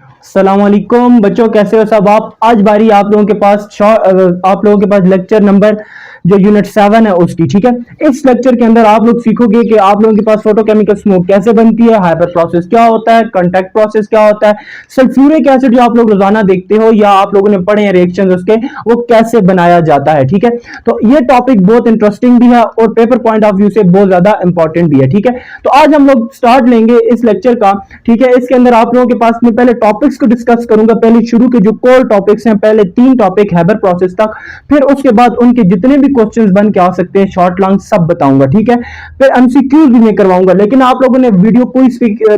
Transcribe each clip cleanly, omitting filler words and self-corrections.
अस्सलाम वालेकुम बच्चों, कैसे हो सब आप। आज बारी आप लोगों के पास लेक्चर नंबर जो यूनिट 7 है उसकी। ठीक है, इस लेक्चर के अंदर आप लोग सीखोगे कि आप लोगों के पास फोटोकेमिकल स्मोक कैसे बनती है, हाइपर प्रोसेस क्या होता है, कांटेक्ट प्रोसेस क्या होता है, सल्फ्यूरिक एसिड जो आप लोग रोजाना देखते हो या आप लोगों ने पढ़े हैं रिएक्शन उसके, वो कैसे बनाया जाता है। ठीक है, तो ये टॉपिक बहुत इंटरेस्टिंग भी है और पेपर पॉइंट ऑफ व्यू से बहुत ज्यादा इंपॉर्टेंट भी है। ठीक है, तो आज हम लोग स्टार्ट लेंगे इस लेक्चर का। ठीक है, इसके अंदर आप लोगों के पास में पहले टॉपिक्स को डिस्कस करूंगा। पहले शुरू के जो कोर टॉपिक्स हैं, पहले 3 टॉपिक हैबर प्रोसेस तक, फिर उसके बाद उनके जितने भी क्वेश्चंस बन के आ सकते हैं शॉर्ट लॉन्ग सब बताऊंगा। ठीक है, फिर एमसीक्यूज भी मैं करवाऊंगा, लेकिन आप लोगों ने वीडियो कोई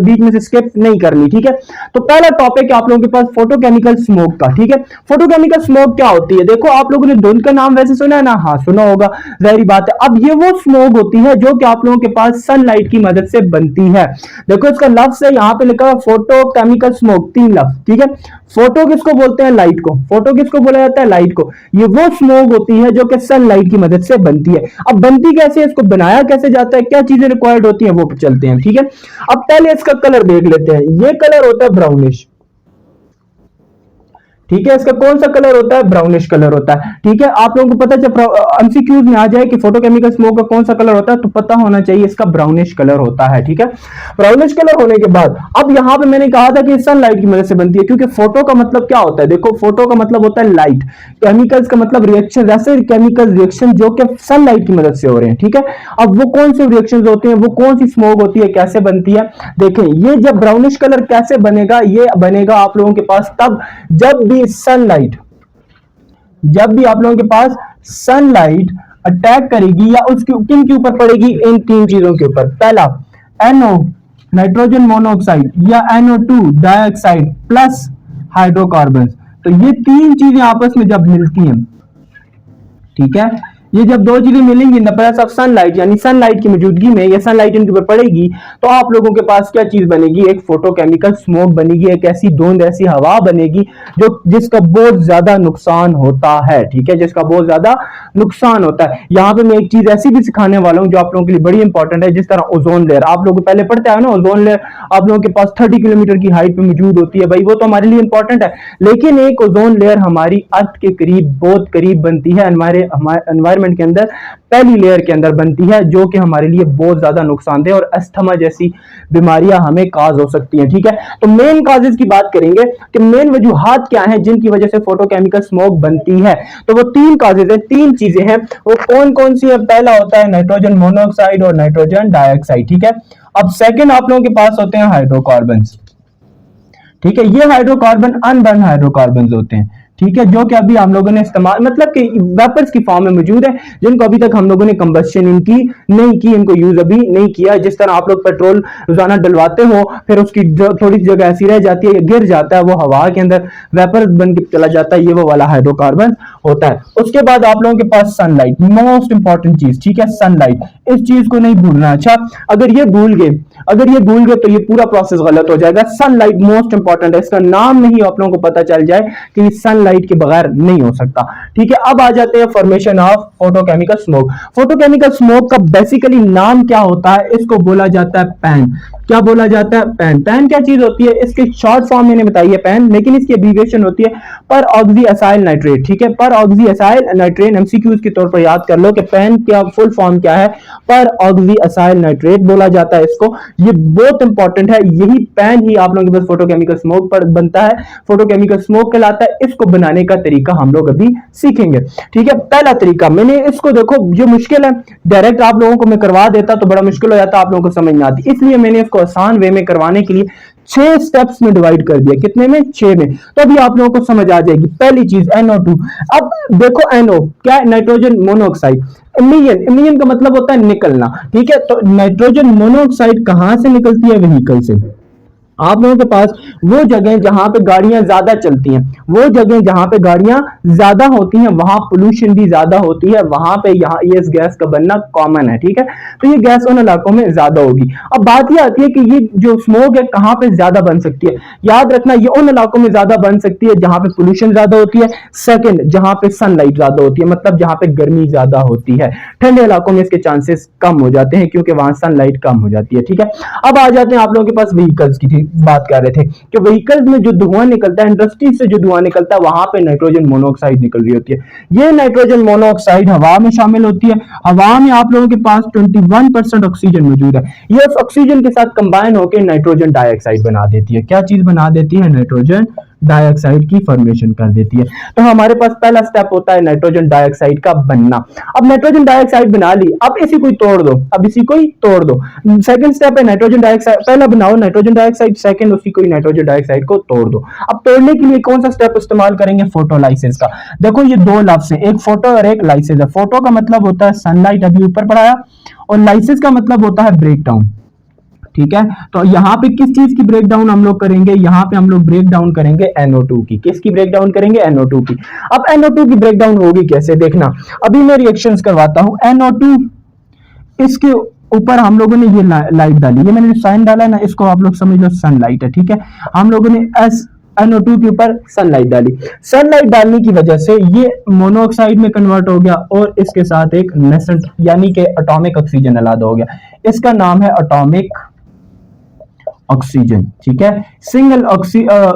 बीच में से स्किप नहीं करनी। ठीक है, तो पहला टॉपिक है आप लोगों के पास फोटोकेमिकल स्मोक का। ठीक है, फोटोकेमिकल स्मोक क्या होती है। देखो, आप लोगों ने धुंध का नाम वैसे सुना है ना, हाँ सुना होगा, जाहिर बात है। अब ये वो स्मोक होती है जो कि आप लोगों के पास सनलाइट की मदद से बनती है। देखो, इसका लफ्ज है यहाँ पे लिखा है फोटोकेमिकल स्मोक, 3 लफ्ज। ठीक है, फोटो किसको बोलते हैं, लाइट को। फोटो किसको बोला जाता है, लाइट को। ये वो स्मोक होती है जो कि सनलाइट की मदद से बनती है। अब बनती कैसे है, इसको बनाया कैसे जाता है, क्या चीजें रिक्वायर्ड होती हैं, वो चलते हैं। ठीक है, अब पहले इसका कलर देख लेते हैं। ये कलर होता है ब्राउनिश। ठीक है, इसका कौन सा कलर होता है, ब्राउनिश कलर होता है। ठीक है, आप लोगों को पता जब एमसीक्यूज में आ जाए कि फोटोकेमिकल स्मोक का कौन सा कलर होता है, तो पता होना चाहिए इसका ब्राउनिश कलर होता है। ठीक है, ब्राउनिश कलर होने के बाद अब यहां पे मैंने कहा था कि सनलाइट की मदद से बनती है, क्योंकि फोटो का मतलब क्या होता है। देखो, फोटो का मतलब होता है लाइट, केमिकल्स का मतलब रिएक्शन, जैसे केमिकल रिएक्शन जो कि सनलाइट की मदद से हो रहे हैं। ठीक है, अब वो कौन से रिएक्शन होते हैं, वो कौन सी स्मोक होती है, कैसे बनती है। देखें, ये जब ब्राउनिश कलर कैसे बनेगा, ये बनेगा आप लोगों के पास तब जब भी सनलाइट, जब भी आप लोगों के पास सनलाइट अटैक करेगी या उसकी किन के ऊपर पड़ेगी, इन 3 चीजों के ऊपर। पहला NO नाइट्रोजन मोनोऑक्साइड या NO2 डाइऑक्साइड प्लस हाइड्रोकार्बन। तो ये 3 चीजें आपस में जब मिलती हैं, ठीक है, ये जब 2 चीजें मिलेंगी in the presence of sunlight, यानी सनलाइट की मौजूदगी में या सनलाइट इनके ऊपर पड़ेगी, तो आप लोगों के पास क्या चीज बनेगी, एक फोटोकेमिकल स्मोक बनेगी, एक ऐसी धुंध, ऐसी हवा बनेगी जो जिसका बहुत ज्यादा नुकसान होता है। ठीक है, जिसका बहुत ज्यादा नुकसान होता है। यहाँ पे मैं एक चीज ऐसी भी सिखाने वाला हूँ जो आप लोगों के लिए बड़ी इंपॉर्टेंट है, जिस तरह ओजोन लेयर। आप लोग पहले पढ़ते हैं ना, ओजोन लेयर आप लोगों के पास 30 किलोमीटर की हाइट पे मौजूद होती है। भाई वो तो हमारे लिए इंपॉर्टेंट है, लेकिन एक ओजोन लेयर हमारी अर्थ के करीब, बहुत करीब बनती है, हमारे एनवायरमेंट के अंदर पहली लेयर के अंदर बनती है, जो कि हमारे लिए बहुत ज्यादा नुकसानदेह और अस्थमा जैसी बीमारियां हमें काज हो सकती हैं। ठीक है, तो मेन काजेस की बात करेंगे कि मेन वजूहात क्या हैं जिनकी वजह से फोटोकेमिकल स्मोक बनती है। तो वो 3 काजेस हैं, 3 चीजें हैं। वो कौन कौन सी है, पहला होता है नाइट्रोजन मोनोऑक्साइड और नाइट्रोजन डाइऑक्साइड। ठीक है, अब सेकंड आप लोगों के पास होते हैं हाइड्रोकार्बन। ठीक है, ये हाइड्रोकार्बन अनबर्न हाइड्रोकार्बन होते हैं। ठीक है, जो कि अभी हम लोगों ने इस्तेमाल, मतलब कि वेपर्स की फॉर्म में मौजूद है, जिनको अभी तक हम लोगों ने कंबस्शन इनकी नहीं की, इनको यूज अभी नहीं किया। जिस तरह आप लोग पेट्रोल रोजाना डलवाते हो, फिर उसकी थोड़ी जगह ऐसी रह जाती है, गिर जाता है, वो हवा के अंदर वेपर बन के चला जाता है, ये वो वाला हाइड्रोकार्बन होता है। उसके बाद आप लोगों के पास सनलाइट, मोस्ट इंपॉर्टेंट चीज। ठीक है, सनलाइट, इस चीज को नहीं भूलना। अच्छा, अगर ये भूल गए तो ये पूरा प्रोसेस गलत हो जाएगा। सनलाइट मोस्ट इंपॉर्टेंट है, इसका नाम नहीं आप लोगों को पता चल जाए कि सनलाइट के बगैर नहीं हो सकता। ठीक है, अब आ जाते हैं formation of photochemical smoke. Photochemical smoke का बेसिकली नाम क्या होता है, इसको बोला जाता है पैन। क्या बोला जाता है, पैन। पैन क्या चीज होती है, इसकी शॉर्ट फॉर्म मैंने बताई है पैन, लेकिन इसकी एब्रीविएशन होती है पर ऑक्सी एसाइल नाइट्रेट। ठीक है, पर ऑक्सी एसाइल नाइट्रेट, एमसीक्यूज के तौर पर याद कर लो कि पैन क्या फुल फॉर्म क्या है, पर ऑक्सी एसाइल नाइट्रेट बोला जाता है इसको। ये बहुत इंपॉर्टेंट है, यही पैन ही आप लोगों के पास फोटोकेमिकल स्मोक पर बनता है, फोटोकेमिकल स्मोक कहलाता है। इसको बनाने का तरीका हम लोग अभी सीखेंगे। ठीक है, पहला तरीका मैंने इसको, देखो जो मुश्किल है, डायरेक्ट आप लोगों को मैं करवा देता तो बड़ा मुश्किल हो जाता, आप लोगों को समझ नहीं आती, इसलिए मैंने इसको आसान वे में करवाने के लिए 6 स्टेप्स में डिवाइड कर दिया। कितने में, 6 में, तो अभी आप लोगों को समझ आ जाएगी। पहली चीज NO2। अब देखो, NO क्या है, नाइट्रोजन मोनोऑक्साइड। इमिलियन का मतलब होता है निकलना। ठीक है, तो नाइट्रोजन मोनोऑक्साइड कहां से निकलती है, व्हीकल से। आप लोगों के पास वो जगह जहां पे गाड़ियां ज्यादा चलती हैं, वो जगह जहां पे गाड़ियां ज्यादा होती हैं, वहां पोल्यूशन भी ज्यादा होती है, वहां पे यहाँ ये इस गैस का बनना कॉमन है। ठीक है, तो ये गैस उन इलाकों में ज्यादा होगी। अब बात ये आती है कि ये जो स्मोक है कहां पे ज्यादा बन सकती है। याद रखना, ये उन इलाकों में ज्यादा बन सकती है जहां पे पोल्यूशन ज्यादा होती है। सेकंड, जहां पे सनलाइट ज्यादा होती है, मतलब जहां पे गर्मी ज्यादा होती है। ठंडे इलाकों में इसके चांसेस कम हो जाते हैं, क्योंकि वहां सनलाइट कम हो जाती है। ठीक है, अब आ जाते हैं आप लोगों के पास व्हीकल्स की। बात कर रहे थे कि व्हीकल्स में जो धुआं निकलता है, इंडस्ट्री से जो धुआं निकलता है, वहां पे नाइट्रोजन मोनोऑक्साइड निकल रही होती है। ये नाइट्रोजन मोनोऑक्साइड हवा में शामिल होती है। हवा में आप लोगों के पास 21% ऑक्सीजन मौजूद है। ये उस ऑक्सीजन के साथ कंबाइन होकर नाइट्रोजन डाइऑक्साइड बना देती है। क्या चीज बना देती है? नाइट्रोजन डाइऑक्साइड की फॉर्मेशन कर देती है। तो हमारे पास पहला स्टेप होता है नाइट्रोजन डाइऑक्साइड का बनना। अब नाइट्रोजन डाइऑक्साइड बना ली, अब इसी को ही तोड़ दो, अब इसी को ही तोड़ दो। सेकंड स्टेप है नाइट्रोजन डाइऑक्साइड, पहला बनाओ नाइट्रोजन डाइऑक्साइड, सेकंड उसी को ही नाइट्रोजन डाइऑक्साइड को तोड़ दो। अब तोड़ने के लिए कौन सा स्टेप इस्तेमाल करेंगे? फोटोलाइसिस का। देखो ये दो लफ्ज है, एक फोटो और एक लाइसिस है। फोटो का मतलब होता है सनलाइट, अभी ऊपर पढ़ाया, और लाइसिस का मतलब होता है ब्रेक डाउन। ठीक है, तो यहां पे किस चीज की ब्रेक डाउन हम लोग करेंगे? यहां पे हम लोग ब्रेक डाउन करेंगे NO2 की। किसकी ब्रेक डाउन करेंगे? NO2 की। अब NO2 की ब्रेक डाउन होगी कैसे? देखना, अभी मैं रिएक्शंस करवाता हूं। NO2, इसके ऊपर हम लोगों ने ये लाइट डाली, ये मैंने साइन डाला है ना, इसको आप लोग समझ लो सनलाइट है। ठीक है, हम लोगों ने NO2 के ऊपर सनलाइट डाली। सनलाइट डालने की वजह से ये मोनोऑक्साइड में कन्वर्ट हो गया और इसके साथ एक नेसेंट यानी कि एटॉमिक ऑक्सीजन अलग हो गया। इसका नाम है एटॉमिक ऑक्सीजन। ठीक है, सिंगल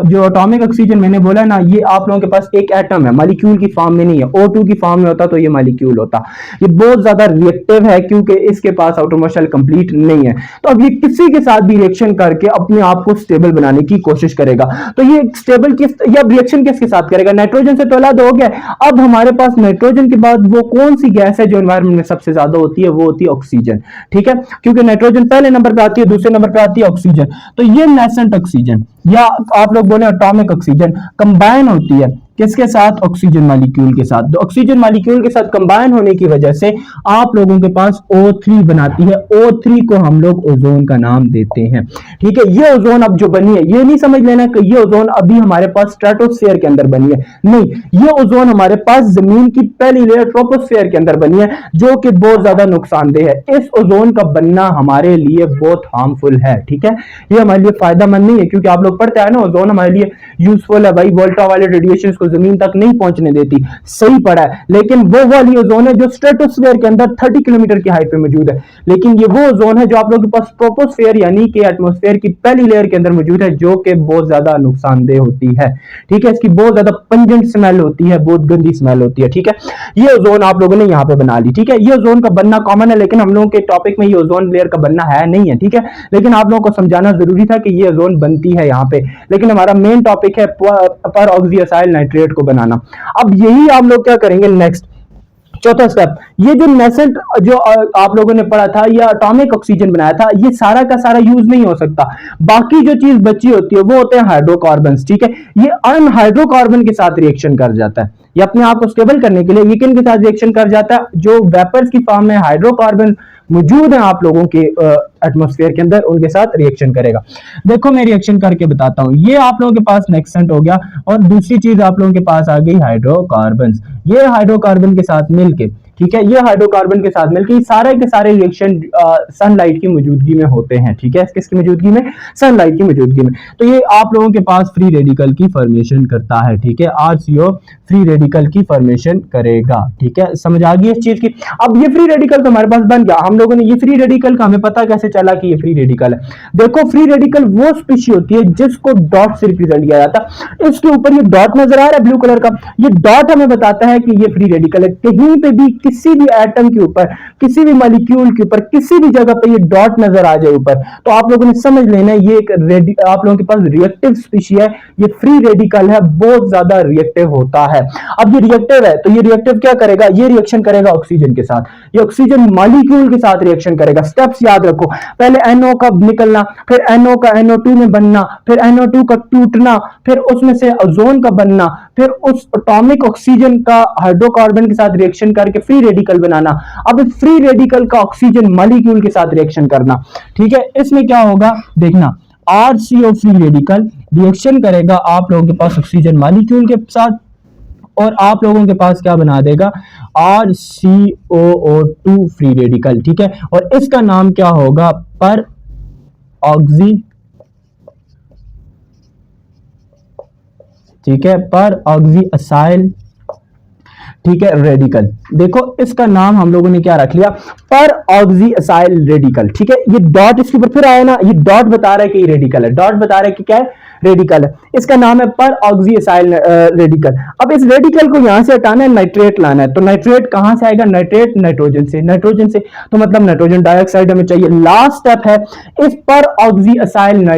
जो एटॉमिक ऑक्सीजन मैंने बोला ना, ये आप लोगों के पास एक एटम है, मॉलिक्यूल की फॉर्म में नहीं है। O2 की फॉर्म में होता तो ये मॉलिक्यूल होता। ये बहुत ज्यादा रिएक्टिव है क्योंकि इसके पास आउटर मोस्ट कंप्लीट नहीं है। तो अब ये किसी के साथ भी रिएक्शन करके अपने आप को स्टेबल बनाने की कोशिश करेगा। तो ये स्टेबल किस या रिएक्शन किसके साथ करेगा? नाइट्रोजन से तो अलग हो गया। अब हमारे पास नाइट्रोजन के बाद वो कौन सी गैस है जो एनवायरमेंट में सबसे ज्यादा होती है? वो होती है ऑक्सीजन। ठीक है, क्योंकि नाइट्रोजन पहले नंबर पे आती है, दूसरे नंबर पे आती है ऑक्सीजन। तो ये नेसेंट ऑक्सीजन या आप लोग बोले एटॉमिक ऑक्सीजन कंबाइन होती है किसके साथ? ऑक्सीजन मॉलिक्यूल के साथ। तो ऑक्सीजन मॉलिक्यूल के साथ कंबाइन होने की वजह से आप लोगों के पास O3 बनाती है। O3 को हम लोग ओजोन का नाम देते हैं। ठीक है, ये ओजोन अब जो बनी है, ये नहीं समझ लेना कि ये ओजोन अभी हमारे पास स्ट्रेटोस्फीयर के अंदर बनी है, नहीं, ये ओजोन हमारे पास जमीन की पहली लेयर ट्रोपोस्फीयर के अंदर बनी है, जो कि बहुत ज्यादा नुकसानदेह है। इस ओजोन का बनना हमारे लिए बहुत हार्मफुल है। ठीक है, ये हमारे लिए फायदेमंद नहीं है, क्योंकि आप लोग पढ़ते हैं ना, ओजोन हमारे लिए यूजफुल है भाई, अल्ट्रावायलेट रेडिएशन को जमीन तक नहीं पहुंचने देती, सही पड़ा है। लेकिन वो वाली ओजोन है जो स्ट्रेटोस्फीयर के अंदर 30 किलोमीटर की हाइट पे मौजूद है। लेकिन ये वो ओजोन है जो आप लोगों के पास ट्रोपोस्फीयर यानी कि एटमॉस्फेयर की पहली लेयर के अंदर मौजूद है, जो कि बहुत ज्यादा नुकसानदेह होती है। ठीक है, इसकी बहुत ज्यादा पंजेंट स्मेल होती है, बहुत गंदी स्मेल होती है। ठीक है, ये ओजोन आप लोगों ने यहाँ पे बना ली। ठीक है, ये ओजोन का बनना कॉमन है, लेकिन हम लोगों के टॉपिक में ये ओजोन लेयर का बनना है नहीं है। ठीक है, लेकिन आप लोगों को समझाना जरूरी था कि ये ओजोन बनती है यहाँ पे। लेकिन हमारा मेन टॉपिक है पर ऑक्सीडाइल नाइट्रेट को बनाना। अब यही आप लोग क्या करेंगे नेक्स्ट, चौथा स्टेप, ये जो नेसेंट जो आप लोगों ने पढ़ा था, या एटॉमिक ऑक्सीजन बनाया था, ये सारा का सारा यूज नहीं हो सकता। बाकी जो चीज बची होती है वो होते हैं हाइड्रोकार्बन्स। ठीक है, ये अनहाइड्रोकार्बन के साथ रिएक्शन कर जाता है। ये अपने आप को स्टेबल करने के लिए ये किन के साथ रिएक्शन कर जाता है? जो वेपर्स की फॉर्म में हाइड्रोकार्बन मौजूद है आप लोगों के एटमॉस्फेयर के अंदर, उनके साथ रिएक्शन करेगा। देखो मैं रिएक्शन करके बताता हूं। ये आप लोगों के पास नेक्सेंट हो गया, और दूसरी चीज आप लोगों के पास आ गई हाइड्रोकार्बन। ये हाइड्रोकार्बन के साथ मिलके, ठीक है, ये हाइड्रोकार्बन के साथ मिलकर सारे के सारे रिएक्शन सनलाइट की मौजूदगी में होते हैं। ठीक है, किसकी मौजूदगी में? सनलाइट की मौजूदगी में। तो ये आप लोगों के पास फ्री रेडिकल की फॉर्मेशन करता है। ठीक है, RCO फ्री रेडिकल की फॉर्मेशन करेगा। ठीक है, समझ आ गई इस चीज की। अब ये फ्री रेडिकल तो हमारे पास बन गया। हम लोगों ने ये फ्री रेडिकल का हमें पता कैसे चला कि ये फ्री रेडिकल है? देखो, फ्री रेडिकल वो स्पीशी होती है जिसको डॉट से रिप्रेजेंट किया जाता है। इसके ऊपर ये डॉट नजर आ रहा है ब्लू कलर का, ये डॉट हमें बताता है कि ये फ्री रेडिकल है। कहीं पे भी किसी भी एटम के ऊपर, किसी भी मॉलिक्यूल के ऊपर, किसी भी जगह पे ये डॉट नजर आ जाए ऊपर, तो आप लोगों ने समझ लेना ये एक आप लोगों के पास रिएक्टिव स्पीशी है, ये फ्री रेडिकल है, बहुत ज्यादा रिएक्टिव होता है। अब ये रिएक्टिव है तो ये रिएक्टिव क्या करेगा? ये रिएक्शन करेगा ऑक्सीजन के साथ, ये ऑक्सीजन मॉलिक्यूल के साथ रिएक्शन करेगा। स्टेप्स याद रखो, पहले NO का निकलना, फिर NO का NO2 में बनना, फिर NO2 का टूटना, फिर उसमें से ओजोन का बनना, फिर उस एटॉमिक ऑक्सीजन का हाइड्रोकार्बन के साथ रिएक्शन करके फ्री रेडिकल बनाना। अब फ्री रेडिकल का ऑक्सीजन मॉलिक्यूल के साथ रिएक्शन करना। ठीक है, इसमें क्या होगा देखना, RCO फ्री रेडिकल रिएक्शन करेगा आप लोगों के पास ऑक्सीजन मॉलिक्यूल के साथ, और आप लोगों के पास क्या बना देगा? RCOO2 free radical. ठीक है, और इसका नाम क्या होगा? पर ऑक्सी, ठीक है, पर ऑक्सीडाइल ठीक है, रेडिकल। देखो इसका नाम हम लोगों ने क्या रख लिया, पर ऑक्सी असाइल रेडिकल। ठीक है, ये डॉट इसके ऊपर फिर आया ना, ये डॉट बता रहा है कि ये रेडिकल है, डॉट बता रहा है कि क्या है, रेडिकल है। इसका नाम है पर ऑक्सी असाइल रेडिकल। अब इस रेडिकल को यहां से हटाना है, नाइट्रेट लाना है, तो नाइट्रेट कहां से आएगा, नाइट्रेट नाइट्रोजन से, नाइट्रोजन से तो मतलब नाइट्रोजन डाइऑक्साइड हमें चाहिए। लास्ट स्टेप है, इस पर ऑक्सी असाइल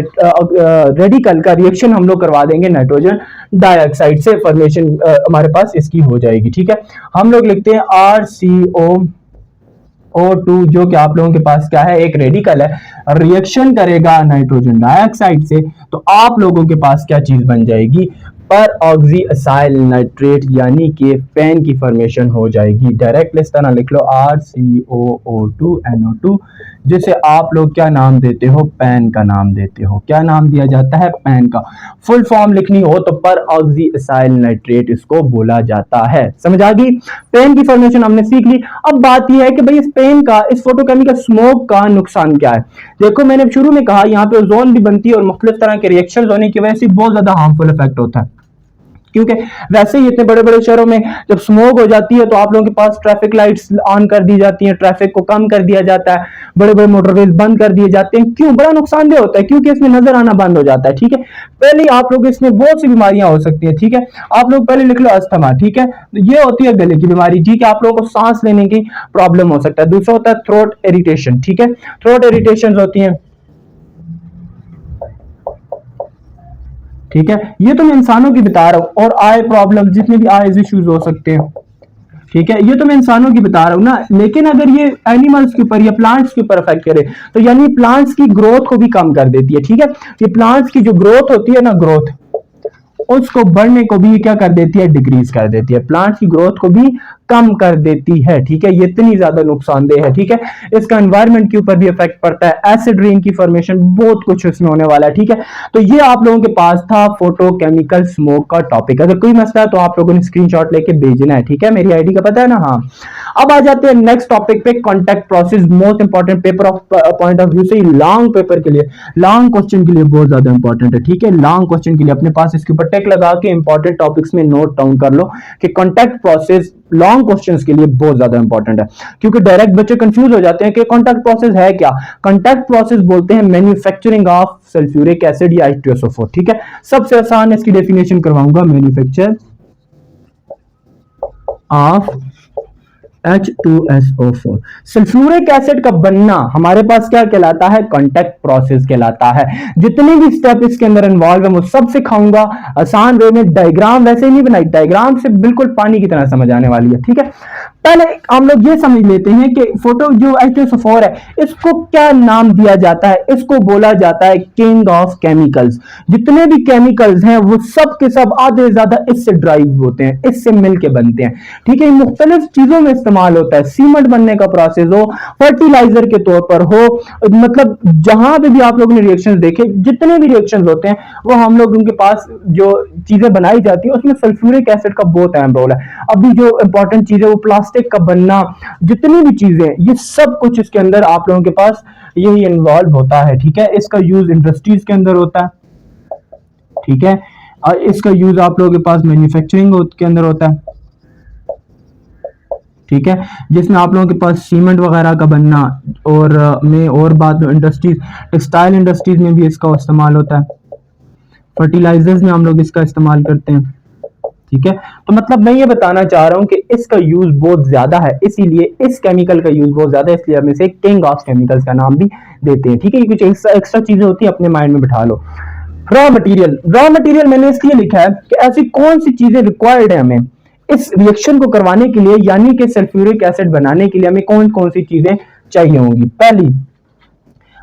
रेडिकल का रिएक्शन हम लोग करवा देंगे नाइट्रोजन डाइऑक्साइड से, फॉर्मेशन हमारे पास इसकी हो जाएगी। ठीक है, हम लोग लिखते हैं RCOO2, जो कि आप लोगों के पास क्या है, एक रेडिकल है, रिएक्शन करेगा नाइट्रोजन डाइऑक्साइड से, तो आप लोगों के पास क्या चीज बन जाएगी, पर ऑक्सी असाइल नाइट्रेट, यानी कि पेन की फॉर्मेशन हो जाएगी। डायरेक्ट इस तरह लिख लो RCOO2NO2, जिसे आप लोग क्या नाम देते हो, पेन का नाम देते हो। क्या नाम दिया जाता है, पेन का। फुल फॉर्म लिखनी हो तो पर ऑक्सी असाइल नाइट्रेट इसको बोला जाता है। समझ आ गई, पेन की फॉर्मेशन हमने सीख ली। अब बात यह है कि भाई इस पेन का, इस फोटोकेमिकल स्मोक का नुकसान क्या है। देखो मैंने शुरू में कहा, यहाँ पे ओजोन भी बनती है और मुख्तलिफ तरह के रिएक्शन होने की वजह से बहुत ज्यादा हार्मफुल इफेक्ट होता है, क्योंकि वैसे ही इतने बड़े बड़े शहरों में जब स्मोक हो जाती है तो आप लोगों के पास ट्रैफिक लाइट्स ऑन कर दी जाती हैं, ट्रैफिक को कम कर दिया जाता है, बड़े बड़े मोटरवेज बंद कर दिए जाते हैं। क्यों, बड़ा नुकसानदेह होता है, क्योंकि इसमें नजर आना बंद हो जाता है। ठीक है, पहले आप लोग, इसमें बहुत सी बीमारियां हो सकती है। ठीक है, आप लोग पहले लिख लो अस्थमा। ठीक है, तो ये होती है गले की बीमारी। ठीक है, आप लोगों को सांस लेने की प्रॉब्लम हो सकता है। दूसरा होता है थ्रोट इरिटेशन। ठीक है, थ्रोट इरिटेशन होती है। ठीक है, ये तो मैं इंसानों की बता रहा हूं, और आई प्रॉब्लम, जितने भी आईज इश्यूज हो सकते हैं। ठीक है, ये तो मैं इंसानों की बता रहा हूं ना, लेकिन अगर ये एनिमल्स के ऊपर या प्लांट्स के ऊपर अफेक्ट करे तो यानी प्लांट्स की ग्रोथ को भी कम कर देती है। ठीक है, ये प्लांट्स की जो ग्रोथ होती है ना, ग्रोथ, उसको बढ़ने को भी क्या कर देती है, डिक्रीज कर देती है, प्लांट्स की ग्रोथ को भी कम कर देती है। ठीक है, ये इतनी ज्यादा नुकसानदेह है। ठीक है, इसका एनवायरनमेंट के ऊपर भी इफेक्ट पड़ता है, एसिड रेन की फॉर्मेशन, बहुत कुछ इसमें होने वाला है। ठीक है, तो ये आप लोगों के पास था फोटोकेमिकल स्मोक का टॉपिक। अगर कोई मसला है तो आप लोगों ने स्क्रीनशॉट लेके भेजना है। ठीक है, मेरी आईडी का पता है ना। हाँ, अब आ जाते हैं नेक्स्ट टॉपिक पे, contact process, most important paper of point of view से, लॉन्ग पेपर के लिए, लॉन्ग क्वेश्चन के लिए बहुत ज्यादा इंपॉर्टेंट है। ठीक है, लॉन्ग क्वेश्चन के लिए अपने पास इसके ऊपर टेक लगा के इंपॉर्टेंट टॉपिक्स में नोट डाउन कर लो कि कॉन्टैक्ट प्रोसेस लॉन्ग क्वेश्चंस के लिए बहुत ज्यादा इंपॉर्टेंट है, क्योंकि डायरेक्ट बच्चे कंफ्यूज हो जाते हैं कि कॉन्टैक्ट प्रोसेस है क्या। कॉन्टैक्ट प्रोसेस बोलते हैं मैन्युफैक्चरिंग ऑफ सल्फ्यूरिक एसिड या H2SO4। ठीक है, सबसे आसान इसकी डेफिनेशन करवाऊंगा, manufacture of H2SO4। Sulphuric acid का बनना हमारे पास क्या कहलाता है, कॉन्टैक्ट प्रोसेस कहलाता है। जितने भी स्टेप इसके अंदर इन्वॉल्व है वो सब सिखाऊंगा आसान वे में। डायग्राम वैसे नहीं बनाई, डायग्राम से बिल्कुल पानी की तरह समझ आने वाली है। ठीक है, पहले हम लोग ये समझ लेते हैं कि फोटो जो H2SO4 है, इसको क्या नाम दिया जाता है, इसको बोला जाता है किंग ऑफ केमिकल्स। जितने भी केमिकल्स हैं वो सब के सब आधे ज्यादा इससे ड्राइव होते हैं, इससे मिलके बनते हैं। ठीक है, मुख्तलिफ चीजों में इस्तेमाल होता है, सीमेंट बनने का प्रोसेस हो, फर्टिलाइजर के तौर पर हो, मतलब जहां पे भी आप लोगों ने रिएक्शंस देखे, जितने भी रिएक्शंस होते हैं वो हम लोग उनके पास जो चीजें बनाई जाती है उसमें सल्फ्यूरिक एसिड का बहुत अहम रोल है। अभी जो इंपॉर्टेंट चीज है वो प्लास्टिक का बनना, जितनी भी चीजें, ये सब कुछ इसके अंदर आप लोगों के पास यही इन्वॉल्व होता है। ठीक है, इसका यूज इंडस्ट्रीज के अंदर होता है। ठीक है, और इसका यूज आप लोगों के पास मैन्युफैक्चरिंग के अंदर होता है। ठीक है, जिसमें आप लोगों के पास सीमेंट वगैरह का बनना, और बात इंडस्ट्रीज, टेक्सटाइल इंडस्ट्रीज में भी इसका इस्तेमाल होता है, फर्टिलाइजर्स में हम लोग इसका इस्तेमाल करते हैं। ठीक है, तो मतलब मैं ये बताना चाह रहा हूं कि इसका यूज बहुत ज्यादा है, इसीलिए इस केमिकल का यूज बहुत ज्यादा है, इसलिए हम इसे किंग ऑफ केमिकल्स का नाम भी देते हैं। ठीक है, ये कुछ एक्स्ट्रा चीजें होती है, अपने माइंड में बिठा लो। रॉ मटेरियल, रॉ मटेरियल मैंने इसलिए लिखा है कि ऐसी कौन सी चीजें रिक्वायर्ड है हमें इस रिएक्शन को करवाने के लिए, यानी कि सल्फ्यूरिक एसिड बनाने के लिए हमें कौन कौन सी चीजें चाहिए होंगी। पहली,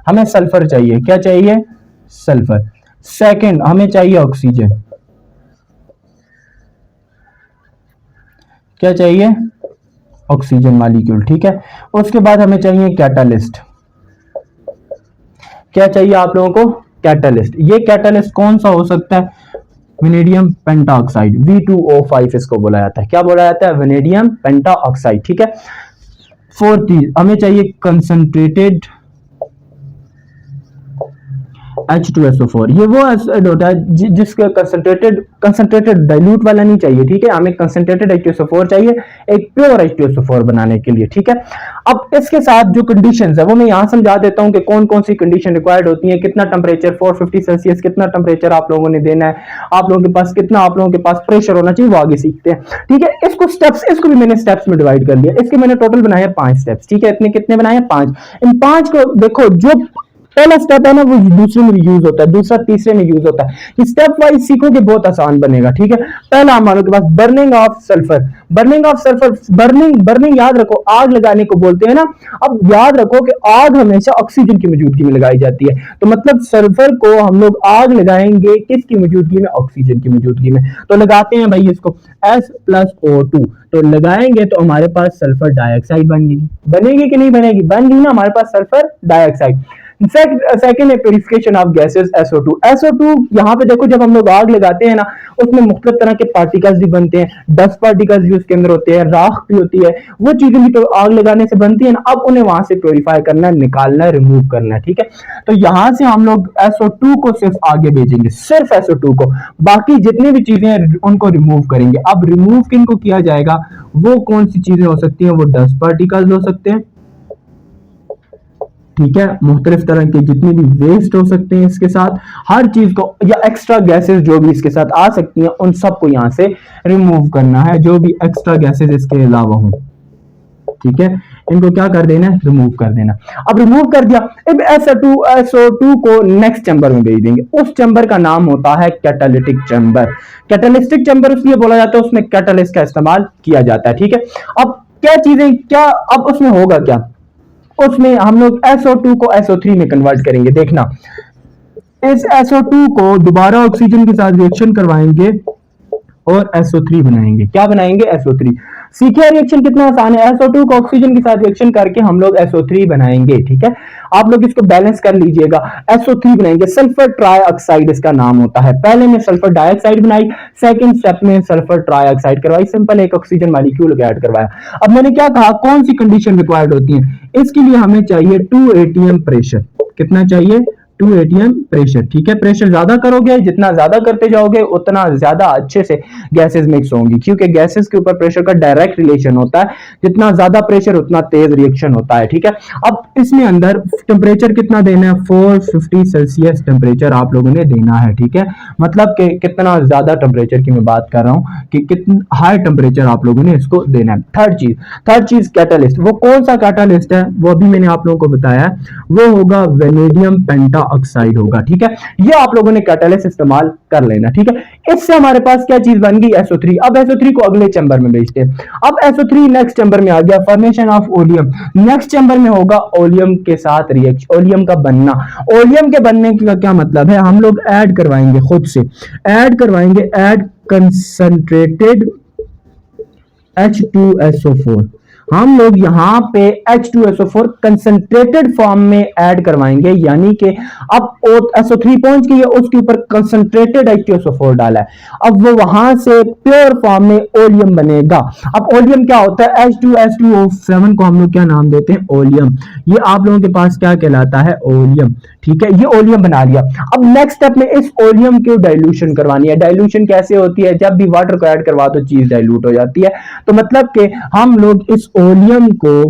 हमें सल्फर चाहिए। क्या चाहिए, सल्फर। सेकंड, हमें चाहिए ऑक्सीजन। क्या चाहिए, ऑक्सीजन मॉलिक्यूल। ठीक है, उसके बाद हमें चाहिए कैटालिस्ट। क्या चाहिए आप लोगों को, कैटालिस्ट। ये कैटालिस्ट कौन सा हो सकता है, वेनेडियम पेंटाऑक्साइड, V2O5 इसको बोला जाता है। क्या बोला जाता है, वेनेडियम पेंटाऑक्साइड। ठीक है, फोर्थ चीज हमें चाहिए कंसंट्रेटेड H2SO4 ये वो एसिड होता है जिसका कंसंट्रेटेड डाइल्यूट वाला नहीं चाहिए, ठीक है, हमें कंसंट्रेटेड H2SO4 चाहिए एक प्योर H2SO4 बनाने के लिए, ठीक है। अब इसके साथ जो कंडीशंस है वो मैं यहाँ समझा देता हूँ कि कौन कौन सी कंडीशन रिक्वायर्ड होती है, कितना टेम्परेचर 450 सेल्सियस कितना टेम्परेचर आप लोगों ने देना है, आप लोगों के पास कितना आप लोगों के पास प्रेशर होना चाहिए, वो आगे सीखते हैं, ठीक है। इसको स्टेप्स, इसको भी मैंने स्टेप्स में डिवाइड कर लिया, इसके मैंने टोटल बनाया 5 स्टेप्स, ठीक है। इतने कितने बनाए 5, इन 5 को देखो, जो पहला स्टेप है ना वो दूसरे में भी यूज होता है, दूसरा तीसरे में यूज होता है, स्टेप वाइज सीखोगे बहुत आसान बनेगा, ठीक है। पहला हमारे पास burning of sulphur, burning of sulphur, burning याद रखो आग लगाने को बोलते हैं ना। अब याद रखो कि आग हमेशा ऑक्सीजन की मौजूदगी में लगाई जाती है, तो मतलब सल्फर को हम लोग आग लगाएंगे किसकी मौजूदगी में, ऑक्सीजन की मौजूदगी में। तो लगाते हैं भाई इसको S+O2, तो लगाएंगे तो हमारे पास सल्फर डाइऑक्साइड बनेगी, बनेगी कि नहीं बनेगी, बन गई ना हमारे पास सल्फर डाइऑक्साइड। सेकंड है purification of gases SO2, SO2 यहाँ पे देखो जब हम लोग आग लगाते हैं ना उसमें मुख्तलिफ तरह के पार्टिकल्स भी बनते हैं, डस्ट पार्टिकल्स भी उसके अंदर होते हैं, राख भी होती है, वो चीजें भी तो आग लगाने से बनती है ना। अब उन्हें वहां से प्योरीफाई करना है, निकालना है, रिमूव करना है, ठीक है। तो यहां से हम लोग SO2 को सिर्फ आगे भेजेंगे, सिर्फ SO2 को, बाकी जितनी भी चीजें हैं उनको रिमूव करेंगे। अब रिमूव किनको किया जाएगा, वो कौन सी चीजें हो सकती हैं, वो डस्ट पार्टिकल्स हो सकते हैं, ठीक है, मुख्तलिफ तरह के जितने भी वेस्ट हो सकते हैं इसके साथ, हर चीज को, या एक्स्ट्रा गैसेस जो भी इसके साथ आ सकती हैं उन सबको यहां से रिमूव करना है, जो भी एक्स्ट्रा गैसेस इसके अलावा हो, ठीक है, इनको क्या कर देना है, रिमूव कर देना। अब रिमूव कर दिया, अब SO2 को नेक्स्ट चैम्बर में भेज देंगे, उस चैम्बर का नाम होता है कैटालिटिक चैम्बर। कैटालिस्टिक चैम्बर इसलिए बोला जाता है उसमें कैटालिस्ट का इस्तेमाल किया जाता है, ठीक है। अब क्या चीजें, क्या अब उसमें होगा क्या, उसमें हम लोग SO2 को SO3 में कन्वर्ट करेंगे। देखना, इस SO2 को दोबारा ऑक्सीजन के साथ रिएक्शन करवाएंगे और SO3 बनाएंगे। क्या बनाएंगे, SO3। सीखिए रिएक्शन कितना आसान है, SO2 को ऑक्सीजन के साथ रिएक्शन करके हम लोग SO3 बनाएंगे, ठीक है। आप लोग इसको बैलेंस कर लीजिएगा, SO3 बनाएंगे, सल्फर ट्राइऑक्साइड इसका नाम होता है। पहले में सल्फर डाइऑक्साइड बनाई, सेकंड स्टेप में सल्फर ट्राइऑक्साइड करवाई, सिंपल एक ऑक्सीजन मॉलिक्यूल ऐड करवाया। अब मैंने क्या कहा, कौन सी कंडीशन रिक्वायर्ड होती है, इसके लिए हमें चाहिए 2 atm प्रेशर। कितना चाहिए, 2 atm प्रेशर, ठीक है। प्रेशर ज्यादा करोगे, जितना ज्यादा करते जाओगे उतना ज्यादा अच्छे से गैसेस मिक्स होंगी, क्योंकि गैसेस के ऊपर प्रेशर का डायरेक्ट रिलेशन होता है, जितना ज्यादा प्रेशर उतना तेज रिएक्शन होता है, ठीक है। अब इसमें अंदर टेम्परेचर कितना देना है, 450 सेल्सियस टेम्परेचर आप लोगों ने देना है, ठीक है। मतलब कि कितना ज्यादा टेम्परेचर की मैं बात कर रहा हूं कि कितना हाई टेम्परेचर आप लोगों ने इसको देना है। थर्ड चीज कैटालिस्ट, वो कौन सा कैटालिस्ट है वो अभी मैंने आप लोगों को बताया, वो होगा वेनेडियम पेंटा ऑक्साइड होगा, ठीक है। ये आप लोगों ने कैटालिस्ट इस्तेमाल कर लेना, ठीक है। इससे हमारे पास क्या चीज बन गई, SO3। अब SO3 को अगले चैम्बर में भेजते हैं। अब SO3 नेक्स्ट चैम्बर में आ गया, formation of oleum. Next chamber में होगा ओलियम के साथ रिएक्शन, ओलियम का बनना। ओलियम के बनने का क्या मतलब है, हम लोग ऐड करवाएंगे, खुद से ऐड करवाएंगे, ऐड कंसंट्रेटेड H2SO4। हम लोग यहाँ पे H2SO4 कंसंट्रेटेड फॉर्म में ऐड करवाएंगे, यानी कि अब SO3 पहुंच गई है, उसके ऊपर कंसंट्रेटेड H2SO4 डाला है, अब वो वहां से प्योर फॉर्म में ओलियम बनेगा। अब ओलियम क्या होता है, H2SO7 को हम लोग क्या नाम देते हैं, ओलियम। ये आप लोगों के पास क्या कहलाता है, ओलियम, ठीक है। ये ओलियम बना लिया। अब नेक्स्ट स्टेप में इस ओलियम की डाइल्यूशन करवानी है। डाइल्यूशन कैसे होती है, जब भी वाटर को ऐड करवा तो चीज डाइल्यूट हो जाती है, तो मतलब कि हम लोग इस ओलियम को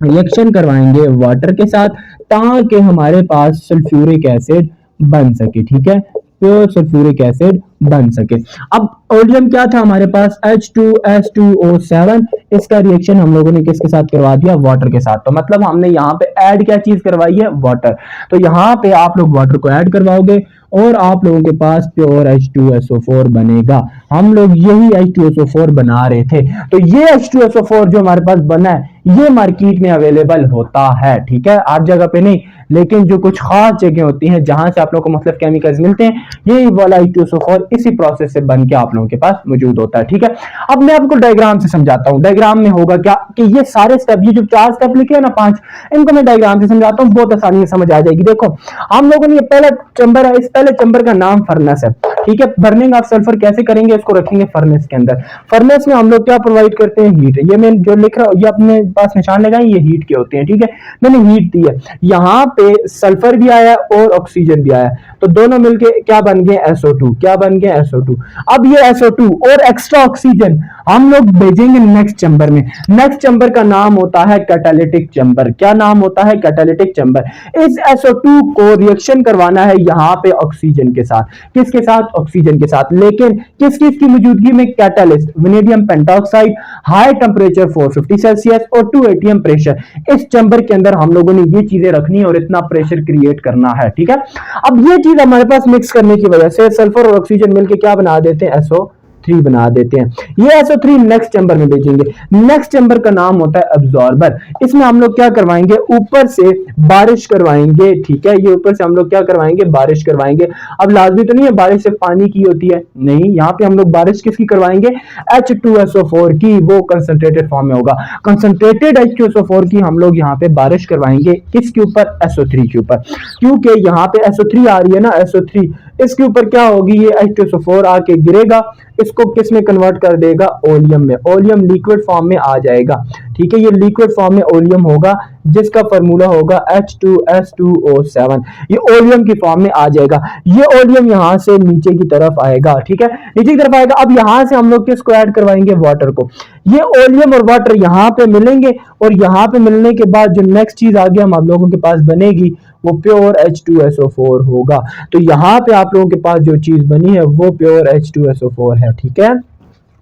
रिएक्शन करवाएंगे वाटर के साथ, ताकि हमारे पास सल्फ्यूरिक एसिड बन सके, ठीक है, प्योर सल्फ्यूरिक एसिड बन सके। अब ओलियम क्या था हमारे पास, H2S2O7, इसका रिएक्शन हम लोगों ने किसके साथ करवा दिया, वाटर के साथ। तो मतलब हमने यहाँ पे ऐड क्या चीज करवाई है, वाटर। तो यहाँ पे आप लोग वाटर को ऐड करवाओगे और आप लोगों के पास प्योर H2SO4 बनेगा। हम लोग यही H2SO4 बना रहे थे, तो ये H2SO4 जो हमारे पास बना है ये मार्केट में अवेलेबल होता है, ठीक है, हर जगह पे नहीं, लेकिन जो कुछ खास जगह होती हैं जहां से आप लोगों को मतलब केमिकल्स मिलते हैं, यही वाला H2SO4 इसी प्रोसेस से बन के आप लोगों के पास मौजूद होता है, ठीक है। अब मैं आपको डायग्राम से समझाता हूं, डायग्राम में होगा क्या कि ये सारे स्टेप, ये जो 4 स्टेप लिखे हैं ना 5, इनको मैं डायग्राम से समझाता हूं, बहुत आसानी से समझ आ जाएगी। देखो हम लोगों ने ये पहला चैम्बर है, इस पहले चैम्बर का नाम फर्नेस है, ठीक है। बर्निंग ऑफ सल्फर कैसे करेंगे, इसको रखेंगे फर्नेस के अंदर। फर्नेस में हम लोग क्या प्रोवाइड करते हैं, हीट। ये मैं जो लिख रहा हूं, ये अपने पास निशान लगाएं, ये हीट के होते हैं, ठीक है, मैंने हीट दी है। यहाँ पे सल्फर भी आया और ऑक्सीजन भी आया, तो दोनों मिलके क्या बन गए SO2, क्या बन गए SO2। अब ये SO2 और एक्स्ट्रा ऑक्सीजन हम लोग भेजेंगे नेक्स्ट चैम्बर में। नेक्स्ट चैम्बर का नाम होता है कैटालिटिक चैम्बर। क्या नाम होता है? Catalytic chamber. इस SO2 को रिएक्शन करवाना है यहाँ पे ऑक्सीजन के साथ। किसके साथ? ऑक्सीजन के साथ। लेकिन किस किस की मौजूदगी में? Catalyst vanadium pentoxide, high temperature 450 Celsius और 2 atm प्रेशर। इस चैम्बर के अंदर हम लोगों ने ये चीजें रखनी है और इतना प्रेशर क्रिएट करना है, ठीक है। अब ये चीज हमारे पास मिक्स करने की वजह से सल्फर और ऑक्सीजन मिलकर क्या बना देते हैं? SO3 बना देते हैं। ये SO3 नेक्स्ट चैम्बर में भेजेंगे। नेक्स्ट चैम्बर का नाम होता है अब्जॉर्बर। इसमें हम लोग क्या करवाएंगे? ऊपर से बारिश करवाएंगे, ठीक है। ये ऊपर से हम लोग क्या करवाएंगे? बारिश करवाएंगे। अब लाजमी तो नहीं है बारिश सिर्फ पानी की होती है, नहीं, यहाँ पे हम लोग बारिश किसकी करवाएंगे? H2SO4 की। वो कंसंट्रेटेड फॉर्म में होगा। कंसंट्रेटेड H2SO4 की हम लोग यहाँ पे बारिश करवाएंगे। किसके ऊपर? SO3 के ऊपर। क्योंकि यहाँ पे SO3 आ रही है ना, SO3, इसके ऊपर क्या होगी? ये H2SO4 आके गिरेगा, इसको किस में कन्वर्ट कर देगा? ओलियम में। ओलियम लिक्विड फॉर्म में आ जाएगा, ठीक है। ये लिक्विड फॉर्म में ओलियम होगा जिसका फार्मूला होगा H2S2O7। ये ओलियम की फॉर्म में आ जाएगा। ये ओलियम यहां से नीचे की तरफ आएगा, ठीक है, नीचे की तरफ आएगा। अब यहां से हम लोग किसको ऐड करवाएंगे? वाटर को। ये ओलियम और वाटर यहां पे मिलेंगे और यहां पे मिलने के बाद जो नेक्स्ट चीज आगे हम लोगों के पास बनेगी वो प्योर H2SO4 होगा। तो यहां पे आप लोगों के पास जो चीज बनी है वो प्योर H2SO4 है, ठीक है।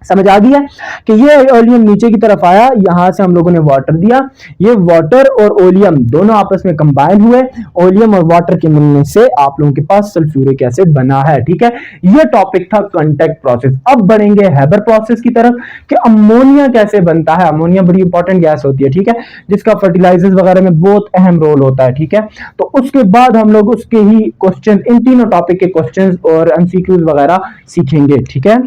समझ आ गया कि ये ओलियम नीचे की तरफ आया, यहां से हम लोगों ने वाटर दिया। ये वाटर और ओलियम दोनों आपस में कंबाइन हुए। ओलियम और वाटर के मिलने से आप लोगों के पास सल्फ्यूरिक एसिड बना है, ठीक है। ये टॉपिक था कॉन्टैक्ट प्रोसेस। अब बढ़ेंगे हैबर प्रोसेस की तरफ कि अमोनिया कैसे बनता है। अमोनिया बड़ी इंपॉर्टेंट गैस होती है, ठीक है, जिसका फर्टिलाइजर्स वगैरह में बहुत अहम रोल होता है, ठीक है। तो उसके बाद हम लोग उसके ही क्वेश्चन, इन तीनों टॉपिक के क्वेश्चन और MCQs वगैरह सीखेंगे, ठीक है।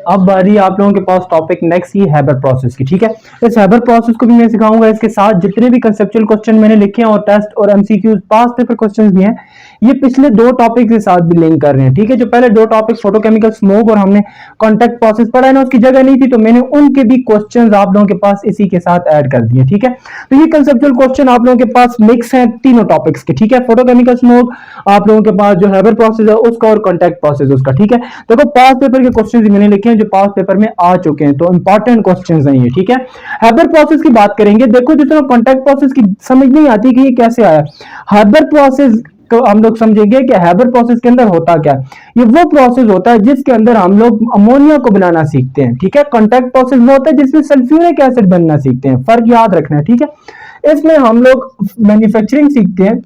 अब बारी आप लोगों के पास टॉपिक नेक्स्ट ही हैबर प्रोसेस की, ठीक है। इस हैबर प्रोसेस को भी मैं सिखाऊंगा। इसके साथ जितने भी कंसेप्चुअल क्वेश्चन मैंने लिखे हैं और टेस्ट और MCQs पास पेपर क्वेश्चंस भी हैं, ये पिछले दो टॉपिक के साथ भी लिंक कर रहे हैं, ठीक है। जो पहले दो टॉपिक फोटोकेमिकल स्मोक और हमने कॉन्टैक्ट प्रोसेस पढ़ा है ना, उसकी जगह नहीं थी, तो मैंने उनके भी क्वेश्चंस आप लोगों के पास इसी के साथ ऐड कर दिए, ठीक है। तो ये कंसेप्चुअल क्वेश्चन आप लोगों के पास मिक्स है तीनों टॉपिक्स के, ठीक है। फोटोकेमिकल स्मोक, आप लोगों के पास जो हैबर प्रोसेस है उसका और कॉन्टैक्ट प्रोसेस उसका, ठीक है। देखो पास पेपर के क्वेश्चन मैंने लिखे हैं जो पास पेपर में आ चुके हैं, तो इंपॉर्टेंट क्वेश्चंस हैं ये, ठीक है। हैबर प्रोसेस की बात करेंगे। देखो जितना कॉन्टैक्ट प्रोसेस की समझ नहीं आती कि ये कैसे आया, हैबर प्रोसेस तो हम लोग समझेंगे कि हैबर प्रोसेस के अंदर होता क्या है। ये वो प्रोसेस होता है जिसके अंदर हम लोग अमोनिया को बनाना सीखते हैं, ठीक है। कॉन्टैक्ट प्रोसेस वो होता है जिसमें सल्फ्यूरिक एसिड बनना सीखते हैं। फर्क याद रखना है, ठीक है। इसमें हम लोग मैन्युफैक्चरिंग सीखते हैं,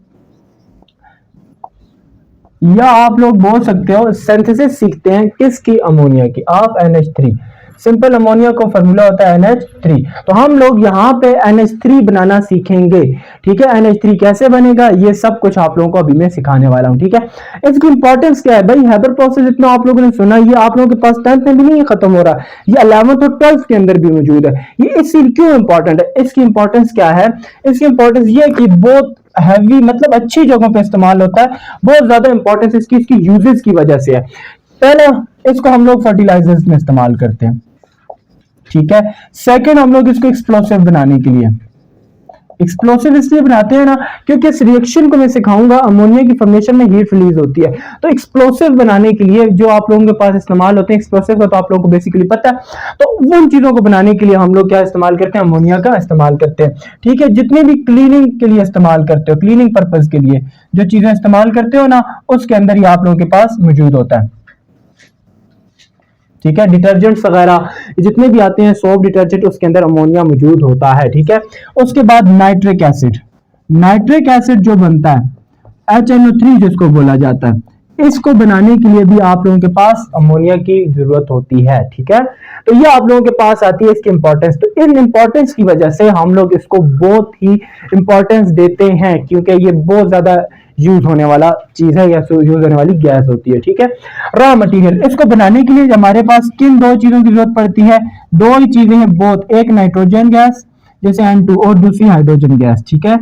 या आप लोग बोल सकते हो सिंथेसिस सीखते हैं। किसकी? अमोनिया की, ऑफ NH3। सिंपल अमोनिया का फार्मूला होता है NH3। तो हम लोग यहाँ पे NH3 बनाना सीखेंगे, ठीक है। NH3 कैसे बनेगा ये सब कुछ आप लोगों को अभी मैं सिखाने वाला हूँ, ठीक है। इसकी इंपॉर्टेंस क्या है भाई? हैबर प्रोसेस इतना आप लोगों ने सुना, ये आप लोगों के पास 10th में भी नहीं खत्म हो रहा, ये 11th और 12th के अंदर भी मौजूद है। ये इसलिए क्यों इंपॉर्टेंट है? इसकी इंपॉर्टेंस क्या है? इसकी इंपॉर्टेंस ये है कि बहुत हैवी, मतलब अच्छी जगहों पे इस्तेमाल होता है। बहुत ज्यादा इंपॉर्टेंस इसकी यूजेस की वजह से है। पहला, इसको हम लोग फर्टिलाइजर्स में इस्तेमाल करते हैं, ठीक है। सेकंड, हम लोग इसको एक्सप्लोसिव बनाने के लिए, एक्सप्लोसिव इसलिए बनाते हैं ना क्योंकि इस रिएक्शन को मैं सिखाऊंगा, अमोनिया की फॉर्मेशन में हीट रिलीज होती है। तो एक्सप्लोसिव बनाने के लिए जो आप लोगों के पास इस्तेमाल होते हैं एक्सप्लोसिव का, तो आप लोगों को बेसिकली पता है। तो उन चीजों को बनाने के लिए हम लोग क्या इस्तेमाल करते हैं? अमोनिया का इस्तेमाल करते हैं, ठीक है। जितने भी क्लीनिंग के लिए इस्तेमाल करते हो, क्लीनिंग पर्पज के लिए जो चीजें इस्तेमाल करते हो ना, उसके अंदर ही आप लोगों के पास मौजूद होता है, ठीक है। डिटर्जेंट्स वगैरह जितने भी आते हैं, सोप डिटर्जेंट, उसके अंदर अमोनिया मौजूद होता है, ठीक है। उसके बाद नाइट्रिक एसिड, नाइट्रिक एसिड जो बनता है HNO3 जिसको बोला जाता है, इसको बनाने के लिए भी आप लोगों के पास अमोनिया की जरूरत होती है, ठीक है। तो ये आप लोगों के पास आती है इसकी इंपॉर्टेंस। तो इन इंपॉर्टेंस की वजह से हम लोग इसको बहुत ही इंपॉर्टेंस देते हैं, क्योंकि ये बहुत ज्यादा यूज होने वाला चीज है या यूज होने वाली गैस होती है, ठीक है। रॉ मटेरियल, इसको बनाने के लिए हमारे पास किन दो चीजों की जरूरत पड़ती है? दो ही चीजें हैं बोथ, एक नाइट्रोजन गैस जैसे N2 और दूसरी हाइड्रोजन गैस, ठीक है।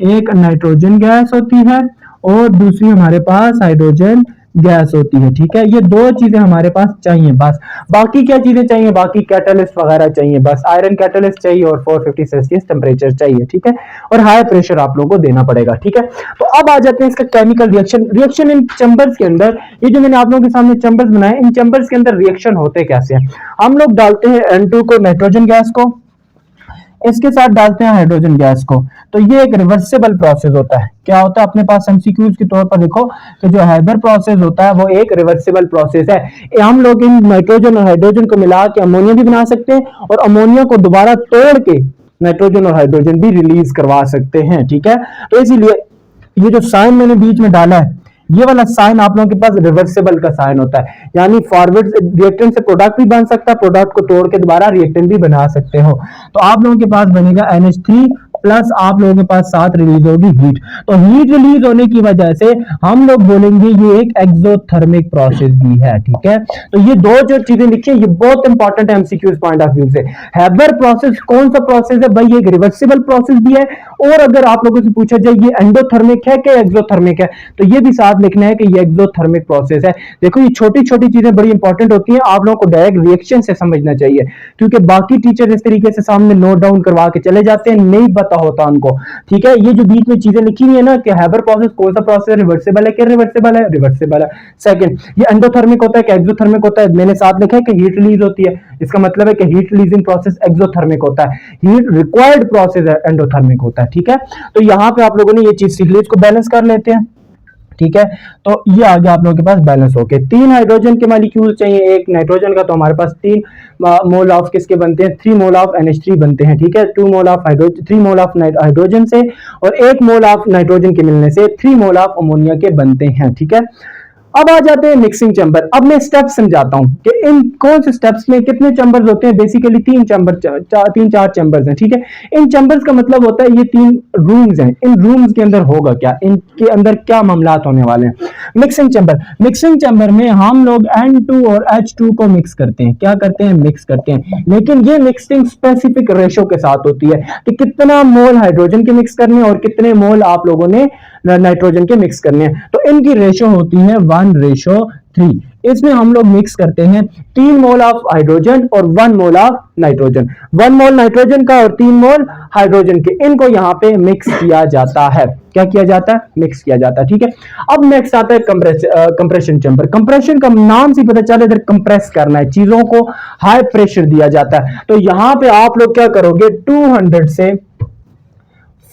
एक नाइट्रोजन गैस होती है और दूसरी हमारे पास हाइड्रोजन गैस होती है, ठीक है। ये दो चीजें हमारे पास चाहिए बस। बाकी क्या चीजें चाहिए, बाकी कैटलिस्ट वगैरह चाहिए, बस आयरन कैटलिस्ट चाहिए और 450 सेल्सियस टेम्परेचर चाहिए, ठीक है। और हाई प्रेशर आप लोगों को देना पड़ेगा, ठीक है। तो अब आ जाते हैं इसका chemical reaction. Reaction in chambers के अंदर, ये जो मैंने आप लोगों के सामने चैम्बर्स बनाए, इन चैम्बर्स के अंदर रिएक्शन होते कैसे हैं। हम लोग डालते हैं N2 को, नाइट्रोजन गैस को, इसके साथ डालते हैं हाइड्रोजन गैस को। तो ये एक रिवर्सिबल प्रोसेस होता है। क्या होता है, अपने पास एमसीक्यूज के तौर पर लिखो कि जो हैबर प्रोसेस होता है वो एक रिवर्सिबल प्रोसेस है। हम लोग इन नाइट्रोजन और हाइड्रोजन को मिला के अमोनिया भी बना सकते हैं और अमोनिया को दोबारा तोड़ के नाइट्रोजन और हाइड्रोजन भी रिलीज करवा सकते हैं, ठीक है। तो इसीलिए ये जो साइन मैंने बीच में डाला है, ये वाला साइन आप लोगों के पास रिवर्सिबल का साइन होता है, यानी फॉरवर्ड रिएक्टेंट से प्रोडक्ट भी बन सकता है, प्रोडक्ट को तोड़ के दोबारा रिएक्टेंट भी बना सकते हो। तो आप लोगों के पास बनेगा NH3 प्लस आप लोगों के पास साथ रिलीज होगी हीट। तो हीट रिलीज होने की वजह से हम लोग बोलेंगे ये एक एक्सोथर्मिक प्रोसेस भी है, ठीक है। तो ये दो जो चीजें लिखी है ये बहुत इंपॉर्टेंट है एमसीक्यूज पॉइंट ऑफ व्यू से। हैबर प्रोसेस कौन सा प्रोसेस है भाई, ये एक रिवर्सिबल प्रोसेस भी है, और अगर आप लोगों से पूछा जाए ये एंडोथर्मिक है कि एक्सोथर्मिक है, तो ये भी साथ लिखना है कि ये एक्सोथर्मिक प्रोसेस है। देखो ये छोटी छोटी चीजें बड़ी इंपॉर्टेंट होती हैं, आप लोगों को डायरेक्ट रिएक्शन से समझना चाहिए, क्योंकि बाकी टीचर इस तरीके से सामने नोट डाउन करवा के चले जाते हैं, नहीं पता होता उनको, ठीक है। ये जो बीच में चीजें लिखी हुई है ना कि हैबर प्रोसेस कौन सा प्रोसेस, रिवर्सिबल है कि रिवर्सिबल है, रिवर्सिबल है। सेकंड, ये एंडोथर्मिक होता है कि एक्सोथर्मिक होता है, मैंने साथ लिखा है कि हीट रिलीज होती है, इसका मतलब है कि हीट रिलीजिंग प्रोसेस एक्सोथर्मिक होता है, हीट रिक्वायर्ड प्रोसेस एंडोथर्मिक होता है, ठीक है। तो यहां पे आप लोगों ने ये चीज सीख ली, इसको बैलेंस कर लेते हैं, ठीक है। तो ये आ गया आप लोगों के पास बैलेंस होके। 3 हाइड्रोजन के मॉलिक्यूल चाहिए, एक नाइट्रोजन का, तो हमारे पास 3 मोल ऑफ किसके बनते हैं, 3 मोल ऑफ NH3 बनते हैं, ठीक है। 2 mole of hydrogen, 3 mole of hydrogen से और 1 मोल ऑफ नाइट्रोजन के मिलने से 3 मोल ऑफ अमोनिया के बनते हैं, ठीक है। अब आ जाते हैं मिक्सिंग चैम्बर। अब मैं स्टेप समझाता हूं कि इन कौन से स्टेप्स में कितने चैम्बर्स होते हैं। बेसिकली 3 चैम्बर, 3-4 चैम्बर्स हैं, ठीक है। इन चैम्बर्स का मतलब होता है ये 3 रूम्स हैं, इन रूम्स के अंदर होगा क्या, इनके अंदर क्या मामलात होने वाले हैं। मिक्सिंग चैम्बर, मिक्सिंग चैम्बर में हम लोग N2 और H2 को मिक्स करते हैं। क्या करते हैं, मिक्स करते हैं, लेकिन ये मिक्सिंग स्पेसिफिक रेशो के साथ होती है कि कितना मोल हाइड्रोजन के मिक्स करने और कितने मोल आप लोगों ने नाइट्रोजन के मिक्स करने हैं। तो इनकी रेशो होती है 1:3। इसमें हम लोग मिक्स करते हैं 3 मोल ऑफ हाइड्रोजन और 1 mole of nitrogen, 1 mole nitrogen का और 3 मोल हाइड्रोजन के, इनको यहां पे मिक्स किया जाता है। क्या किया जाता है, मिक्स किया जाता है, ठीक है। अब नेक्स्ट आता है कंप्रेशन चैम्बर। कंप्रेशन का नाम से पता चले इधर कंप्रेस करना है, चीजों को हाई प्रेशर दिया जाता है। तो यहां पे आप लोग क्या करोगे, 200 से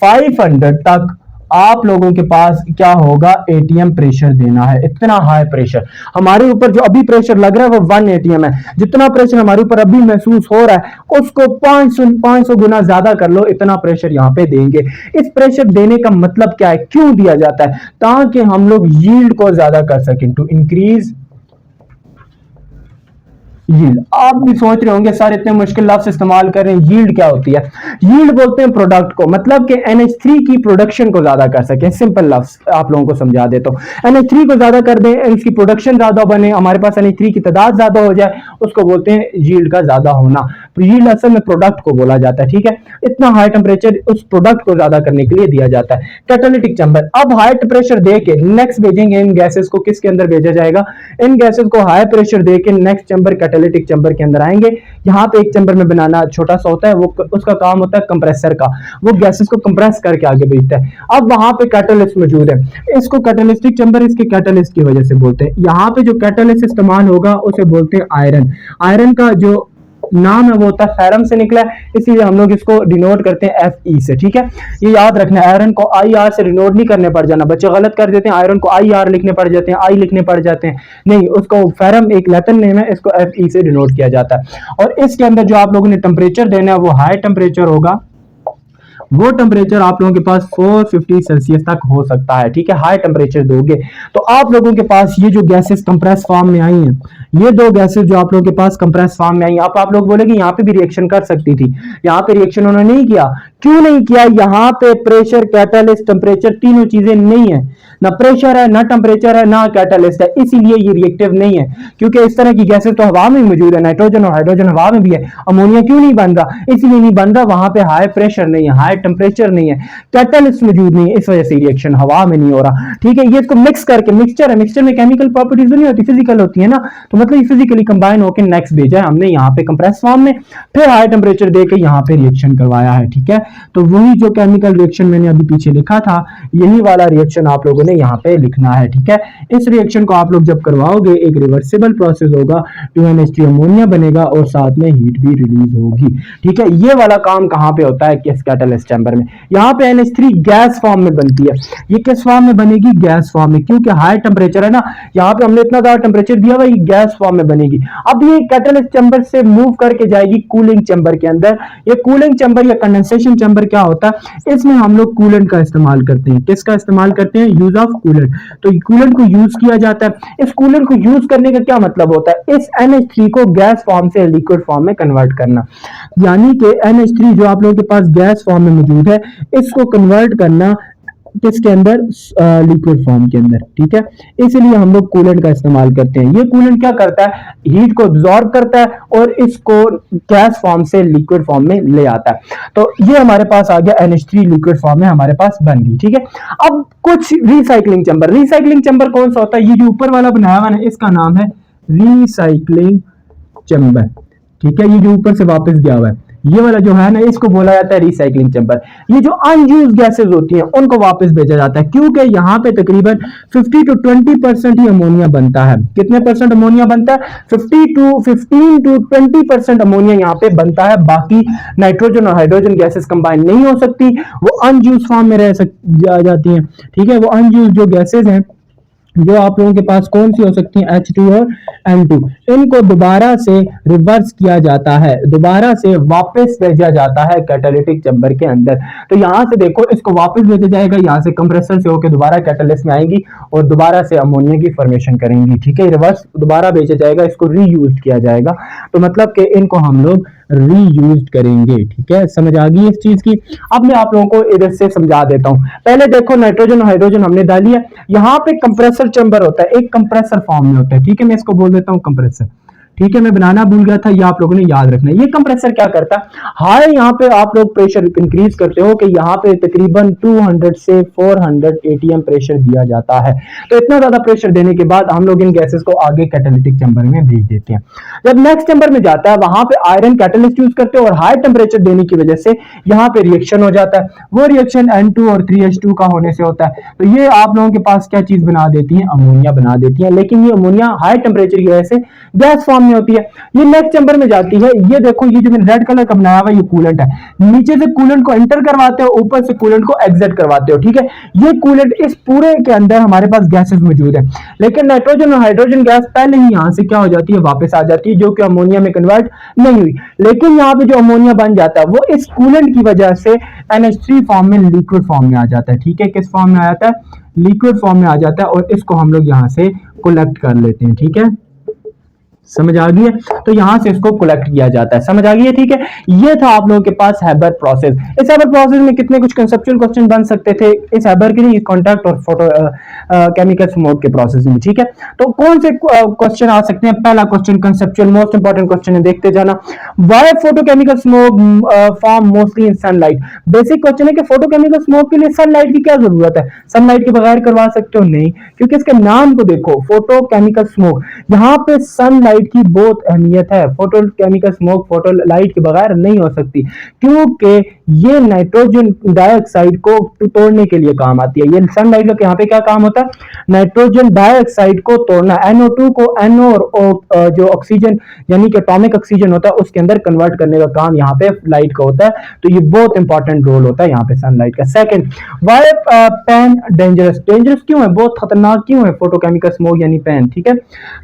500 तक आप लोगों के पास क्या होगा, ATM प्रेशर देना है। इतना हाई प्रेशर हमारे ऊपर जो अभी प्रेशर लग रहा है वो 1 ATM है। जितना प्रेशर हमारे ऊपर अभी महसूस हो रहा है उसको 500 गुना ज्यादा कर लो, इतना प्रेशर यहां पे देंगे। इस प्रेशर देने का मतलब क्या है, क्यों दिया जाता है, ताकि हम लोग यील्ड को ज्यादा कर सकें, टू इंक्रीज यील्ड। आप भी सोच रहे होंगे सर इतने मुश्किल लफ्ज इस्तेमाल कर रहे हैं, यील्ड क्या होती है। यील्ड बोलते हैं प्रोडक्ट को, मतलब कि NH3 की प्रोडक्शन को ज्यादा कर सकें। सिंपल लफ्ज आप लोगों को समझा देता हूं, NH3 को ज्यादा कर दें, इसकी प्रोडक्शन ज्यादा बने, हमारे पास NH3 की तादाद ज्यादा हो जाए, उसको बोलते हैं यील्ड का ज्यादा होना। यील्ड असल में प्रोडक्ट को बोला जाता है, ठीक है। इतना हाई टेम्परेचर उस प्रोडक्ट को ज्यादा करने के लिए दिया जाता है। कैटालिटिक चैम्बर, अब हाई प्रेशर दे के नेक्स्ट भेजेंगे इन गैसेस को, किसके अंदर भेजा जाएगा, इन गैसेस को हाई प्रेशर दे के नेक्स्ट चैम्बर कैटालिटिक चैम्बर के अंदर आएंगे। यहाँ पे एक चैम्बर में बनाना छोटा सा होता है, वो उसका काम होता है कंप्रेसर का, वो गैसेस को कंप्रेस करके आगे भेजता है। अब वहां पे कैटालिस्ट मौजूद है, इसको कैटालिस्टिक चैम्बर इसके कैटालिस्ट की वजह से बोलते हैं। यहाँ पे जो कैटालिस्ट इस्तेमाल होगा उसे बोलते हैं आयरन। आयरन का जो नाम है वो होता है फेरम से निकला है, इसीलिए हम लोग इसको डिनोट करते हैं Fe से, ठीक है। ये याद रखना, आयरन को IR से डिनोट नहीं करने पड़ जाना। बच्चे गलत कर देते हैं, आयरन को IR लिखने पड़ जाते हैं, I लिखने पड़ जाते हैं, नहीं, उसको फेरम एक लैटिन नेम है, इसको Fe से डिनोट किया जाता है। और इसके अंदर जो आप लोगों ने टेम्परेचर देना है वो हाई टेम्परेचर होगा, वो टेम्परेचर आप लोगों के पास 450 सेल्सियस तक हो सकता है, ठीक है। हाई टेम्परेचर दोगे तो आप लोगों के पास ये जो गैसेस कंप्रेस फॉर्म में आई हैं ये दो गैसेस जो आप लोगों के पास कंप्रेस फॉर्म में आई, यहाँ पे आप लोग बोलेंगे यहाँ पे भी रिएक्शन कर सकती थी, यहाँ पे रिएक्शन उन्होंने नहीं किया। क्यों नहीं किया? यहाँ पे प्रेशर, कैटालिस्ट, टेम्परेचर तीनों चीजें नहीं है, ना प्रेशर है, ना टेम्परेचर है, ना कैटालिस्ट है, इसीलिए ये रिएक्टिव नहीं है। क्योंकि इस तरह की गैसेस तो हवा में मौजूद है, नाइट्रोजन और हाइड्रोजन हवा में भी है। अमोनिया क्यों नहीं बन रहा? इसलिए नहीं बन रहा, वहां पे हाई प्रेशर नहीं है, हाई टेम्परेचर नहीं है, कैटालिस्ट मौजूद नहीं है, इस वजह से रिएक्शन हवा में नहीं हो रहा। ठीक है, ये इसको मिक्स करके, मिक्सचर है, मिक्सचर में केमिकल प्रॉपर्टीज नहीं होती, फिजिकल होती है ना, तो मतलब फिजिकली कंबाइन होकर नेक्स्ट भेजा है हमने यहाँ पे कंप्रेस फॉर्म में, फिर हाई टेम्परेचर देके यहाँ पे रिएक्शन करवाया है। ठीक है, तो वही जो केमिकल रिएक्शन मैंने अभी पीछे लिखा था, यही वाला रिएक्शन आप लोगों ने यहाँ पे लिखना है। ठीक है, इस रिएक्शन को आप लोग जब करवाओगे एक रिवर्सिबल प्रोसेस होगा, 2NH3 अमोनिया बनेगा और साथ में हीट भी रिलीज होगी। ठीक है, ये वाला काम कहाँ पे होता है? किस कैटलिस्ट चैम्बर में। यहाँ पे NH3 गैस फॉर्म में बनती है, ये किस फॉर्म में बनेगी? गैस फॉर्म में, क्योंकि हाई टेम्परेचर है ना, यहाँ पे हमने इतना ज्यादा टेम्परेचर दिया हुआ, ये गैस फॉर्म में बनेगी। अब ये कैटलिस्ट चैम्बर से मूव करके जाएगी कूलिंग चैम्बर के अंदर। ये कूलिंग चैम्बर या कंडेंसेशन चैम्बर क्या होता है? इसमें हम लोग कूलेंट का इस्तेमाल करते हैं। किसका इस्तेमाल करते हैं? Use of coolant. तो कूलेंट को यूज किया जाता है। इस कूलेंट को यूज करने का क्या मतलब होता है? इस NH3 को गैस फॉर्म से लिक्विड फॉर्म में कन्वर्ट करना, यानी कि NH3 जो आप लोगों के पास गैस फॉर्म में मौजूद है, इसको कन्वर्ट करना किसके अंदर? लिक्विड फॉर्म के अंदर। ठीक है, इसलिए हम लोग कूलेंट का इस्तेमाल करते हैं। ये कूलेंट क्या करता है? हीट को एब्जॉर्ब करता है और इसको गैस फॉर्म से लिक्विड फॉर्म में ले आता है। तो ये हमारे पास आ गया, NH3 लिक्विड फॉर्म में हमारे पास बन गई। ठीक है, अब कुछ रिसाइकलिंग चैम्बर। रिसाइकलिंग चैम्बर कौन सा होता है? ये जो ऊपर वाला बनाया हुआ है इसका नाम है रिसाइकलिंग चैम्बर। ठीक है, ये जो ऊपर से वापस गया हुआ है, ये वाला जो है ना, इसको बोला जाता है रिसाइकलिंग चैम्बर। ये जो अनयूज्ड गैसेस होती हैं उनको वापस भेजा जाता है, क्योंकि यहाँ पे तकरीबन 50 to 20% ही अमोनिया बनता है। कितने परसेंट अमोनिया बनता है? 15 to 20% अमोनिया यहाँ पे बनता है। बाकी नाइट्रोजन और हाइड्रोजन गैसेस कंबाइन नहीं हो सकती, वो अनयूज्ड फॉर्म में रह जाती हैं। ठीक है, वो अनयूज्ड जो गैसेस हैं, जो आप लोगों के पास कौन सी हो सकती हैं? H2 और N2, इनको दोबारा से रिवर्स किया जाता है, दोबारा से वापस भेजा जाता है कैटालिटिक चैम्बर के अंदर। तो यहां से देखो, इसको वापस भेजा जाएगा, यहां से कंप्रेसर से होकर दोबारा कैटालिस्ट में आएंगी और दोबारा से अमोनिया की फॉर्मेशन करेंगी। ठीक है, रिवर्स दोबारा भेजा जाएगा, इसको रीयूज किया जाएगा। तो मतलब कि इनको हम लोग रीयूज करेंगे। ठीक है, समझ आ गई इस चीज की। अब मैं आप लोगों को इधर से समझा देता हूं। पहले देखो, नाइट्रोजन और हाइड्रोजन हमने डाली है, यहाँ पे कंप्रेसर चैम्बर होता है, एक कंप्रेसर फॉर्म में होता है। ठीक है, मैं इसको बोल देता हूं कंप्रेसर। ठीक है, मैं बनाना भूल गया था, ये आप लोगों ने याद रखना है। ये कंप्रेसर क्या करता है? हाई यहाँ पे आप लोग प्रेशर इंक्रीज करते हो कि यहाँ पे तकरीबन 200 से 400 ATM प्रेशर दिया जाता है। तो इतना ज्यादा प्रेशर देने के बाद हम लोग इन गैसेस को आगे कैटालिटिक चैम्बर में भेज देते हैं। जब नेक्स्ट चैम्बर में जाता है, वहां पे आयरन कैटालिस्ट यूज करते हैं और हाई टेम्परेचर देने की वजह से यहाँ पे रिएक्शन हो जाता है। वो रिएक्शन N2 और 3H2 का होने से होता है। तो ये आप लोगों के पास क्या चीज बना देती है? अमोनिया बना देती है। लेकिन ये अमोनिया हाई टेम्परेचर की वजह से गैस फॉर्म होती है। ये नेक्स्ट चैम्बर में जाती है। ये देखो, ये जो मैंने रेड कलर का बनाया हुआ, ये कूलेंट है। नीचे से कूलेंट को एंटर करवाते हो, ऊपर से कूलेंट को एग्जिट करवाते हो। ठीक है, ये कूलेंट, इस पूरे के अंदर हमारे पास गैसेस मौजूद है, लेकिन नाइट्रोजन और हाइड्रोजन गैस पहले ही यहां से क्या हो जाती है? वापस आ जाती है, जो कि अमोनिया में कन्वर्ट नहीं हुई। लेकिन यहाँ पे जो अमोनिया बन जाता है, वो इस कूलेंट की वजह से NH3 फॉर्म में, लिक्विड फॉर्म में आ जाता है। ठीक है, किस फॉर्म में आ जाता है? लिक्विड फॉर्म में आ जाता है, और इसको हम लोग यहाँ से कलेक्ट कर लेते हैं। ठीक है, समझ आ गई है? तो यहां से इसको कलेक्ट किया जाता है। समझ आ गई है? ठीक है, ये था आप लोगों के पास हैबर प्रोसेस। इस हैबर प्रोसेस में कितने कुछ कंसेप्चुअल क्वेश्चन बन सकते थे इस हैबर के लिए, कॉन्टैक्ट और फोटो केमिकल स्मोक के प्रोसेस में। ठीक है, तो कौन से क्वेश्चन आ सकते हैं? पहला question conceptual, most important question है, देखते जाना। Why photochemical smoke form mostly in sunlight? Basic question है कि फोटोकेमिकल स्मोक के लिए सनलाइट की क्या जरूरत है? सनलाइट के बगैर करवा सकते हो? नहीं, क्योंकि इसके नाम को देखो, फोटोकेमिकल स्मोक, यहाँ पे सनलाइट की बहुत अहमियत है। फोटोकेमिकल स्मोक फोटो लाइट के बगैर नहीं हो सकती, क्योंकि ये नाइट्रोजन डाइऑक्साइड को तोड़ने के लिए काम आती है। ये सनलाइट का यहाँ पे क्या काम होता है? नाइट्रोजन डाइऑक्साइड को तोड़ना, NO2 को NO और जो ऑक्सीजन यानी कि एटॉमिक ऑक्सीजन होता है उसके अंदर कन्वर्ट करने का काम यहाँ पे लाइट का होता है। तो ये बहुत इंपॉर्टेंट रोल होता है यहाँ पे सनलाइट का। Second, why pan dangerous? Dangerous क्यों है? बहुत खतरनाक क्यों है फोटोकेमिकल स्मोक यानी पैन? ठीक है,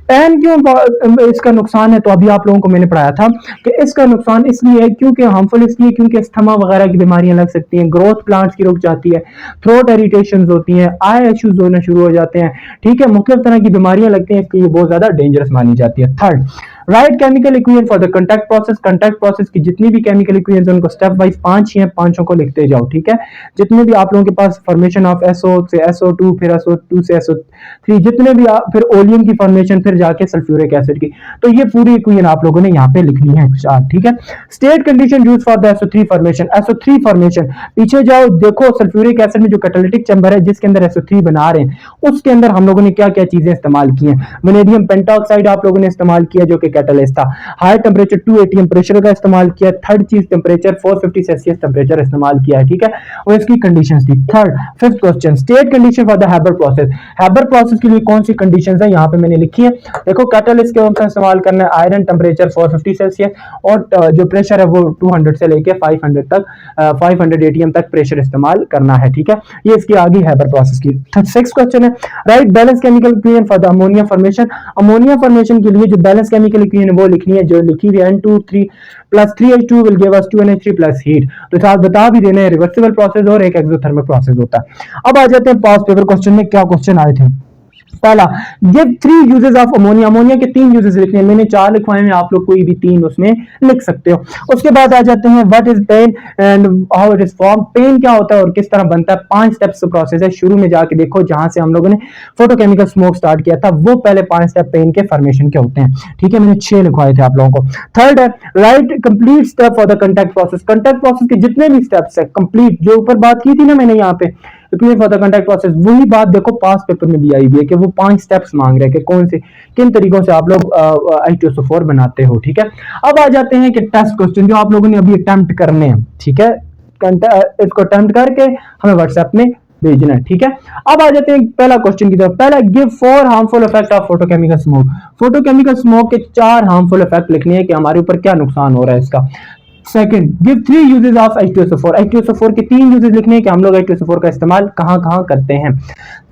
पैन क्यों इसका नुकसान है? तो अभी आप लोगों को मैंने पढ़ाया था कि इसका नुकसान इसलिए है, क्योंकि हार्मफुल इसलिए क्योंकि अस्थमा वगैरह वगैरह की बीमारियां लग सकती हैं, ग्रोथ प्लांट्स की रुक जाती है, थ्रोट इरिटेशन होती हैं, आई इश्यूज होना शुरू हो जाते हैं, ठीक है, मुख्तलिफ तरह की बीमारियां लगती हैं, इसलिए ये बहुत ज्यादा डेंजरस मानी जाती है। Third, right chemical equation for the contact process. Contact process की जितनी भी केमिकल इक्वेशन उनको स्टेप वाइज 5 ही हैं, पांचों को लिखते जाओ, ठीक है। जितने भी आप लोगों के पास फॉर्मेशन ऑफ SO से SO2, फिर SO2 से SO3, जितने भी फिर ओलियम की फॉर्मेशन, फिर जाके सल्फ्यूरिक एसिड की, तो ये पूरी इक्वेशन आप लोगों ने यहाँ पे लिखनी है, ठीक है। State condition use for the SO3 formation. SO3 formation, पीछे जाओ देखो, सल्फ्यूरिक एसिड में जो कैटालिटिक चैम्बर है जिसके अंदर SO3 बना रहे हैं, उसके अंदर हम लोगों ने क्या क्या चीजें इस्तेमाल की हैं। वेनेडियम पेंटॉक्साइड आप लोगों ने इस्तेमाल किया जो कि कैटलिस्ट था। हाई टेंपरेचर 2 atm प्रेशर का इस्तेमाल किया। थर्ड चीज टेंपरेचर 450 सेल्सियस टेंपरेचर इस्तेमाल किया है, ठीक है, और इसकी कंडीशंस थी। Third, fifth question, state condition for the Haber process. Haber process के लिए कौन सी कंडीशंस है यहाँ पे मैंने लिखी है, देखो, कैटलिस्ट के अंदर इस्तेमाल करना है आयरन, टेंपरेचर 450 सेल्सियस, और जो प्रेशर है वो 200 से लेके 500 तक 500 atm तक प्रेशर इस्तेमाल करना है, ठीक है। ये इसकी आगे हैबर प्रोसेस की। सिक्स क्वेश्चन है, right balance chemical equation for the ammonia formation. Ammonia formation के लिए जो बैलेंस केमिकल इक्वेशन वो लिखनी है जो लिखी हुई है, N2 3 plus 3H2 will give us 2NH3 plus heat. तो साथ बता भी देना है रिवर्सिबल प्रोसेस और एक एक्सोथर्मिक प्रोसेस होता है। अब आ जाते हैं पास पेपर क्वेश्चन में, क्या क्वेश्चन आए थे। पहला, give 3 uses of ammonia. Ammonia के 3 यूजेस लिखने हैं, मैंने 4 लिखवाए हैं, आप लोग कोई भी 3 उसमें लिख सकते हो। उसके बाद आ जाते हैं what is pen and how it is form. Pen क्या होता है और किस तरह बनता है। 5 स्टेप्स प्रोसेस है, शुरू में जाके देखो जहां से हम लोगों ने फोटोकेमिकल स्मोक स्टार्ट किया था, वो पहले 5 स्टेप पेन के फॉर्मेशन के होते हैं, ठीक है, मैंने 6 लिखवाए थे आप लोगों को। थर्ड है, right complete step for the contact process. Contact process के जितने भी स्टेप्स है कंप्लीट, जो ऊपर बात की थी ना मैंने यहाँ पे फॉर द कांटेक्ट प्रोसेस, वही बात देखो पास पेपर में भी आई हुई है कि वो 5 स्टेप्स मांग रहे हैं कि कौन से किन तरीकों से आप लोग H2SO4 बनाते हो, ठीक है। अब आ जाते हैं कि टेस्ट क्वेश्चन जो आप लोगों ने अभी अटेम्प्ट करने हैं, ठीक है, इसको अटेम्प्ट करके हमें व्हाट्सएप में भेजना है, ठीक है। अब आ जाते हैं पहला क्वेश्चन की तरफ। पहला, give 4 harmful effect of photochemical smoke. Photochemical smoke के 4 हार्मफुल इफेक्ट लिखने हैं कि हमारे ऊपर क्या नुकसान हो रहा है इसका। Second, give 3 uses of H2SO4। H2SO4 के 3 यूजेस लिखने हैं कि हम लोग H2SO4 का इस्तेमाल कहां कहां करते हैं।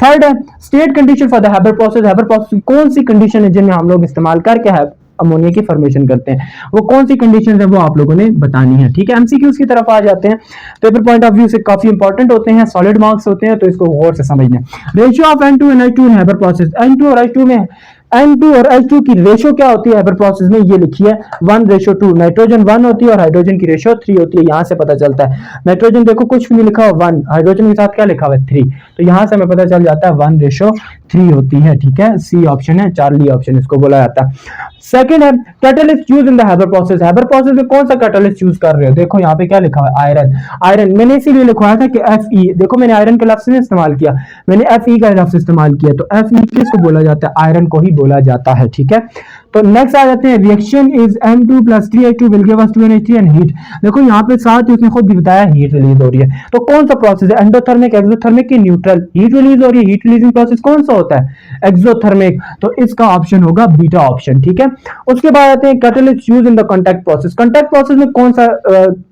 थर्ड है, state condition for the Haber process. Haber process की कौन सी कंडीशन है जिनमें हम लोग इस्तेमाल करके है अमोनिया की फॉर्मेशन करते हैं, वो कौन सी कंडीशंस है वो आप लोगों ने बतानी है, ठीक है। एमसीक्यूज की तरफ आ जाते हैं, पेपर पॉइंट ऑफ व्यू से काफी इंपॉर्टेंट होते हैं, सॉलिड मार्क्स होते हैं, तो इसको गौर से समझना है। Ratio of N2 and H2 in Haber process. N2 और H2 में N2 और H2 की रेशियो क्या होती है हैबर प्रोसेस में, ये लिखी है 1:2। नाइट्रोजन 1 होती है और हाइड्रोजन की रेशियो 3 होती है, यहां से पता चलता है। नाइट्रोजन देखो कुछ भी नहीं लिखा हुआ 1, हाइड्रोजन के साथ क्या लिखा हुआ है 3, तो यहां से हमें पता चल जाता है 1:3 होती है, ठीक है। सी ऑप्शन है, चार्ली ऑप्शन इसको बोला जाता है। सेकंड है, catalyst use in the Haber process. Haber process में कौन सा कैटलिस्ट यूज कर रहे हो, देखो यहाँ पे क्या लिखा हुआ है आयरन। आयरन मैंने इसीलिए लिखवाया था कि Fe, देखो मैंने आयरन का लफ्ज नहीं इस्तेमाल किया, मैंने Fe का लफ्ज इस्तेमाल किया, तो Fe किसको बोला जाता है, आयरन को ही बोला जाता है, ठीक है। तो नेक्स्ट आ जाते हैं, reaction is N2 plus 3H2 will give us 2NH3 and heat. देखो यहाँ पे साथ ही उसने खुद भी बताया हीट रिलीज हो रही है, तो कौन सा प्रोसेस है, एंडोथर्मिक, एक्सोथर्मिक की न्यूट्रल। हीट रिलीज हो रही है, हीट रिलीजिंग प्रोसेस कौन सा होता है, एक्सोथर्मिक, तो इसका ऑप्शन होगा बीटा ऑप्शन, ठीक है। उसके बाद आते हैं catalyst use in the contact process. Contact process में कौन सा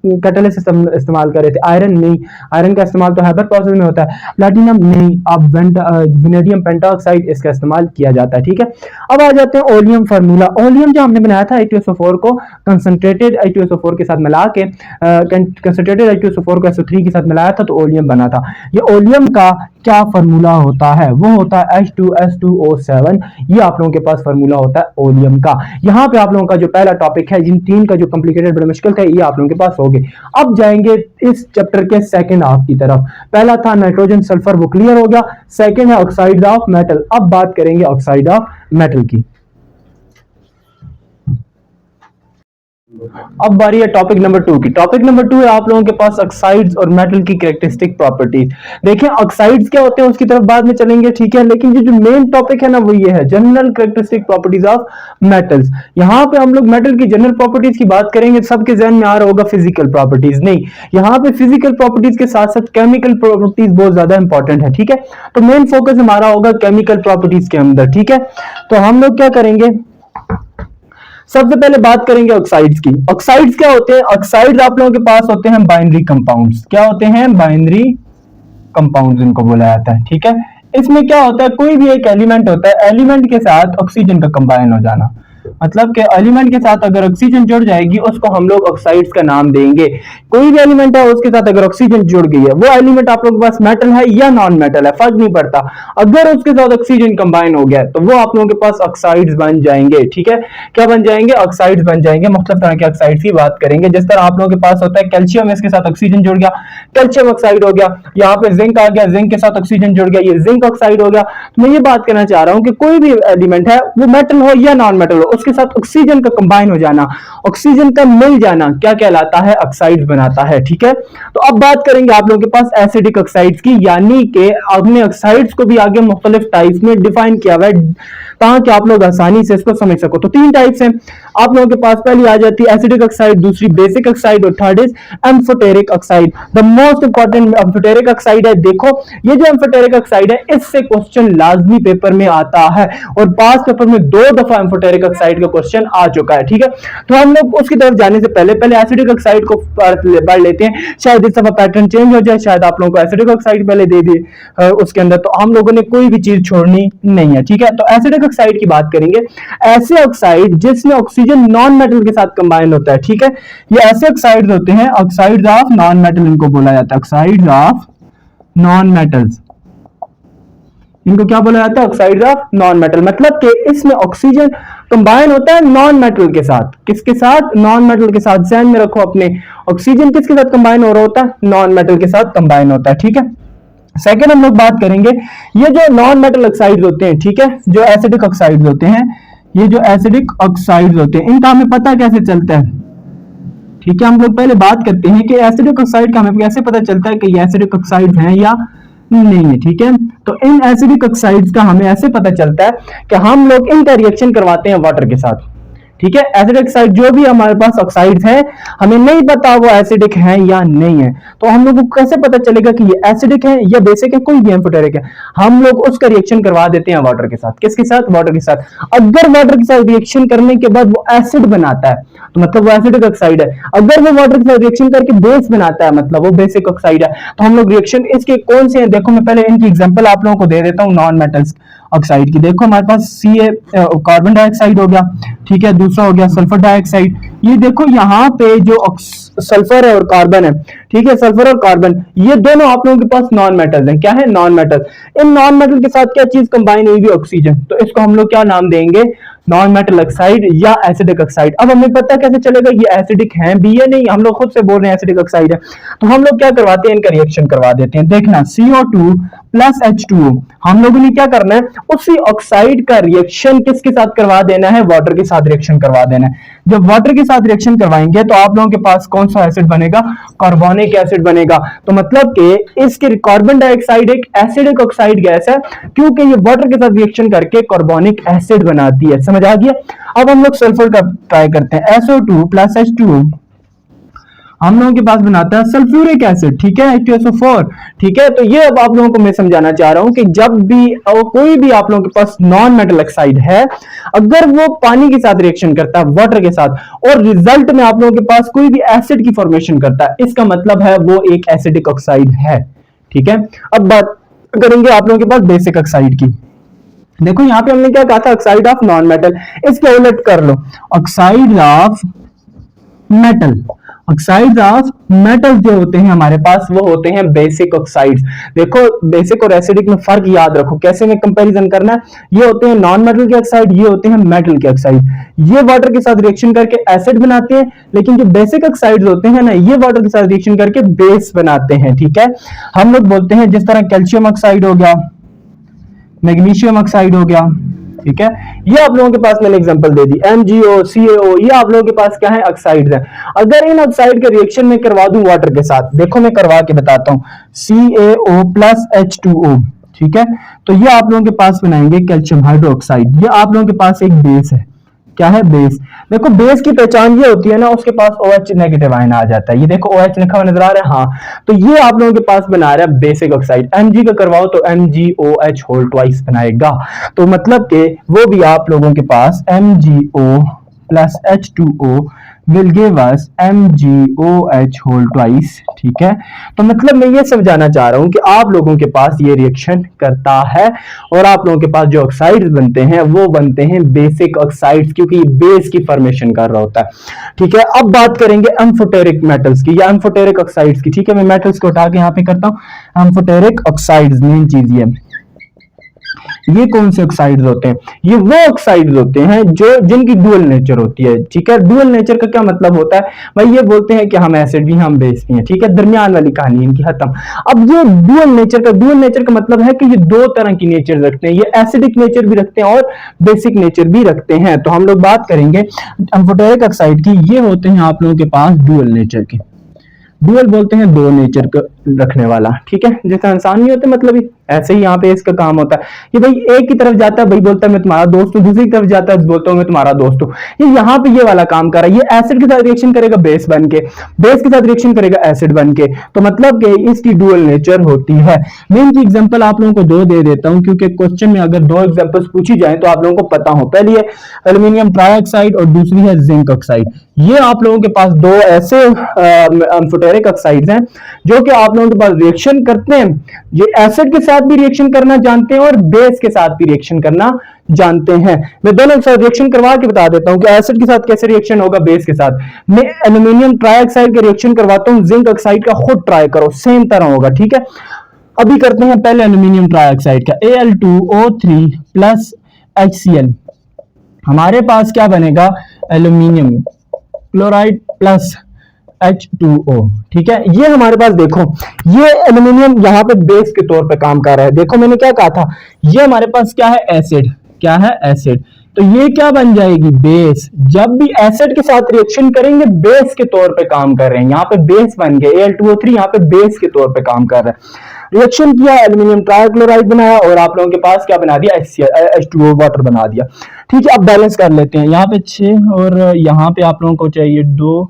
कैटलिस्ट इस्तेमाल कर रहे थे, आयरन नहीं, आयरन का इस्तेमाल तो हैबर प्रोसेस में होता है। प्लैटिनम नहीं, अब वेनेडियम पेंटॉक्साइड इसका इस्तेमाल किया जाता है, ठीक है। अब आ जाते हैं ओलियम फार्मूला। ओलियम जो हमने बनाया था H2SO4 को कंसंट्रेटेड H2SO4 के साथ मिला के, कंसंट्रेटेड H2SO4 को SO3 के साथ मिलाया था तो ओलियम बना था। ये ओलियम का क्या फार्मूला होता है, वो होता है H2S2O7। ये आप लोगों के पास फार्मूला होता है ओलियम का। यहाँ पे आप लोगों का जो पहला टॉपिक है, जिन 3 का जो कॉम्प्लिकेटेड बड़ा मुश्किल था, ये आप लोगों के पास हो गए। अब जाएंगे इस चैप्टर के सेकंड हाफ की तरफ। पहला था नाइट्रोजन सल्फर, वो क्लियर हो गया। सेकंड है ऑक्साइड ऑफ मेटल। अब बात करेंगे ऑक्साइड ऑफ मेटल की। अब बारी है टॉपिक नंबर 2 की। टॉपिक नंबर 2 है आप लोगों के पास ऑक्साइड्स और मेटल की कैरेक्टरिस्टिक प्रॉपर्टीज। देखिए ऑक्साइड्स क्या होते हैं उसकी तरफ बाद में चलेंगे, ठीक है, लेकिन ये जो मेन टॉपिक है ना वो ये है general characteristic properties of metals. यहाँ पे हम लोग मेटल की जनरल प्रॉपर्टीज की बात करेंगे, सबके जहन में आ रहा होगा फिजिकल प्रॉपर्टीज, नहीं, यहाँ पे फिजिकल प्रॉपर्टीज के साथ साथ केमिकल प्रॉपर्टीज बहुत ज्यादा इंपॉर्टेंट है, ठीक है। तो मेन फोकस हमारा होगा केमिकल प्रॉपर्टीज के अंदर, ठीक है। तो हम लोग क्या करेंगे, सबसे पहले बात करेंगे ऑक्साइड्स की। ऑक्साइड्स क्या होते हैं, ऑक्साइड्स आप लोगों के पास होते हैं बाइनरी कंपाउंड्स। क्या होते हैं, बाइनरी कंपाउंड्स इनको बोला जाता है, ठीक है। इसमें क्या होता है, कोई भी एक एलिमेंट होता है, एलिमेंट के साथ ऑक्सीजन का कंबाइन हो जाना। मतलब कि एलिमेंट के साथ अगर ऑक्सीजन जुड़ जाएगी उसको हम लोग ऑक्साइड्स का नाम देंगे। कोई भी एलिमेंट है उसके साथ अगर ऑक्सीजन जुड़ गई है, वो एलिमेंट आप लोगों के पास मेटल है या नॉन मेटल है फर्क नहीं पड़ता, अगर उसके साथ ऑक्सीजन कंबाइन हो गया तो वो आप लोगों के पास ऑक्साइड्स बन जाएंगे। ठीक है, क्या बन जाएंगे? ऑक्साइड्स बन जाएंगे। मुख्तलिफ तरह के ऑक्साइड्स की बात करेंगे। जिस तरह आप लोगों के पास होता है कैल्शियम, इसके साथ ऑक्सीजन जुड़ गया, कैल्शियम ऑक्साइड हो गया। यहाँ पे जिंक आ गया, जिंक के साथ ऑक्सीजन जुड़ गया, ये जिंक ऑक्साइड हो गया। तो मैं ये बात करना चाह रहा हूं कि कोई भी एलिमेंट है वो मेटल हो या नॉन मेटल हो, उसके साथ ऑक्सीजन का कंबाइन हो जाना, ऑक्सीजन का मिल जाना क्या कहलाता है? ऑक्साइड बनाता है। ठीक है, तो अब बात करेंगे आप लोगों के पास एसिडिक ऑक्साइड्स की, यानी कि आपने ऑक्साइड्स को भी आगे मुख्तलिफ टाइप्स में डिफाइन किया हुआ है ताकि आप लोग आसानी से इसको समझ सको। तो तीन टाइप्स हैं आप लोगों के पास, पहली आ जाती है एसिडिक ऑक्साइड, दूसरी बेसिक ऑक्साइड और third is amphoteric oxide. The most important amphoteric oxide है। देखो ये जो एम्फोटेरिक ऑक्साइड है इससे क्वेश्चन लाजमी पेपर में आता है और पास पेपर में 2 दफा एम्फोटेरिक ऑक्साइड का क्वेश्चन आ चुका है। ठीक है, तो हम लोग उसकी तरफ जाने से पहले पहले एसिडिक ऑक्साइड को पढ़ लेते हैं, शायद इस दफा पैटर्न चेंज हो जाए, शायद आप लोगों को एसिडिक ऑक्साइड पहले दे दी उसके अंदर, तो हम लोगों ने कोई भी चीज छोड़नी नहीं है। ठीक है, तो एसिडिक ऑक्साइड की बात करेंगे, ऐसे ऑक्साइड जिसमें ऑक्सीजन नॉन मेटल के साथ कंबाइन होता है। ठीक है, ये ऐसे ऑक्साइड्स होते हैं, ऑक्साइड्स ऑफ नॉन मेटल इनको बोला जाता है, ऑक्साइड्स ऑफ नॉन मेटल्स, इनको क्या बोला जाता है? Oxides of non metal. मतलब कि इसमें ऑक्सीजन कंबाइन होता है नॉन मेटल के साथ। किसके साथ? नॉन मेटल के साथ। ध्यान में रखो अपने, ऑक्सीजन किसके साथ कंबाइन हो रहा होता है? नॉन मेटल के साथ कंबाइन होता है। ठीक है, सेकेंड हम लोग बात करेंगे ये जो नॉन मेटल ऑक्साइड्स होते हैं, ठीक है, जो एसिडिक ऑक्साइड्स होते हैं, ये जो एसिडिक ऑक्साइड्स होते हैं इनका हमें पता कैसे चलता है? ठीक है, हम लोग पहले बात करते हैं कि एसिडिक ऑक्साइड का हमें कैसे पता चलता है कि ये एसिडिक ऑक्साइड हैं या नहीं है। ठीक है, तो इन एसिडिक ऑक्साइड्स का हमें ऐसे पता चलता है कि हम लोग इनका रिएक्शन करवाते हैं वाटर के साथ। ठीक है, एसिडिक ऑक्साइड जो भी हमारे पास ऑक्साइड्स हैं हमें नहीं पता वो एसिडिक है या नहीं है, तो हम लोग को कैसे पता चलेगा कि ये एसिडिक है या बेसिक है, कोई भी एम्फोटेरिक है? हम लोग उसका रिएक्शन करवा देते हैं वाटर के साथ। किसके साथ? वाटर के साथ। अगर वाटर के साथ रिएक्शन करने के बाद वो एसिड बनाता है तो मतलब वो एसिडिक ऑक्साइड है, अगर वो वाटर के साथ रिएक्शन करके बेस बनाता है मतलब वो बेसिक ऑक्साइड है। तो हम लोग रिएक्शन इसके कौन से हैं देखो, मैं पहले इनकी एग्जांपल आप लोगों को दे देता हूं नॉन मेटल्स ऑक्साइड की। देखो हमारे पास Ca कार्बन डाइऑक्साइड हो गया, ठीक है, दूसरा हो गया सल्फर डाइऑक्साइड। ये देखो यहाँ पे जो सल्फर है और कार्बन है, ठीक है, सल्फर और कार्बन ये दोनों आप लोगों के पास नॉन मेटल्स हैं। क्या है? Non metal. In non metal के साथ क्या चीज कंबाइन हुई हुई? ऑक्सीजन। तो इसको हम लोग क्या नाम देंगे? नॉन मेटल ऑक्साइड या एसिडिक ऑक्साइड। अब हमें पता कैसे चलेगा ये एसिडिक है भी या नहीं? हम लोग खुद से बोल रहे हैं एसिडिक ऑक्साइड है, तो हम लोग क्या करवाते हैं? इनका रिएक्शन करवा देते हैं। देखना CO2 प्लस H2O, हम लोगों ने क्या करना है? उसी ऑक्साइड का रिएक्शन किसके साथ करवा देना है? वाटर के साथ रिएक्शन करवा देना है। जब वाटर के साथ रिएक्शन करवाएंगे तो आप लोगों के पास कौन सा एसिड बनेगा? कार्बोनिक एसिड बनेगा। तो मतलब कि इसके कार्बन डाइऑक्साइड एक एसिडिक ऑक्साइड गैस है क्योंकि ये वाटर के साथ रिएक्शन करके कार्बोनिक एसिड बनाती है। समझ आ गया? अब हम लोग सल्फर का ट्राई करते हैं। SO2 प्लस H2O हम लोगों के पास बनाता है सल्फ्यूरिक एसिड, ठीक है, H2SO4। ठीक है, तो ये अब आप लोगों को मैं समझाना चाह रहा हूं कि जब भी कोई भी आप लोगों के पास नॉन मेटल ऑक्साइड है, अगर वो पानी के साथ रिएक्शन करता है वाटर के साथ और रिजल्ट में आप लोगों के पास कोई भी एसिड की फॉर्मेशन करता है, इसका मतलब है वो एक एसिडिक ऑक्साइड है। ठीक है, अब बात करेंगे आप लोगों के पास बेसिक ऑक्साइड की। देखो यहाँ पे हमने क्या कहा था? Oxide of non metal. इसके उलट कर लो, oxide of metal. Oxides of metals जो होते हैं हमारे पास वो होते हैं बेसिक ऑक्साइड्स। देखो बेसिक और एसिडिक में फर्क याद रखो, कैसे में कंपैरिजन करना है। ये होते हैं नॉन मेटल के ऑक्साइड, ये होते हैं मेटल के ऑक्साइड। ये वाटर के साथ रिएक्शन करके एसिड बनाते हैं, लेकिन जो बेसिक ऑक्साइड्स होते हैं ना, ये वाटर के साथ रिएक्शन करके बेस बनाते हैं। ठीक है, हम लोग बोलते हैं जिस तरह कैल्शियम ऑक्साइड हो गया, मैग्नीशियम ऑक्साइड हो गया, ठीक है, ये आप लोगों के पास मैंने एग्जांपल दे दी। MgO, CaO, ये आप लोगों के पास क्या है? ऑक्साइड्स हैं। अगर इन ऑक्साइड के रिएक्शन में करवा दूं वाटर के साथ, देखो मैं करवा के बताता हूं, CaO प्लस H2O, ठीक है, तो ये आप लोगों के पास बनाएंगे कैल्शियम हाइड्रोक्साइड। ये आप लोगों के पास एक बेस है। क्या है? बेस। देखो बेस की पहचान ये होती है ना, उसके पास OH नेगेटिव आयन आ जाता है। ये देखो OH लिखा हुआ नजर आ रहा है, हाँ, तो ये आप लोगों के पास बना रहा है बेसिक ऑक्साइड। Mg का करवाओ तो MgOH होल ट्वाइस बनाएगा, तो मतलब कि वो भी आप लोगों के पास MgO plus H2O will give us MgOH whole twice, ठीक है। तो मतलब मैं ये समझाना चाह रहा हूं कि आप लोगों के पास ये रिएक्शन करता है और आप लोगों के पास जो ऑक्साइड्स बनते हैं वो बनते हैं बेसिक ऑक्साइड्स, क्योंकि ये बेस की फॉर्मेशन कर रहा होता है, ठीक है। अब बात करेंगे एम्फोटेरिक मेटल्स की या एम्फोटेरिक ऑक्साइड्स की, ठीक है। मैं मेटल्स को उठा के यहाँ पे करता हूँ। एम्फोटेरिक ऑक्साइड्स मेन चीज ये कौन से ऑक्साइड्स होते हैं? ये वो ऑक्साइड्स होते हैं जो जिनकी डुअल नेचर होती है, ठीक है। डुअल नेचर का क्या मतलब होता है भाई? ये बोलते हैं कि हम एसिड भी हम बेस भी हैं, ठीक है। दरमियान वाली कहानी इनकी खत्म। अब ये डुअल नेचर का मतलब है कि ये दो तरह की नेचर रखते हैं, ये एसिडिक नेचर भी रखते हैं और बेसिक नेचर भी रखते हैं। तो हम लोग बात करेंगे एम्फोटेरिक ऑक्साइड की। ये होते हैं आप लोगों के पास डुअल नेचर के। डुअल बोलते हैं दो नेचर को रखने वाला, ठीक है। जैसे इंसान नहीं होते मतलब ऐसे ही यहाँ पे इसका काम होता है। ये भाई एक की तरफ जाता है, भाई बोलता है मैं तुम्हारा दोस्त हूँ, दूसरी तरफ जाता है बोलता हूँ मैं तुम्हारा दोस्त हूँ। ये यहाँ पे ये वाला काम कर रहा है। ये एसिड के साथ रिएक्शन करेगा बेस बन के, बेस के साथ रिएक्शन करेगा एसिड बन के। तो मतलब कि इसकी डुअल नेचर होती है। मैं इनकी एग्जांपल आप लोगों को दो दे देता हूँ, क्योंकि क्वेश्चन में अगर दो एग्जांपल्स पूछी जाए तो आप लोगों को पता हो। पहली है एल्यूमिनियम ट्राइऑक्साइड और दूसरी है जिंक ऑक्साइड। ये आप लोगों के पास दो ऐसे एम्फोटेरिक ऑक्साइड्स हैं जो कि आप लोगों के पास रिएक्शन करते हैं। ये एसिड के साथ भी रिएक्शन करना जानते हैं और बेस के साथ भी रिएक्शन करना जानते हैं। मैं दोनों के साथ रिएक्शन करवा के बता देता हूं कि एसिड के साथ कैसे रिएक्शन होगा, बेस के साथ। मैं एल्यूमिनियम ट्राइऑक्साइड का रिएक्शन करवाता हूं, जिंक ऑक्साइड का खुद ट्राई करो, सेम तरह होगा, ठीक है। अभी करते हैं पहले एल्यूमिनियम ट्राइऑक्साइड का। Al2O3 plus HCl। हमारे पास क्या बनेगा? एल्यूमिनियम क्लोराइड प्लस H2O, ठीक है। ये हमारे पास देखो, ये एल्यूमिनियम यहाँ पे बेस के तौर पे काम कर रहा है। देखो मैंने क्या कहा था, ये हमारे पास क्या है? एसिड। क्या है? एसिड। तो ये क्या बन जाएगी? बेस। जब भी एसिड के साथ रिएक्शन करेंगे बेस के तौर पे काम कर रहे हैं, यहाँ पे बेस बन गए। Al2O3 यहाँ पे बेस के तौर पे काम कर रहा है। रिएक्शन किया, एल्यूमिनियम ट्राइक्लोराइड बनाया और आप लोगों के पास क्या बना दिया? H2O वाटर बना दिया, ठीक है। अब बैलेंस कर लेते हैं। यहाँ पे 6 और यहाँ पे आप लोगों को चाहिए 2,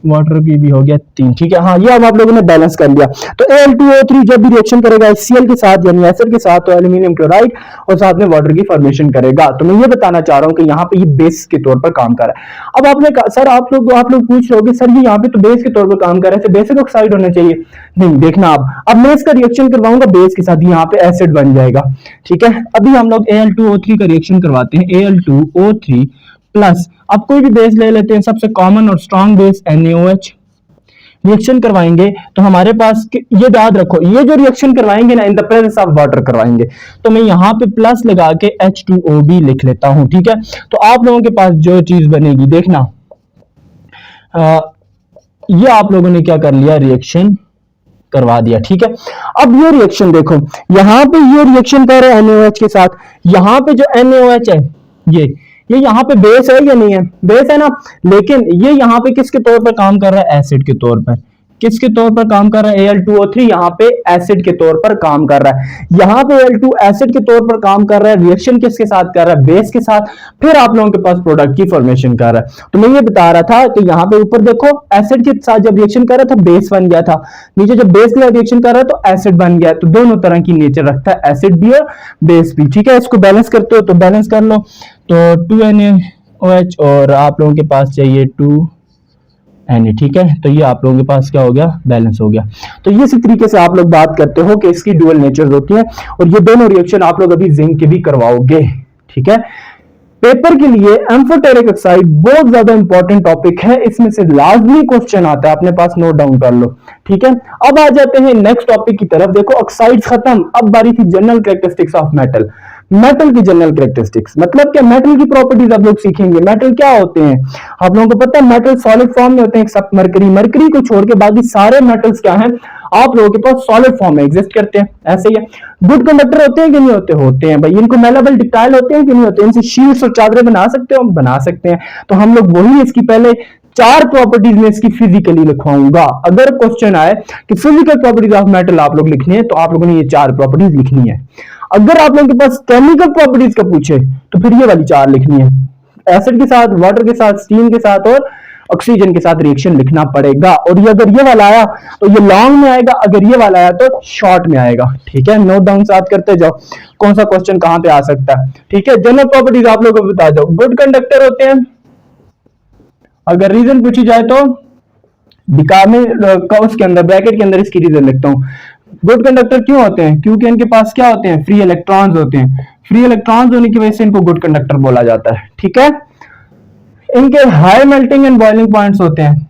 वाटर की भी हो गया 3, ठीक है। हाँ, ये अब आप लोगों ने बैलेंस कर लिया। तो Al2O3 जब भी रिएक्शन करेगा HCl के साथ यानी एसिड के साथ, तो एल्यूमिनियम क्लोराइड और साथ में वाटर की फॉर्मेशन करेगा। तो मैं ये बताना चाह रहा हूँ कि यहाँ पे ये बेस के तौर पर काम कर रहा है। अब आपने कहा सर आप लोग पूछ रहे हो कि सर ये यहाँ पे तो बेस के तौर पर काम कर रहा है, तो बेसिक ऑक्साइड होना चाहिए। नहीं, देखना अब मैं इसका रिएक्शन करवाऊंगा बेस के साथ, यहाँ पे एसिड बन जाएगा, ठीक है। अभी हम लोग Al2O3 का रिएक्शन करवाते हैं। Al2O3 प्लस, अब कोई भी बेस ले लेते हैं, सबसे कॉमन और स्ट्रॉन्ग बेस NaOH। रिएक्शन करवाएंगे तो हमारे पास ये याद रखो, ये जो रिएक्शन करवाएंगे ना in the presence of water करवाएंगे। तो मैं यहाँ पे प्लस लगा के H2O भी लिख लेता हूं, ठीक है। तो आप लोगों के पास जो चीज बनेगी देखना, ये आप लोगों ने क्या कर लिया? रिएक्शन करवा दिया, ठीक है। अब ये रिएक्शन देखो, यहाँ पे ये रिएक्शन कर रहा है NaOH के साथ। यहाँ पे जो NaOH है ये यहाँ पे बेस है या नहीं है? बेस है ना। लेकिन ये यहाँ पे किसके तौर पर काम कर रहा है? एसिड के तौर पर। किसके तौर पर काम कर रहा है? Al2O3 यहाँ पे एसिड के तौर पर काम कर रहा है। यहाँ पे Al2 एसिड के तौर पर काम कर रहा है। रिएक्शन किसके साथ कर रहा है? बेस के साथ। फिर आप लोगों के पास प्रोडक्ट की फॉर्मेशन कर रहा है। तो मैं ये बता रहा था कि यहाँ पे ऊपर देखो, एसिड के साथ जब रिएक्शन कर रहा था बेस बन गया था, नीचे जब बेस के साथ रिएक्शन कर रहा है तो एसिड बन गया। तो दोनों तरह की नेचर रखता है, एसिड भी और बेस भी, ठीक है। इसको बैलेंस करते हो तो बैलेंस कर लो। तो 2NaOH और आप लोगों के पास चाहिए 2Na, ठीक है। तो ये आप लोगों के पास क्या हो गया? बैलेंस हो गया। तो ये इसी तरीके से आप लोग बात करते हो कि इसकी डुअल नेचर्स होती हैं और ये दोनों रिएक्शन आप लोग अभी जिंक के भी करवाओगे, ठीक है। पेपर के लिए एम्फोटेरिक ऑक्साइड बहुत ज्यादा इंपॉर्टेंट टॉपिक है, इसमें से लाजमी क्वेश्चन आता है, अपने पास नोट डाउन कर लो, ठीक है। अब आ जाते हैं नेक्स्ट टॉपिक की तरफ। देखो ऑक्साइड्स खत्म, अब बारी थी general characteristics of metal. Metal की जनरल कैरेक्टरिस्टिक्स मतलब क्या? मेटल की प्रॉपर्टीज आप लोग सीखेंगे। मेटल क्या होते हैं आप लोगों को पता है? मेटल सॉलिड फॉर्म में होते हैं एक्सेप्ट मरकरी। मरकरी को छोड़ के बाकी सारे मेटल्स क्या हैं आप लोगों के पास? सॉलिड फॉर्म में एग्जिस्ट करते हैं। ऐसे ही है। गुड कंडक्टर होते हैं कि नहीं होते? होते हैं भाई। इनको मेलेबल डिक्टाइल होते हैं कि नहीं होते? इनसे शीट्स और चादरें बना सकते हो? बना सकते हैं। तो हम लोग वही इसकी पहले 4 प्रॉपर्टीज में इसकी फिजिकली लिखवाऊंगा। अगर क्वेश्चन आए कि फिजिकल प्रॉपर्टीज ऑफ मेटल आप लोग लिखनी है तो आप लोगों ने ये 4 प्रॉपर्टीज लिखनी है। अगर आप लोगों के पास केमिकल प्रॉपर्टीज का पूछे तो फिर ये वाली 4 लिखनी है। एसिड के साथ, वाटर के साथ, स्टीम के साथ और ऑक्सीजन के साथ रिएक्शन लिखना पड़ेगा। और ये अगर ये वाला आया तो ये लॉन्ग में आएगा, अगर ये वाला आया तो शॉर्ट में आएगा, ठीक है। नोट डाउन साथ करते जाओ कौन सा क्वेश्चन कहां पे आ सकता है, ठीक है। जनरल प्रॉपर्टीज आप लोगों को बता दो। गुड कंडक्टर होते हैं अगर रीजन पूछी जाए तो दिखा में कर्व्स के अंदर ब्रैकेट के अंदर इसकी रीजन लिखता हूं। गुड कंडक्टर क्यों होते हैं? क्योंकि इनके पास क्या होते हैं? फ्री इलेक्ट्रॉन्स होते हैं। फ्री इलेक्ट्रॉन्स होने की वजह से इनको गुड कंडक्टर बोला जाता है। ठीक है, इनके high melting and boiling points होते हैं।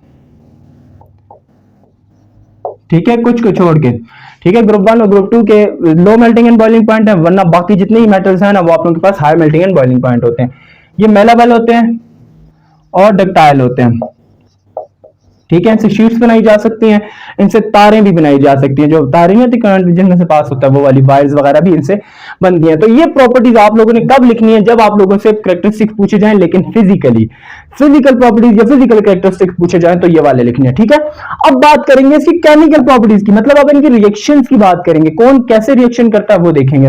ठीक है, कुछ को छोड़ के। ठीक है, ग्रुप 1 और ग्रुप 2 के low melting and boiling point है, वरना बाकी जितने ही मेटल्स हैं ना वो आप लोगों के पास high melting and boiling point होते हैं। ये मेलाबल होते हैं और डक्टाइल होते हैं। ठीक है, इनसे शीट्स बनाई जा सकती हैं, इनसे तारें भी बनाई जा सकती हैं, जो तारें नहीं होती करंट जिनमें से पास होता है वो वाली वायर्स वगैरह भी इनसे बनती हैं। तो ये प्रॉपर्टीज आप लोगों ने कब लिखनी है? जब आप लोगों से कैरेक्टरिस्टिक्स पूछे जाएं, लेकिन फिजिकल प्रॉपर्टीज या फिजिकल कैरेक्टरिस्टिक्स पूछे जाएं तो ये वाले लिखने हैं। ठीक है, अब बात करेंगे इसकी केमिकल प्रॉपर्टीज की, मतलब अब इनकी रिएक्शंस की बात करेंगे, कौन कैसे रिएक्शन करता है वो देखेंगे।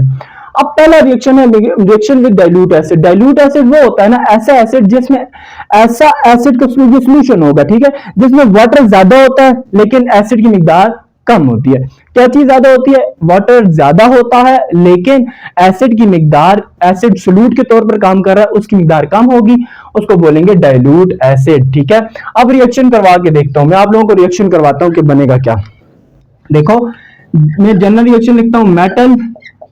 अब पहला रिएक्शन है reaction with dilute acid. Dilute acid वो होता है ना ऐसा एसिड जिसमें ऐसा एसिड का सोल्यूशन होगा, ठीक है, जिसमें वाटर ज्यादा होता है लेकिन एसिड की मिकदार कम होती है। क्या चीज ज्यादा होती है? वाटर ज्यादा होता है लेकिन एसिड की मिकदार, एसिड सोल्यूट के तौर पर काम कर रहा है, उसकी मिकदार कम होगी, उसको बोलेंगे डाइल्यूट एसिड। ठीक है, अब रिएक्शन करवा के देखता हूं मैं, आप लोगों को रिएक्शन करवाता हूं कि बनेगा क्या। देखो, मैं जनरल रिएक्शन लिखता हूं, मेटल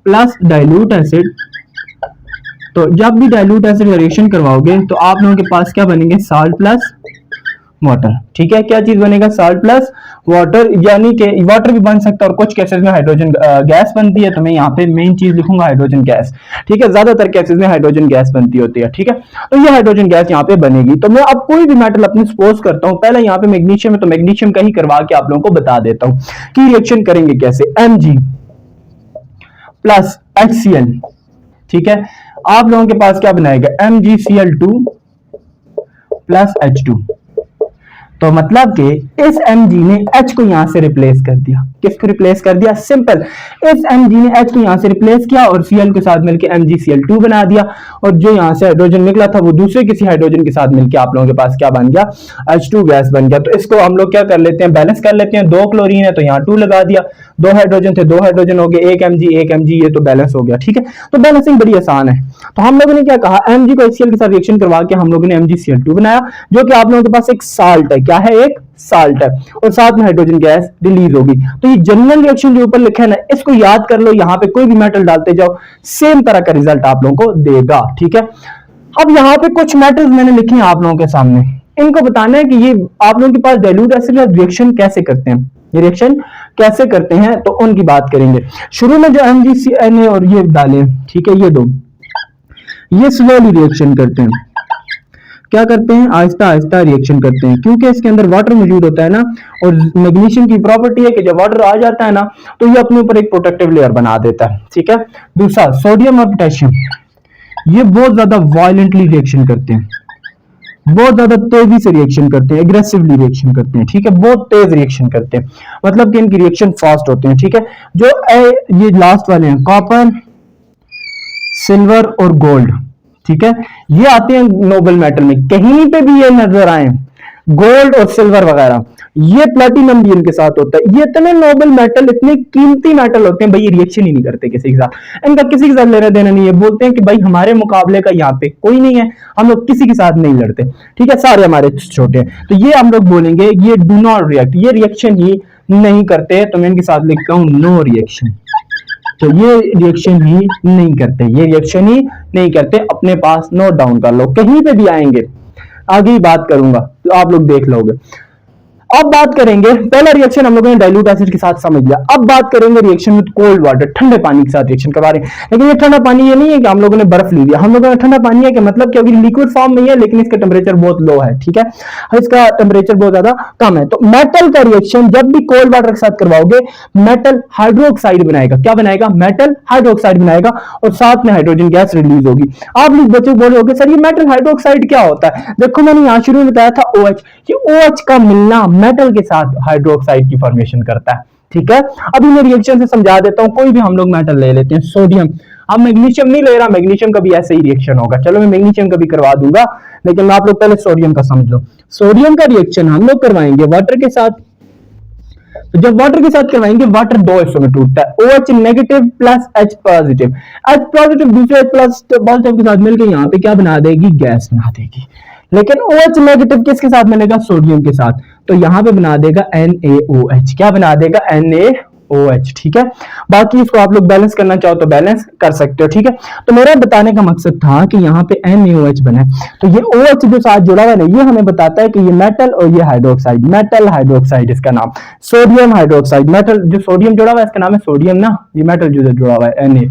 प्लस डाइल्यूट एसिड। तो जब भी डाइल्यूट एसिड रिएक्शन करवाओगे तो आप लोगों के पास क्या बनेंगे? Salt plus water. ठीक है, क्या चीज बनेगा? साल्ट प्लस वाटर, यानी कि वाटर भी बन सकता है और कुछ केसेस में हाइड्रोजन गैस बनती है, तो मैं यहाँ पे मेन चीज लिखूंगा हाइड्रोजन गैस। ठीक है, ज्यादातर केसेस में हाइड्रोजन गैस बनती होती है। ठीक है, तो ये हाइड्रोजन गैस यहाँ पे बनेगी। तो मैं अब कोई भी मेटल अपनी सपोज करता हूँ, पहले यहाँ पे मैग्नीशियम है तो मैग्नीशियम का ही करवा के आप लोगों को बता देता हूँ कि रिएक्शन करेंगे कैसे। Mg plus HCl। ठीक है, आप लोगों के पास क्या बनाएगा? MgCl2 plus H2। तो मतलब कि इस Mg ने H को यहां से रिप्लेस कर दिया। किसको रिप्लेस कर दिया? सिंपल, इस Mg ने H को यहां से रिप्लेस किया और Cl के साथ मिलकर MgCl2 बना दिया, और जो यहां से हाइड्रोजन निकला था वो दूसरे किसी हाइड्रोजन के साथ मिलकर आप लोगों के पास क्या बन गया? H2 गैस बन गया। तो इसको हम लोग क्या कर लेते हैं? बैलेंस कर लेते हैं। 2 क्लोरीन है तो यहाँ 2 लगा दिया, 2 हाइड्रोजन थे 2 हाइड्रोजन हो गए, 1 Mg, ये तो बैलेंस हो गया। ठीक है, तो बैलेंसिंग बड़ी आसान है। तो हम लोगों ने क्या कहा? Mg को HCl के साथ रिएक्शन करवा के हम लोगों ने MgCl2 बनाया, जो कि आप लोगों के पास एक साल्ट है। क्या है? एक साल्ट है, और साथ में हाइड्रोजन गैस रिलीज होगी। तो ये जनरल रिएक्शन जो ऊपर लिखा है ना, इसको याद कर लो, यहां पे कोई भी मेटल डालते जाओ सेम तरह का रिजल्ट आप लोगों को देगा। ठीक है, अब यहां पे कुछ मेटल्स मैंने लिखे हैं आप लोगों के सामने, इनको बताना है कि ये आप लोगों के पास डाइल्यूट एसिड का रिएक्शन कैसे करते हैं, ये रिएक्शन कैसे करते हैं, तो उनकी बात करेंगे। शुरू में जो MgCl और ये डाले, ठीक है, ये दो, ये स्लोली रिएक्शन करते हैं। क्या करते हैं? आहिस्ता आहिस्ता रिएक्शन करते हैं, क्योंकि इसके अंदर वाटर मौजूद होता है ना, और मैग्नीशियम की प्रॉपर्टी है कि जब वाटर आ जाता है ना तो ये अपने ऊपर एक प्रोटेक्टिव लेयर बना देता है। ठीक है, दूसरा सोडियम और पोटेशियम, ये बहुत ज्यादा वायलेंटली रिएक्शन करते हैं, बहुत ज्यादा तेजी से रिएक्शन करते हैं, एग्रेसिवली रिएक्शन करते हैं। ठीक है, बहुत तेज रिएक्शन करते हैं, मतलब कि इनकी रिएक्शन फास्ट होते हैं। ठीक है, जो ये लास्ट वाले हैं, कॉपर, सिल्वर और गोल्ड, ठीक है, ये आते हैं नोबल मेटल में। कहीं पे भी ये नजर आए गोल्ड और सिल्वर वगैरह, ये प्लेटिनम भी इनके साथ होता है। ये इतने नोबल मेटल, इतने कीमती मेटल होते हैं भाई, ये रिएक्शन ही नहीं करते किसी के साथ, इनका किसी के साथ लेना देना नहीं है। बोलते हैं कि भाई हमारे मुकाबले का यहाँ पे कोई नहीं है, हम लोग किसी के साथ नहीं लड़ते। ठीक है, सारे हमारे छोटे हैं। तो ये हम लोग बोलेंगे ये डू नॉट रिएक्ट, ये रिएक्शन ही नहीं करते। तो मैं इनके साथ लिखता हूं नो रिएक्शन। तो ये रिएक्शन ही नहीं करते, ये रिएक्शन ही नहीं करते, अपने पास नोट डाउन कर लो, कहीं पे भी आएंगे आगे ही बात करूंगा तो आप लोग देख लोगे। अब बात करेंगे, पहला रिएक्शन हम लोगों ने डाइल्यूट एसिड के साथ समझ लिया। अब बात करेंगे रिएक्शन विद कोल्ड वाटर, ठंडे पानी के साथ रिएक्शन करवा रहे हैं। लेकिन ये ठंडा पानी ये नहीं है कि हम लोगों ने बर्फ ली लिया, हम लोगों ने ठंडा पानी है कि मतलब कि अभी लिक्विड फॉर्म में है लेकिन इसका टेम्परेचर बहुत लो है। ठीक है, इसका टेम्परेचर बहुत ज्यादा कम है। तो मेटल का रिएक्शन जब भी कोल्ड वाटर के साथ करवाओगे, मेटल हाइड्रोक्साइड बनाएगा। क्या बनाएगा? मेटल हाइड्रोक्साइड बनाएगा, और साथ में हाइड्रोजन गैस रिलीज होगी। आप लोग बच्चे बोलोगे सर ये मेटल हाइड्रोक्साइड क्या होता है? देखो मैंने यहां शुरू में बताया था OH, ये OH का मिलना मेटल के साथ हाइड्रोक्साइड की फॉर्मेशन करता है। ठीक है, अभी मैं रिएक्शन से समझा देता हूं। कोई भी हम लोग मेटल ले लेते हैं, सोडियम, अब मैग्नीशियम नहीं ले रहा, मैग्नीशियम का भी ऐसे ही रिएक्शन होगा। चलो मैं मैग्नीशियम का भी करवा दूंगा, लेकिन आप लोग पहले सोडियम का समझ लो। सोडियम का रिएक्शन हम लोग करवाएंगे वाटर के साथ। तो जब वाटर के साथ करवाएंगे, वाटर दो हिस्सों में टूटता है, OH negative plus H positive. H positive दूसरे H प्लस पॉजिटिव के साथ मिलकर यहाँ पे क्या बना देगी? गैस बना देगी। लेकिन OH नेगेटिव किसके साथ बनेगा, सोडियम के साथ, तो यहां पे बना देगा NaOH। क्या बना देगा, NaOH। ठीक है, बाकी इसको आप लोग बैलेंस करना चाहो तो बैलेंस कर सकते हो। ठीक है, तो मेरा बताने का मकसद था कि यहाँ पे NaOH बना है, तो ये OH जो साथ जुड़ा हुआ है ना, ये हमें बताता है कि ये मेटल और ये हाइड्रोक्साइड, मेटल हाइड्रोक्साइड इसका नाम, सोडियम हाइड्रोक्साइड। मेटल जो सोडियम जुड़ा हुआ है इसका नाम है सोडियम ना, ये मेटल जो जुड़ा हुआ है Na,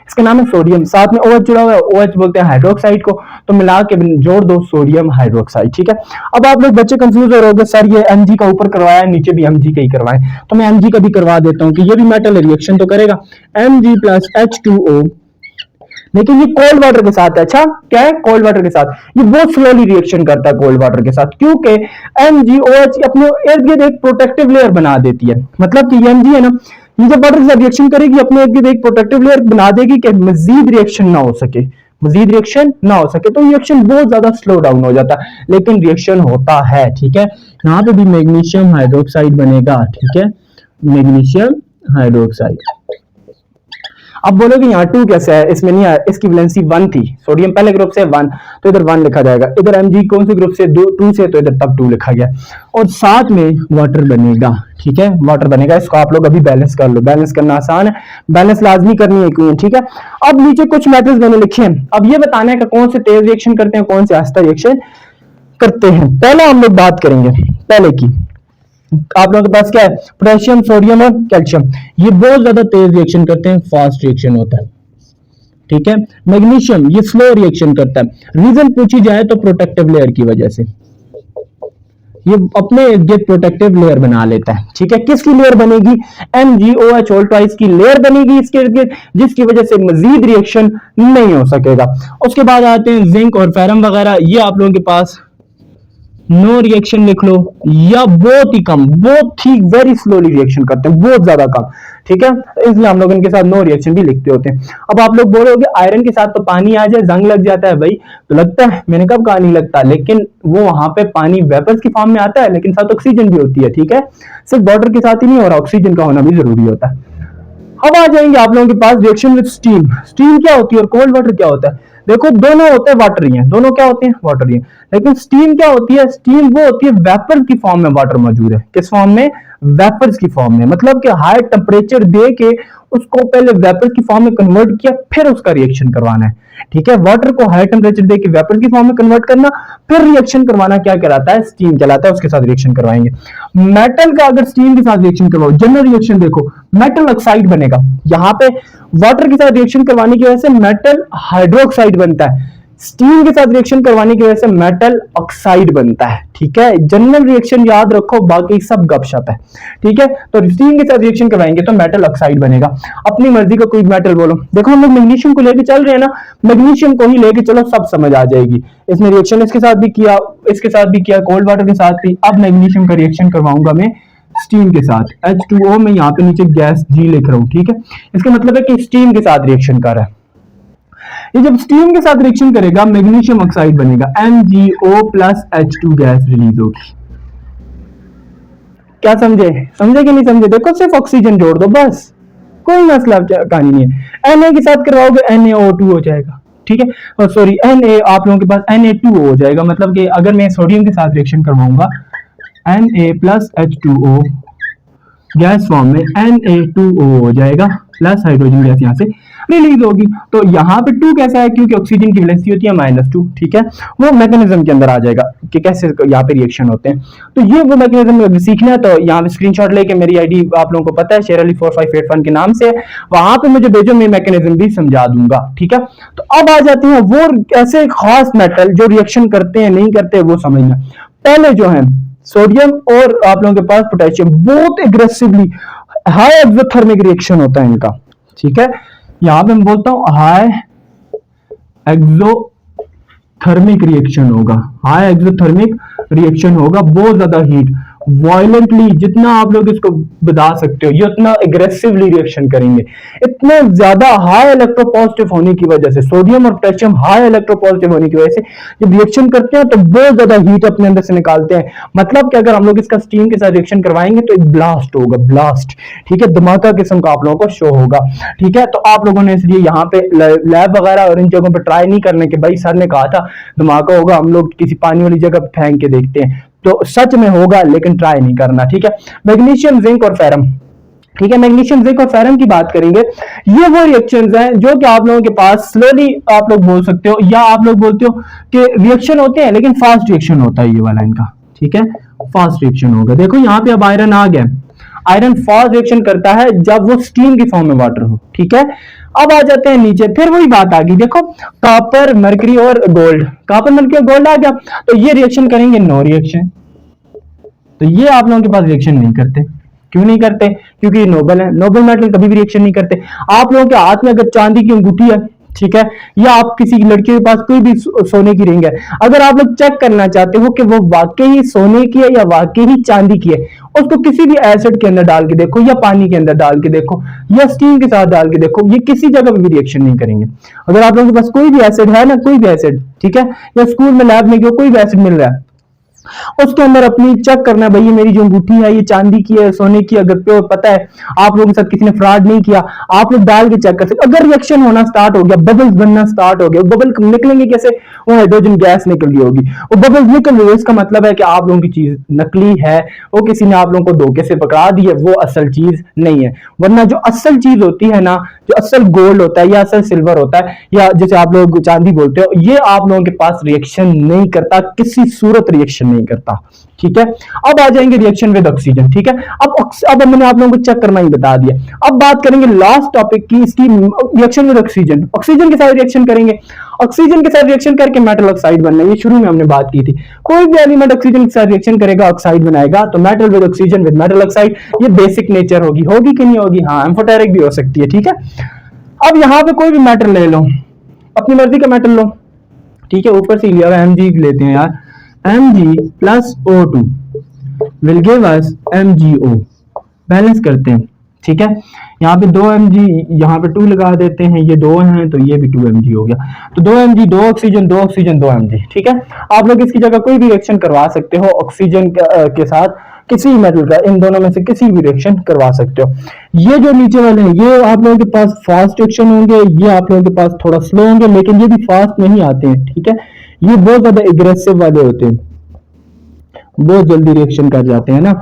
इसका नाम है सोडियम, साथ में OH जुड़ा हुआ है, OH बोलते हैं हाइड्रोक्साइड को, तो मिला के जोड़ दो सोडियम हाइड्रोक्साइड। ठीक है, अब आप लोग बच्चे कंफ्यूज हो रहे होंगे, सर ये Mg का ऊपर करवाया है, नीचे भी Mg का ही करवाए, तो मैं Mg का भी करवा देता हूं कि ये भी मेटल रिएक्शन तो करेगा, Mg प्लस H2O, लेकिन ये कोल्ड वाटर के साथ है। अच्छा, क्या है, कोल्ड वाटर के साथ, ये बहुत स्लोली रिएक्शन करता है कोल्ड वाटर के साथ, क्योंकि MgOH अपने इर्द गिर्द एक प्रोटेक्टिव लेयर बना देती है। मतलब कि ये Mg है ना, ये जब वाटर के साथ रिएक्शन करेगी अपने इर्द गिर्द एक प्रोटेक्टिव लेयर बना देगी कि मजीद रिएक्शन ना हो सके, मजीद रिएक्शन ना हो सके, तो रिएक्शन बहुत ज्यादा स्लो डाउन हो जाता है, लेकिन रिएक्शन होता है। ठीक है, यहाँ पे भी मैग्नीशियम हाइड्रोक्साइड बनेगा। ठीक है, मैग्नीशियम हाइड्रोक्साइड। अब बोलोगे यहाँ 2 कैसे है, इसमें नहीं है, इसकी वैलेंसी 1 थी, सोडियम पहले ग्रुप से 1, तो इधर 1 लिखा जाएगा, इधर Mg कौन से ग्रुप से 2 से, तो इधर तब 2 लिखा गया, और साथ में वाटर बनेगा। ठीक है, वाटर बनेगा, इसको आप लोग अभी बैलेंस कर लो, बैलेंस करना आसान है, बैलेंस लाजमी करनी है क्यों। ठीक है, अब नीचे कुछ मेथड्स मैंने लिखे हैं, अब ये बताना है कि कौन से तेज रिएक्शन करते हैं, कौन से आहिस्ता रिएक्शन करते हैं। पहला हम लोग बात करेंगे पहले की, आप लोगों के पास क्या है, पोटेशियम, सोडियम और कैल्शियम, ये बहुत ज्यादा तेज रिएक्शन करते हैं, फास्ट रिएक्शन होता है। ठीक है, मैग्नीशियम ये स्लो रिएक्शन करता है, रीजन पूछी जाए तो प्रोटेक्टिव लेयर की वजह से, ये अपने इर्द प्रोटेक्टिव लेयर बना लेता है। ठीक है, किसकी लेयर बनेगी, MgOH ऑल्ट्राइज की लेयर बनेगी इसके इर्द गिर्द, जिसकी वजह से मजीद रिएक्शन नहीं हो सकेगा। उसके बाद आते हैं जिंक और फेरम वगैरह, ये आप लोगों के पास नो रिएक्शन लिख लो, या बहुत ही कम, बहुत ही वेरी स्लोली रिएक्शन करते हैं, बहुत ज्यादा कम। ठीक है, इसलिए हम लोग इनके साथ नो रिएक्शन भी लिखते होते हैं। अब आप लोग बोलोगे आयरन के साथ तो पानी आ जाए जंग लग जाता है, भाई तो लगता है, मैंने कब कहा नहीं लगता, लेकिन वो वहां पे पानी वेपर्स की फॉर्म में आता है, लेकिन साथ ऑक्सीजन भी होती है। ठीक है, सिर्फ वाटर के साथ ही नहीं, और ऑक्सीजन का होना भी जरूरी होता है। अब आ जाएंगे आप लोगों के पास रिएक्शन विद स्टीम। स्टीम क्या होती है और कोल्ड वाटर क्या होता है, देखो दोनों होते हैं वाटर ही हैं, दोनों क्या होते हैं, वाटर ही हैं, लेकिन स्टीम क्या होती है, स्टीम वो होती है वेपर की फॉर्म में वाटर मौजूद है, किस फॉर्म में, वेपर्स की फॉर्म में, मतलब कि हाई टेम्परेचर दे के उसको पहले वेपर की फॉर्म में कन्वर्ट किया, फिर उसका रिएक्शन करवाना है। ठीक है, वाटर को हाई टेम्परेचर दे के वेपर की फॉर्म में कन्वर्ट करना, फिर रिएक्शन करवाना क्या कहलाता है, स्टीम कहलाता है, उसके साथ रिएक्शन करवाएंगे। मेटल का अगर स्टीम के साथ रिएक्शन करवाओ, जनरल रिएक्शन देखो, मेटल ऑक्साइड बनेगा, यहाँ पे वाटर के साथ रिएक्शन करवाने की वजह से मेटल हाइड्रोक्साइड बनता है, स्टीम के साथ रिएक्शन करवाने की वजह से मेटल ऑक्साइड बनता है। ठीक है, जनरल रिएक्शन याद रखो, बाकी सब गपशप है। ठीक है, तो स्टीम के साथ रिएक्शन करवाएंगे तो मेटल ऑक्साइड बनेगा। अपनी मर्जी का कोई मेटल बोलो, देखो हम लोग मैग्नीशियम को लेके चल रहे हैं ना, मैग्नीशियम को ही लेके चलो, सब समझ आ जाएगी। इसमें रिएक्शन इसके साथ भी किया, इसके साथ भी किया, कोल्ड वाटर के साथ भी। अब मैग्नीशियम का रिएक्शन करवाऊंगा मैं स्टीम के साथ, H2O में यहाँ पे नीचे गैस G लिख रहा हूँ। ठीक है, इसका मतलब है कि स्टीम के साथ रिएक्शन कर रहा है। ये जब स्टीम के साथ रिएक्शन करेगा मैग्नीशियम ऑक्साइड बनेगा, MgO plus H2 gas release होगी। क्या समझे, समझे कि नहीं समझे, देखो सिर्फ ऑक्सीजन जोड़ दो बस, कोई मसला कहानी नहीं है। Na के साथ करवाओगे NaO2 हो जाएगा। ठीक है, और सॉरी Na आप लोगों के पास Na2O हो जाएगा, मतलब कि अगर मैं सोडियम के साथ रिएक्शन करवाऊंगा Na plus H2O gas form में Na2O हो जाएगा, प्लस हाइड्रोजन गैस यहाँ से रिलीज होगी। तो यहाँ पे 2 कैसा है, क्योंकि ऑक्सीजन की वैलेंसी होती है -2। ठीक है, वो मैकेनिज्म के अंदर आ जाएगा कि कैसे यहाँ पे रिएक्शन होते हैं। तो ये वो मैकेनिज्म सीखना है तो यहाँ पे स्क्रीनशॉट लेके, मेरी आईडी आप लोगों को पता है शेर अली 4581 के नाम से, वहां पे मुझे भेजो, मैं मैकेनिज्म भी समझा दूंगा। ठीक है, तो अब आ जाते हैं वो ऐसे खास मेटल जो रिएक्शन करते हैं नहीं करते, वो समझना। पहले जो है सोडियम और आप लोगों के पास पोटेशियम, बहुत एग्रेसिवली हाई एक्सोथर्मिक रिएक्शन होता है इनका। ठीक है, यहां पे मैं बोलता हूं हाई एक्सोथर्मिक रिएक्शन होगा, हाई एक्सोथर्मिक रिएक्शन होगा, बहुत ज्यादा हीट, वायलेंटली, जितना आप लोग इसको बता सकते हो, ये उतना एग्रेसिवली रिएक्शन करेंगे। इतने ज्यादा हाई इलेक्ट्रोपॉजिटिव होने की वजह से, सोडियम और पोटेशियम हाई इलेक्ट्रोपॉजिटिव होने की वजह से जब रिएक्शन करते हैं तो बहुत ज्यादा हीट अपने अंदर से निकालते हैं। मतलब कि अगर हम लोग इसका स्टीम के साथ रिएक्शन करवाएंगे तो एक ब्लास्ट होगा, ब्लास्ट, ठीक है, धमाका किस्म का आप लोगों को शो होगा। ठीक है, तो आप लोगों ने इसलिए यहाँ पे लैब वगैरह और इन जगहों पे ट्राई नहीं करने के, भाई सर ने कहा था धमाका होगा, हम लोग किसी पानी वाली जगह फेंक के देखते हैं, तो सच में होगा, लेकिन ट्राई नहीं करना। ठीक है, मैग्नीशियम, जिंक और फेरम। ठीक है, मैग्नीशियम, जिंक और फेरम की बात करेंगे। ये वो रिएक्शंस हैं जो कि आप लोगों के पास स्लोली, आप लोग बोल सकते हो या आप लोग बोलते हो कि रिएक्शन होते हैं, लेकिन फास्ट रिएक्शन होता है ये वाला इनका। ठीक है, फास्ट रिएक्शन होगा। देखो यहाँ पे अब आयरन आ गया। आयरन फास्ट रिएक्शन करता है जब वो स्टीम की फॉर्म में वाटर हो। ठीक है, अब आ जाते हैं नीचे, फिर वही बात आ गई। देखो कॉपर, मरकरी और गोल्ड, कॉपर, मरकरी और गोल्ड आ गया, तो ये रिएक्शन करेंगे नो रिएक्शन। तो ये आप लोगों के पास रिएक्शन नहीं करते। क्यों नहीं करते? क्योंकि ये नोबल है, नोबल मेटल कभी भी रिएक्शन नहीं करते। आप लोगों के हाथ में अगर चांदी की अंगूठी है, ठीक है, या आप किसी लड़के के पास कोई भी सोने की रिंग है, अगर आप लोग चेक करना चाहते हो कि वो वाकई ही सोने की है या वाकई ही चांदी की है, उसको किसी भी एसिड के अंदर डाल के देखो, या पानी के अंदर डाल के देखो, या स्टीम के साथ डाल के देखो, ये किसी जगह पे भी रिएक्शन नहीं करेंगे। अगर आप लोगों के पास कोई भी एसिड है ना, कोई भी एसिड, ठीक है, या स्कूल में लैब में कोई भी एसिड मिल रहा है, उसके अंदर अपनी चेक करना है, भाई ये मेरी जो अंगूठी है ये चांदी की है, सोने की, अगर प्योर पता है, आप लोगों के साथ किसी ने फ्रॉड नहीं किया, आप लोग डाल के चेक कर सकते। अगर रिएक्शन होना स्टार्ट हो गया, बबल्स बनना स्टार्ट हो गया, बबल निकलेंगे कैसे? वो हाइड्रोजन गैस निकल रही होगी, वो बबल्स निकल रही है, इसका मतलब है कि आप लोगों की चीज नकली है, वो किसी ने आप लोगों को धोखे से पकड़ा दी है, वो असल चीज नहीं है। वरना जो असल चीज होती है ना, जो असल गोल्ड होता है या असल सिल्वर होता है, या जैसे आप लोग चांदी बोलते हो, ये आप लोगों के पास रिएक्शन नहीं करता, किसी सूरत रिएक्शन नहीं करता। ठीक है, अब आ जाएंगे रिएक्शन विद ऑक्सीजन। ठीक है, अब मैंने आप लोगों को चेक करना ही बता दिया। अब बात करेंगे लास्ट टॉपिक की, इसकी रिएक्शन विद ऑक्सीजन। ऑक्सीजन के साथ रिएक्शन करेंगे, ऑक्सीजन के साथ रिएक्शन करके मेटल ऑक्साइड बनना है, ये शुरू में हमने बात की थी। कोई भी एलिमेंट ऑक्सीजन के साथ रिएक्शन करेगा, ऑक्साइड बनाएगा, तो metal with oxygen with metal oxide, ये बेसिक नेचर होगी। होगी कि नहीं होगी? हाँ, एम्फोटेरिक भी हो सकती है। ठीक है, अब यहां पे कोई भी मेटल ले लो, अपनी मर्जी का मेटल लो, ठीक है, ऊपर से लिया हुआ Mg लेते हैं यार, Mg plus O2 will give us MgO। Balance करते हैं। ठीक है, यहाँ पे 2 Mg, यहाँ पे 2 लगा देते हैं, ये 2 हैं तो ये भी 2 Mg हो गया, तो 2 Mg, 2 ऑक्सीजन, 2 ऑक्सीजन, 2 Mg। ठीक है, आप लोग इसकी जगह कोई भी रिएक्शन करवा सकते हो ऑक्सीजन के साथ, किसी मेटल का, इन दोनों में से किसी भी रिएक्शन करवा सकते हो। ये जो नीचे वाले हैं, ये आप लोगों के पास फास्ट रिएक्शन होंगे, ये आप लोगों के पास थोड़ा स्लो होंगे, लेकिन ये भी फास्ट नहीं आते हैं। ठीक है, ये बहुत ज्यादा एग्रेसिव वाले होते हैं, बहुत जल्दी रिएक्शन कर जाते हैं ना।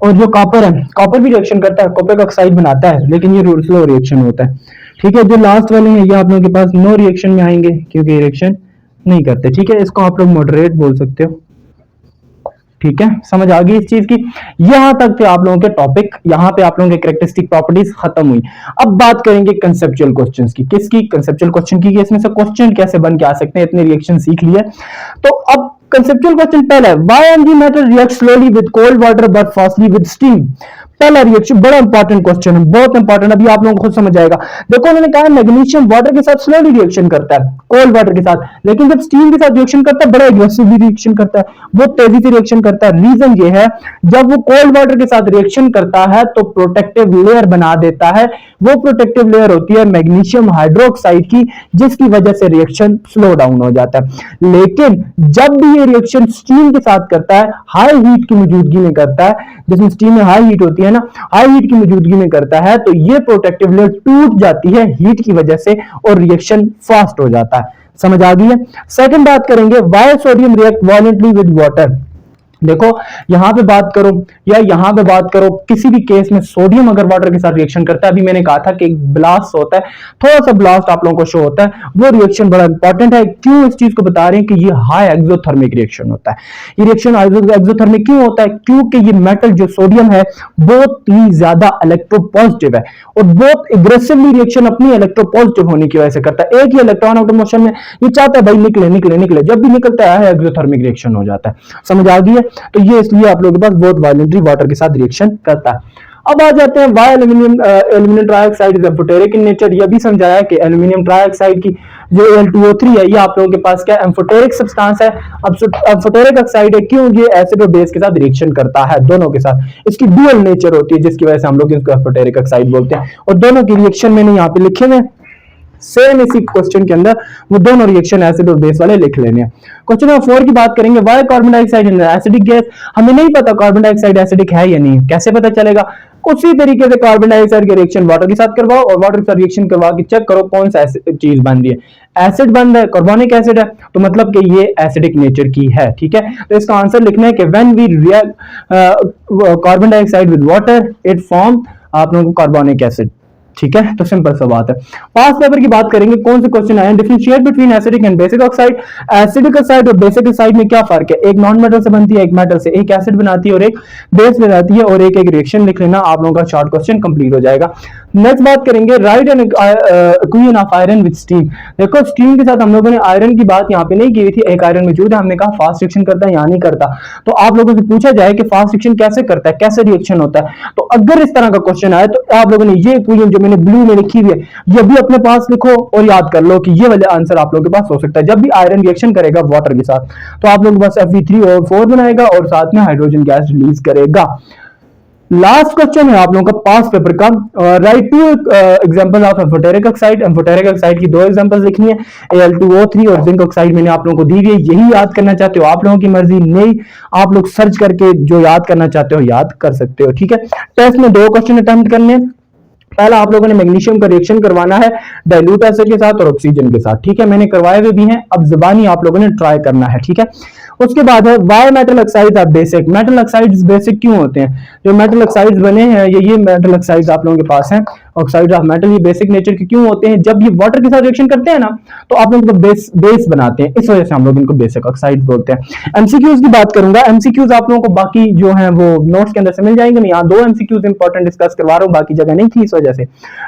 और जो कॉपर है, कॉपर भी रिएक्शन करता है, कॉपर का ऑक्साइड बनाता है, लेकिन ये स्लो रिएक्शन होता है। ठीक है, जो लास्ट वाले हैं ये आप लोगों के पास नो रिएक्शन में आएंगे, क्योंकि रिएक्शन नहीं करते। ठीक है, इसको आप लोग मॉडरेट बोल सकते हो। ठीक है, समझ आ गई इस चीज की। यहां तक थे आप लोगों के टॉपिक, यहां पे आप लोगों के कैरेक्टरिस्टिक प्रॉपर्टीज खत्म हुई। अब बात करेंगे कंसेप्चुअल क्वेश्चंस की। किसकी? कंसेप्चुअल क्वेश्चन की, इसमें से क्वेश्चन कैसे बन के आ सकते हैं, इतने रिएक्शन सीख लिए। तो अब कंसेप्चुअल क्वेश्चन पहला है, why Mg metal react slowly with cold water but fastly with steam. पहला रिएक्शन बड़ा इंपॉर्टेंट क्वेश्चन है, बहुत इंपॉर्टेंट, अभी आप लोगों को खुद समझ आएगा। देखो उन्होंने कहा मैग्नीशियम वाटर के साथ स्लोली रिएक्शन करता है, कोल्ड वाटर के साथ, लेकिन जब स्टीम के साथ रिएक्शन करता है बड़ा एग्रेसिवली रिएक्शन करता है, बहुत तेजी से रिएक्शन करता है। रीजन ये है, जब वो कोल्ड वाटर के साथ रिएक्शन करता है तो प्रोटेक्टिव लेयर बना देता है। वो प्रोटेक्टिव लेयर होती है मैग्नीशियम हाइड्रोक्साइड की, जिसकी वजह से रिएक्शन स्लो डाउन हो जाता है। लेकिन जब भी ये रिएक्शन स्टीम के साथ करता है, हाई हीट की मौजूदगी में करता है, जिसमें स्टीम में हाई हीट होती है ना, हाई हीट की मौजूदगी में करता है, तो ये प्रोटेक्टिव लेयर टूट जाती है हीट की वजह से और रिएक्शन फास्ट हो जाता है। समझ आ गई है? सेकंड बात करेंगे, why sodium react violently with water. देखो यहां पे बात करो या यहां पे बात करो, किसी भी केस में सोडियम अगर वाटर के साथ रिएक्शन करता है, अभी मैंने कहा था कि एक ब्लास्ट होता है, थोड़ा सा ब्लास्ट आप लोगों को शो होता है, वो रिएक्शन बड़ा इंपॉर्टेंट है। क्यों इस चीज को बता रहे हैं कि ये हाई एक्सोथर्मिक रिएक्शन होता है। ये रिएक्शन एक्सोथर्मिक क्यों होता है? क्योंकि ये मेटल जो सोडियम है बहुत ही ज्यादा इलेक्ट्रोपॉजिटिव है और बहुत एग्रेसिवली रिएक्शन अपनी इलेक्ट्रोपॉजिटिव होने की वजह से करता है। एक ही इलेक्ट्रॉन आउट ऑफ मोशन में ये चाहता है भाई निकले निकले निकले, जब भी निकलता है एक्सोथर्मिक रिएक्शन हो जाता है। समझ आ गई है? तो ये इसलिए आप लोगों के पास बहुत वायलेंटली वाटर के साथ रिएक्शन करता है। अब आ जाते हैं why aluminium trioxide is amphoteric in nature. यह भी समझाया कि एल्यूमिनियम ट्राइऑक्साइड की जो Al2O3 है ये आप लोगों के पास क्या एम्फोटेरिक सब्सटेंस है। अब एम्फोटेरिक ऑक्साइड है, क्यों? ये एसिड और बेस के साथ रिएक्शन करता है, दोनों के साथ। इसकी डुअल नेचर होती है जिसकी वजह से हम लोग इसको एम्फोटेरिक ऑक्साइड बोलते हैं। और दोनों की रिएक्शन मैंने यहाँ पे लिखे हुए हैं, सेम इसी क्वेश्चन के अंदर वो दोनों रिएक्शन एसिड और बेस वाले लिख लेने हैं। क्वेश्चन नंबर 4 की बात करेंगे, why carbon dioxide in acidic gas. हमें नहीं पता कार्बन डाइऑक्साइड एसिडिक है या नहीं, कैसे पता चलेगा? उसी तरीके से कार्बन डाइऑक्साइड के रिएक्शन वाटर के साथ करवाओ और वाटर के साथ रिएक्शन करवा के चेक करो कौन सा चीज बन रही है। एसिड बन रहा है, कार्बोनिक एसिड है, तो मतलब कि ये एसिडिक नेचर की है, ठीक है। तो इसका आंसर लिखना है कि when we react carbon dioxide with water it form आप लोगों को कार्बोनिक एसिड, ठीक है। तो सिंपल सा बात है। पास पेपर की बात करेंगे, कौन से क्वेश्चन आए हैं? Differentiate between acidic and basic oxide. Acidic oxide और बेसिक ऑक्साइड में क्या फर्क है? एक नॉन मेटल से बनती है, एक मेटल से। एक एसिड बनाती है और एक बेस बनाती है, और एक एक रिएक्शन लिख लेना, आप लोगों का शॉर्ट क्वेश्चन कंप्लीट हो जाएगा। नेक्स्ट बात करेंगे, right an equation of iron with steam. देखो स्टीम के साथ हम लोगों ने आयरन की बात यहाँ पे नहीं की थी, एक आयरन मौजूद है, हमने कहा फास्ट रिएक्शन करता है या नहीं करता। तो आप लोगों से पूछा जाए कि फास्ट रिएक्शन कैसे करता है, कैसे रिएक्शन होता है, तो अगर इस तरह का क्वेश्चन आए तो आप लोगों ने ये इक्वेशन जो मैंने ब्लू में लिखी हुई है ये भी अपने पास लिखो और याद कर लो कि ये वाले आंसर आप लोगों के पास हो सकता है। जब भी आयरन रिएक्शन करेगा वाटर के साथ तो आप लोगों के पास Fe3O4 बनाएगा और साथ में हाइड्रोजन गैस रिलीज करेगा। लास्ट क्वेश्चन है आप लोगों का पास पेपर का, right two example of amphoteric oxide. Amphoteric oxide की दो एग्जांपल्स लिखनी है, Al2O3 और जिंक ऑक्साइड मैंने आप लोगों को दी हुई है। यही याद करना चाहते हो आप लोगों की मर्जी, नहीं आप लोग सर्च करके जो याद करना चाहते हो याद कर सकते हो, ठीक है। टेस्ट में दो क्वेश्चन अटेम्प्ट करने। पहला आप लोगों ने मैग्नीशियम का रिएक्शन करवाना है डाइल्यूट एसिड के साथ और ऑक्सीजन के साथ, ठीक है। मैंने करवाए हुए भी हैं, अब जुबानी आप लोगों ने ट्राई करना है, ठीक है। उसके बाद है why metal oxides are basic. Metal oxides basic क्यों होते हैं? जो मेटल ऑक्साइड्स बने हैं ये मेटल ऑक्साइड्स आप लोगों के पास हैं, ऑक्साइड ऑफ मेटल, ये बेसिक नेचर के क्यों होते हैं? जब ये वाटर के साथ रिएक्शन करते हैं ना तो आप लोग बेस बनाते हैं, इस वजह से हम लोग इनको बेसिक ऑक्साइड्स बोलते हैं। एमसीक्यूज की बात करूंगा, एमसीक्यूज आप लोगों को बाकी जो है वो नोट्स के अंदर से मिल जाएंगे। मैं यहाँ दो एमसीक्यूज इंपॉर्टेंट डिस्कस करवा रहा हूँ, बाकी जगह नहीं थी इस वजह से,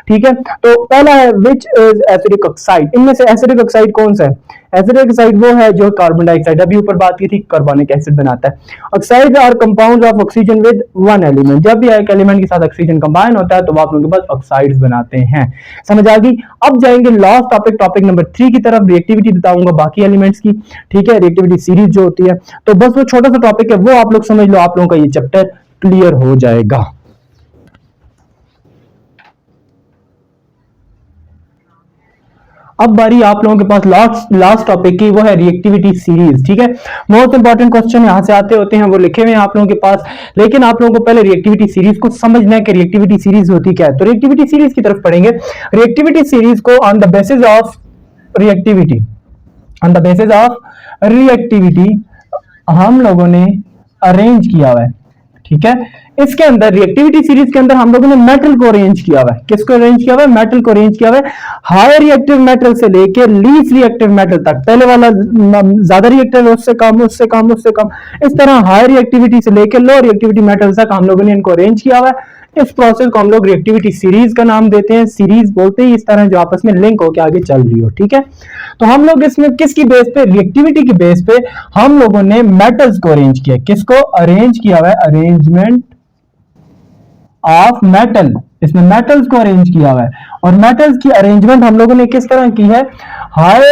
ठीक है। तो पहला है विच इज एसिडिक ऑक्साइड। इनमें से एसिडिक ऑक्साइड कौन सा है? एसिडिक ऑक्साइड वो है जो कार्बन डाइऑक्साइड अभी ऊपर बात की थी कार्बोनिक एसिड बनाता है। Oxides are compounds of oxygen with one element. जब भी एक एलिमेंट के साथ ऑक्सीजन कंबाइन होता है तो आप लोगों के पास ऑक्साइड्स बनाते हैं। समझ आ गई? अब जाएंगे लास्ट टॉपिक, टॉपिक नंबर 3 की तरफ। रिएक्टिविटी बताऊंगा बाकी एलिमेंट्स की, ठीक है, रिएक्टिविटी सीरीज जो होती है। तो बस वो छोटा सा टॉपिक है, वो आप लोग समझ लो, आप लोगों का ये चैप्टर क्लियर हो जाएगा। अब बारी आप लोगों के पास लास्ट टॉपिक की, वो है रिएक्टिविटी सीरीज, ठीक है। मोस्ट इंपॉर्टेंट क्वेश्चन यहां से आते होते हैं, वो लिखे हुए हैं आप लोगों के पास, लेकिन आप लोगों को पहले रिएक्टिविटी सीरीज को समझना है कि रिएक्टिविटी सीरीज होती क्या है। तो रिएक्टिविटी सीरीज की तरफ पढ़ेंगे। रिएक्टिविटी सीरीज को on the basis of reactivity हम लोगों ने अरेंज किया हुआ है, ठीक है। इसके अंदर रिएक्टिविटी सीरीज के अंदर हम लोगों ने मेटल को अरेंज किया हुआ है। किसको अरेंज किया हुआ है? मेटल को अरेंज किया हुआ है। हाई रिएक्टिव मेटल से लेके लीस्ट रिएक्टिव मेटल तक, पहले वाला ज्यादा रिएक्टिव, उससे कम, उससे कम, उससे कम, इस तरह हाई रिएक्टिविटी से लेके लो रिएक्टिविटी मेटल तक हम लोगों ने इनको अरेंज किया हुआ है। इस प्रोसेस को हम लोग रिएक्टिविटी सीरीज का नाम देते हैं। सीरीज बोलते हैं इस तरह जो आपस में लिंक होकर आगे चल रही हो, ठीक है। तो हम लोग इसमें किसकी बेस पे? रिएक्टिविटी की बेस पे हम लोगों ने मेटल्स को अरेंज किया। किसको अरेंज किया हुआ है? अरेंजमेंट ऑफ मेटल, इसमें मेटल्स को अरेंज किया हुआ है। और मेटल्स की अरेंजमेंट हम लोगों ने किस तरह की है? हाई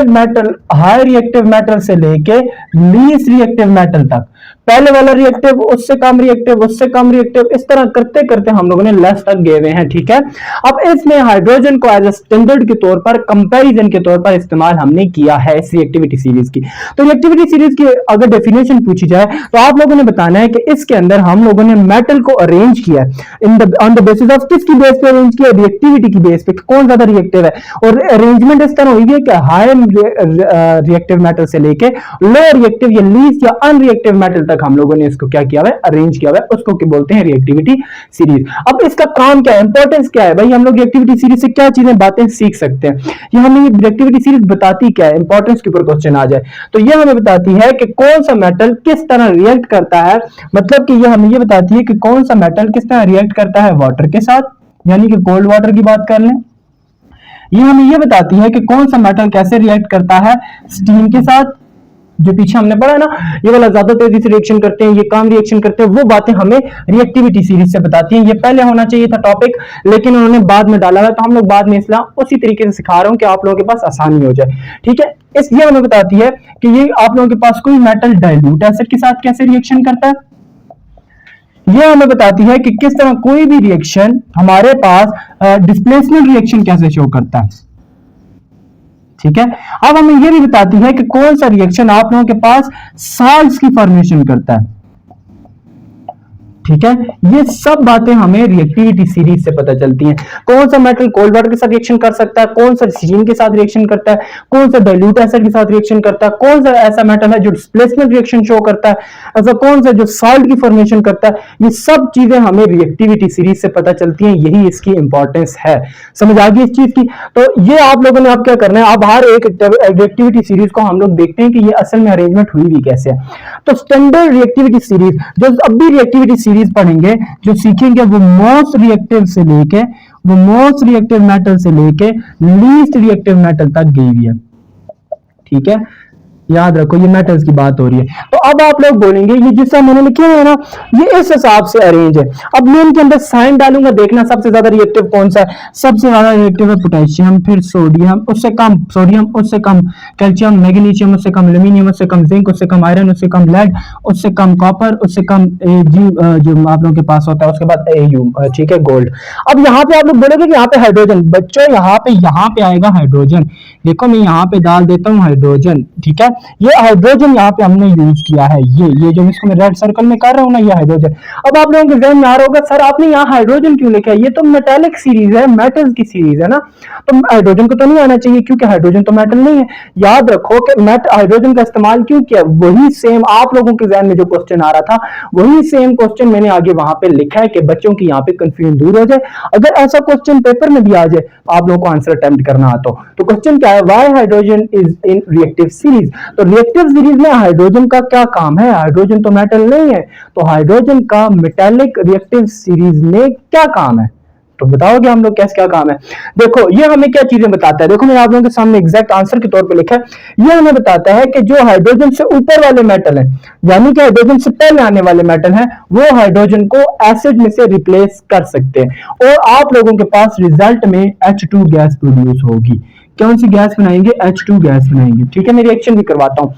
रिएक्टिव मेटल से लेके लीस्ट रिएक्टिव मेटल तक, पहले वाला रिएक्टिव, उससे कम रिएक्टिव, उससे कम रिएक्टिव, इस तरह करते करते हम लोगों ने लेस तक गए हुए हैं, ठीक है। अब इसमें हाइड्रोजन को एज ए स्टैंडर्ड के तौर पर, कंपैरिजन के तौर पर इस्तेमाल हमने किया है इस रिएक्टिविटी सीरीज की। तो रिएक्टिविटी सीरीज की अगर डेफिनेशन पूछी जाए तो आप लोगों ने बताना है कि इसके अंदर हम लोगों ने मेटल को अरेंज किया ऑन द बेसिस ऑफ किसकी बेस पे अरेंज किया? रिएक्टिविटी की बेस पे, कौन ज्यादा रिएक्टिव है। और अरेंजमेंट इस तरह हुई है कि हाई रिएक्टिव मेटल से लेके लो रिएक्टिव या लीस्ट या अनरिएक्टिव मेटल तक हम लोगों ने इसको क्या किया है? अरेंज किया है। उसको क्या बोलते हैं? Reactivity series. अब इसका काम क्या है, इंपॉर्टेंस क्या है भाई? हम लोग रिएक्टिविटी सीरीज से क्या चीजें, बातें सीख सकते हैं? ये हमें रिएक्टिविटी सीरीज बताती क्या है? इंपॉर्टेंस के ऊपर क्वेश्चन आ जाए तो ये हमें बताती है कि कौन सा मेटल किस तरह रिएक्ट करता है। मतलब कि ये हमें ये बताती है कि कौन सा मेटल किस तरह रिएक्ट करता है वाटर के साथ, यानी कि कोल्ड वाटर की बात कर लें। ये हमें ये बताती है कि कौन सा मेटल कैसे रिएक्ट करता है स्टीम के साथ, जो पीछे हमने पढ़ा ना, ये वाला ज्यादा तेजी से रिएक्शन करते हैं, ये कम रिएक्शन करते हैं, वो बातें हमें रिएक्टिविटी सीरीज से बताती हैं। ये पहले होना चाहिए था टॉपिक, लेकिन उन्होंने बाद में डाला है, तो हम लोग बाद में इसलिए उसी तरीके से सिखा रहा हूं कि आप लोगों के पास आसानी हो जाए। ठीक है, इस ये हमें बताती है कि ये आप लोगों के पास कोई मेटल डाइल्यूट एसिड के साथ कैसे रिएक्शन करता है। ये हमें बताती है कि किस तरह कोई भी रिएक्शन हमारे पास डिस्प्लेसमेंट रिएक्शन कैसे शो करता है। ठीक है, अब हमें यह भी बताती है कि कौन सा रिएक्शन आप लोगों के पास साल्ट्स की फॉर्मेशन करता है। ठीक है, ये सब बातें हमें रिएक्टिविटी सीरीज से पता चलती हैं। कौन सा मेटल कोल्ड वाटर के साथ रिएक्शन कर सकता है, कौन सा सीरीन के साथ रिएक्शन करता है, कौन सा डाइल्यूट एसिड के साथ रिएक्शन करता है, कौन सा ऐसा मेटल है जो डिस्प्लेसमेंट रिएक्शन शो करता है, ऐसा कौन सा जो साल्ट की फॉर्मेशन करता है। ये सब चीजें हमें रिएक्टिविटी सीरीज से पता चलती हैं, यही इसकी इंपॉर्टेंस है। समझ आ गई इस चीज की? तो ये आप लोगों ने अब क्या करना है, अब हर एक रिएक्टिविटी सीरीज को हम लोग देखते हैं कि ये असल में अरेंजमेंट हुई भी कैसे है। तो स्टैंडर्ड रिएक्टिविटी सीरीज, जो अब भी रिएक्टिविटी सीरीज पढ़ेंगे, जो सीखेंगे, वो मोस्ट रिएक्टिव से लेके, वो मोस्ट रिएक्टिव मेटल से लेके लीस्ट रिएक्टिव मेटल तक गई हुई है। ठीक है, याद रखो ये मेटल्स की बात हो रही है। तो अब आप लोग बोलेंगे ये जिससे मैंने लिखे है ना, ये इस हिसाब से अरेंज है। अब मैं इनके अंदर साइन डालूंगा, देखना सबसे ज्यादा रिएक्टिव कौन सा है। सबसे ज्यादा रिएक्टिव है पोटेशियम, फिर सोडियम, उससे कम सोडियम, उससे कम कैल्शियम, मैग्नीशियम, उससे कम एल्यूमिनियम, उससे कम जिंक, उससे कम आयरन, उससे कम लेड, उससे कम कॉपर, उससे कम जो आप लोगों के पास होता है, उसके बाद AU, ठीक है, गोल्ड। अब यहाँ पे आप लोग बोलोगे कि यहाँ पे हाइड्रोजन, बच्चों यहाँ पे आएगा हाइड्रोजन। देखो मैं यहाँ पे डाल देता हूँ हाइड्रोजन। ठीक है, ये हाइड्रोजन यहाँ पे हमने यूज किया है, ये जो इसको मैं रेड सर्कल में कर रहा हूँ ना, ये हाइड्रोजन। अब आप लोगों के जहन में आ रहा होगा सर आपने यहाँ हाइड्रोजन क्यों लिखा है, ये तो मेटालिक सीरीज है, मेटल्स की सीरीज है ना, तो हाइड्रोजन को तो नहीं आना चाहिए क्योंकि हाइड्रोजन तो मेटल नहीं है। याद रखो कि हाइड्रोजन का इस्तेमाल क्यों किया, वही सेम आप लोगों के जहन में जो क्वेश्चन आ रहा था, वही सेम क्वेश्चन मैंने आगे वहां पे लिखा है कि बच्चों की यहाँ पे कंफ्यूजन दूर हो जाए। अगर ऐसा क्वेश्चन पेपर में भी आ जाए आप लोगों को आंसर अटेम्प्ट करना आता हो, तो क्वेश्चन क्या है, why hydrogen is in reactive series. तो रिएक्टिव सीरीज में हाइड्रोजन का क्या काम है, हाइड्रोजन तो मेटल नहीं है, तो हाइड्रोजन का मेटालिक रिएक्टिव सीरीज में क्या काम है, तो बताओगे हम लोग कैसे क्या काम है। देखो ये हमें क्या चीजें बताता है, देखो मैंने आप लोगों के सामने एग्जैक्ट आंसर के तौर पे लिखा है। ये हमें बताता है कि जो हाइड्रोजन से ऊपर वाले मेटल है, यानी कि हाइड्रोजन से पहले आने वाले मेटल हैं, वो हाइड्रोजन को एसिड में से रिप्लेस कर सकते हैं और आप लोगों के पास रिजल्ट में H2 गैस प्रोड्यूस होगी। कौन सी गैस बनाएंगे, H2 गैस बनाएंगे। ठीक है, मैं रिएक्शन भी करवाता हूं।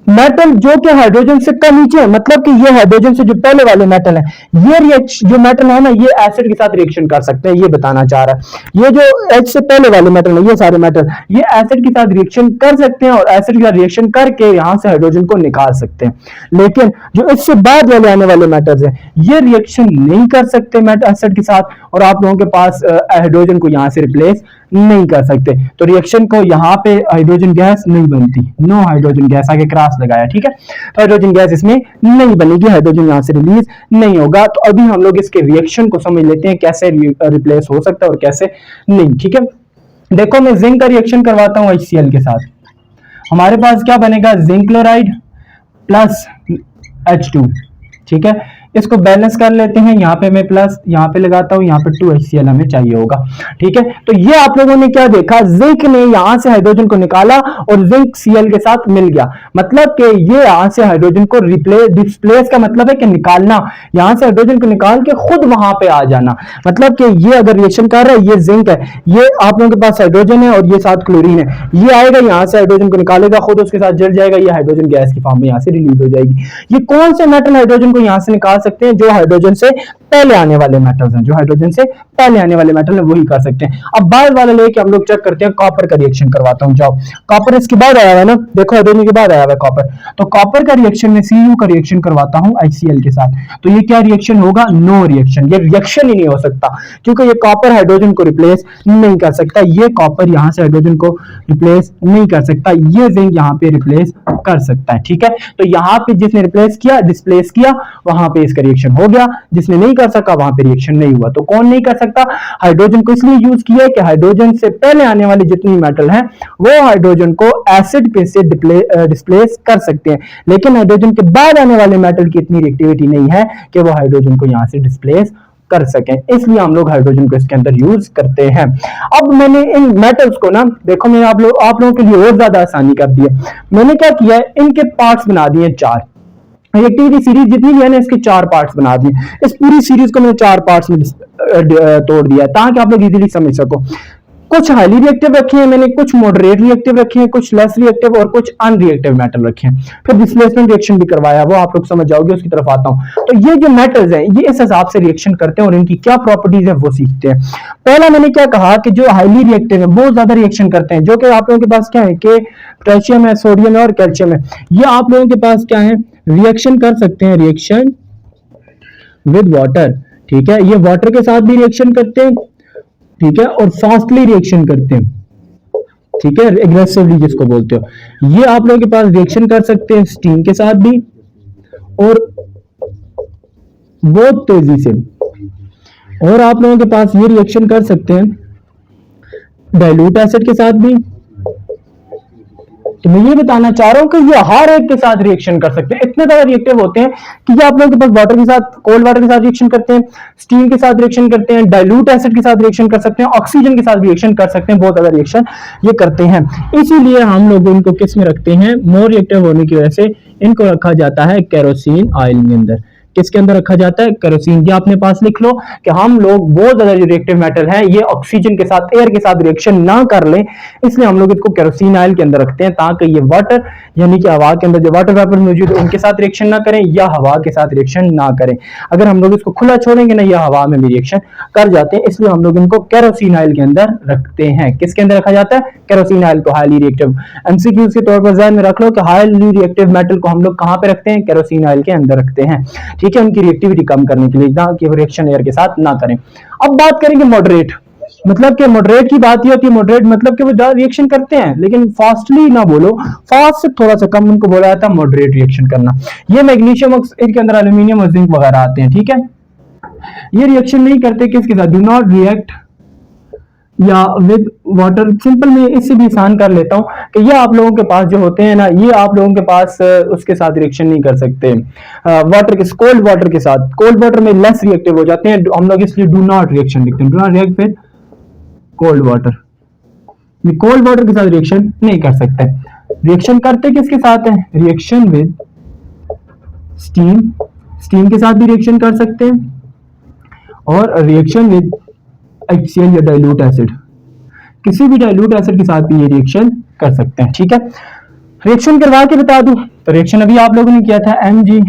मेटल जो कि हाइड्रोजन से कम नीचे है, मतलब कि ये हाइड्रोजन से जो पहले वाले मेटल है, ये रिएक्शन जो मेटल है ना, ये एसिड के साथ रिएक्शन कर सकते हैं, ये बताना चाह रहा है। ये जो H से पहले वाले मेटल है, ये सारे मेटल ये एसिड के साथ रिएक्शन कर सकते हैं और एसिड के साथ रिएक्शन करके यहां से हाइड्रोजन को निकाल सकते हैं। लेकिन जो इससे बाद वाले आने वाले मेटल्स हैं, ये रिएक्शन नहीं कर सकते एसिड के साथ और आप लोगों के पास हाइड्रोजन को यहां से रिप्लेस नहीं कर सकते। तो रिएक्शन को यहाँ पे हाइड्रोजन गैस नहीं बनती, नो हाइड्रोजन गैस, आगे क्रॉस लगाया। ठीक है, तो हाइड्रोजन गैस इसमें नहीं बनेगी, हाइड्रोजन यहाँ से रिलीज नहीं होगा। तो अभी हम लोग इसके रिएक्शन को समझ लेते हैं कैसे रिप्लेस हो सकता है और कैसे नहीं। ठीक है, देखो मैं जिंक का रिएक्शन करवाता हूँ HCl के साथ, हमारे पास क्या बनेगा, जिंक क्लोराइड प्लस H2। ठीक है, इसको बैलेंस कर लेते हैं, यहाँ पे मैं प्लस यहाँ पे लगाता हूँ, यहाँ पे 2HCl हमें चाहिए होगा। ठीक है, तो ये आप लोगों ने क्या देखा, जिंक ने यहाँ से हाइड्रोजन को निकाला और जिंक Cl के साथ मिल गया, मतलब कि ये यहाँ से हाइड्रोजन को डिस्प्लेस का मतलब है कि निकालना, यहाँ से हाइड्रोजन को निकाल के खुद वहां पे आ जाना। मतलब कि ये अगर रिएक्शन कर रहा है, ये जिंक है, ये आप लोगों के पास हाइड्रोजन है और ये साथ क्लोरीन है, ये आएगा यहाँ से हाइड्रोजन को निकालेगा, खुद उसके साथ जल जाएगा, ये हाइड्रोजन गैस की फॉर्म में यहाँ से रिलीज हो जाएगी। ये कौन से मेटल हाइड्रोजन को यहाँ से निकाल सकते हैं, जो हाइड्रोजन से पहले आने वाले मेटल्स हैं, जो हाइड्रोजन से पहले आने वाले मेटल हैं वही कर सकते हैं। अब बाद वाले लेके हम लोग चेक करते हैं, कॉपर का रिएक्शन करवाता हूं। जाओ, कॉपर इसके बाद आया है ना, देखो हाइड्रोजन के बाद आया है कॉपर, तो कॉपर का रिएक्शन में Cu का रिएक्शन करवाता हूं HCl के साथ, तो ये क्या रिएक्शन होगा, नो रिएक्शन, ये रिएक्शन ही नहीं हो सकता क्योंकि ये कॉपर हाइड्रोजन को रिप्लेस नहीं कर सकता, ये कॉपर यहां से हाइड्रोजन को रिप्लेस नहीं कर सकता, ये जिंक यहां पे रिप्लेस कर सकता है। ठीक है, तो यहां पे जिसने रिप्लेस किया, डिस्प्लेस किया, वहां पे इसका रिएक्शन हो गया, जिसने नहीं कर सका वहां पे रिएक्शन नहीं हुआ। तो कौन नहीं कर सकता, हाइड्रोजन को इसलिए यूज किया कि हाइड्रोजन से पहले आने वाले जितनी मेटल हैं वो हाइड्रोजन को एसिड पे से डिस्प्लेस कर सकते हैं, लेकिन हाइड्रोजन के बाद आने वाले मेटल की इतनी रिएक्टिविटी नहीं है कि वो हाइड्रोजन को यहां से डिस्प्लेस कर सकें, इसलिए हम लोग हाइड्रोजन को इसके अंदर यूज करते हैं। अब मैंने इन मेटल्स को ना, देखो मैंने आप लोगों के लिए और ज्यादा आसानी कर दी है। मैंने क्या किया है, इनके पार्ट्स बना दिए चार। रिएक्टिविटी सीरीज जितनी भी है ना, इसके चार पार्ट्स बना दिए। इस पूरी सीरीज को मैंने चार पार्ट्स में तोड़ दिया ताकि आप लोग इजीली समझ सको। कुछ हाईली रिएक्टिव रखे हैं मैंने, कुछ मॉडरेट रिएक्टिव रखे हैं, कुछ लेस रिएक्टिव और कुछ अनरिएक्टिव मेटल रखे हैं। फिर डिस्प्लेसमेंट रिएक्शन भी करवाया, वो आप लोग समझ जाओगे, उसकी तरफ आता हूं। तो ये जो मेटल्स हैं ये इस हिसाब से रिएक्शन करते हैं और इनकी क्या प्रॉपर्टीज है वो सीखते हैं। पहला मैंने क्या कहा कि जो हाईली रिएक्टिव है बहुत ज्यादा रिएक्शन करते हैं, जो कि आप लोगों के पास क्या है कि पोटेशियम है, सोडियम है और कैल्शियम है। ये आप लोगों के पास क्या है, रिएक्शन कर सकते हैं, रिएक्शन विद वाटर। ठीक है, ये वाटर के साथ भी रिएक्शन करते हैं, ठीक है, और फास्टली रिएक्शन करते हैं, ठीक है, एग्रेसिवली जिसको बोलते हो। ये आप लोगों के पास रिएक्शन कर सकते हैं स्टीम के साथ भी और बहुत तेजी से, और आप लोगों के पास ये रिएक्शन कर सकते हैं डाइल्यूट एसिड के साथ भी। तो मैं ये बताना चाह रहा हूं कि ये हर एक के साथ रिएक्शन कर सकते हैं, इतने ज्यादा रिएक्टिव होते हैं कि ये आप लोगों के पास वाटर के साथ, कोल्ड वाटर के साथ रिएक्शन करते हैं, स्टीम के साथ रिएक्शन करते हैं, डाइल्यूट एसिड के साथ रिएक्शन कर सकते हैं, ऑक्सीजन के साथ रिएक्शन कर सकते हैं, बहुत ज्यादा रिएक्शन ये करते हैं। इसीलिए हम लोग इनको किस में रखते हैं, मोर रिएक्टिव होने की वजह से इनको रखा जाता है केरोसिन ऑयल के अंदर। किसके अंदर रखा जाता है, केरोसिन। ये अपने पास लिख लो कि हम लोग बहुत ज्यादा रिएक्टिव मेटल हैं, ये ऑक्सीजन के साथ, एयर के साथ रिएक्शन ना कर ले, इसलिए हम लोग इसको केरोसिन ऑयल के अंदर रखते हैं ताकि ये वाटर यानी कि हवा के अंदर जो वाटर वेपर मौजूद है उनके साथ रिएक्शन ना करें या हवा के साथ रिएक्शन ना करें। अगर हम लोग इसको खुला छोड़ेंगे ना, या हवा में भी रिएक्शन कर जाते हैं, इसलिए हम लोग इनको केरोसिन ऑयल के अंदर रखते हैं। किसके अंदर रखा जाता है, केरोसिन ऑयल को, हाईली रिएक्टिव। एमसीक्यूज के तौर पर ध्यान में रख लो कि हाईली रिएक्टिव मेटल को हम लोग कहां पे रखते हैं, केरोसिन ऑयल के अंदर रखते हैं, ठीक है, उनकी रिएक्टिविटी कम करने के लिए, कि रिएक्शन एयर के साथ ना करें। अब बात करेंगे मॉडरेट, मतलब कि मॉडरेट की बात ये होती है, मॉडरेट मतलब कि वो ज्यादा रिएक्शन करते हैं लेकिन फास्टली ना बोलो, फास्ट से थोड़ा सा कम उनको बोला जाता है मॉडरेट रिएक्शन करना। ये मैग्नीशियम, इनके अंदर एल्यूमिनियम और जिंक वगैरह आते हैं, ठीक है। ये रिएक्शन नहीं करते किसके साथ, डू नॉट रिएक्ट या विद वाटर। सिंपल में इससे भी आसान कर लेता हूं कि ये आप लोगों के पास जो होते हैं ना, ये आप लोगों के पास उसके साथ रिएक्शन नहीं कर सकते वाटर के, कोल्ड वाटर के साथ। कोल्ड वाटर में लेस रिएक्टिव हो जाते हैं हम लोग, इसलिए डू नॉट रिएक्शन लिखते हैं, do not react with cold water. ये कोल्ड वाटर के साथ रिएक्शन नहीं कर सकते। रिएक्शन करते किसके साथ है, रिएक्शन विद स्टीम, स्टीम के साथ भी रिएक्शन कर सकते हैं, और रिएक्शन विद HCl या डाइल्यूट एसिड, किसी भी डाइल्यूट एसिड के साथ भी ये रिएक्शन कर सकते हैं, ठीक है। रिएक्शन करवा के बता दूं तो रिएक्शन अभी आप लोगों ने किया था Mg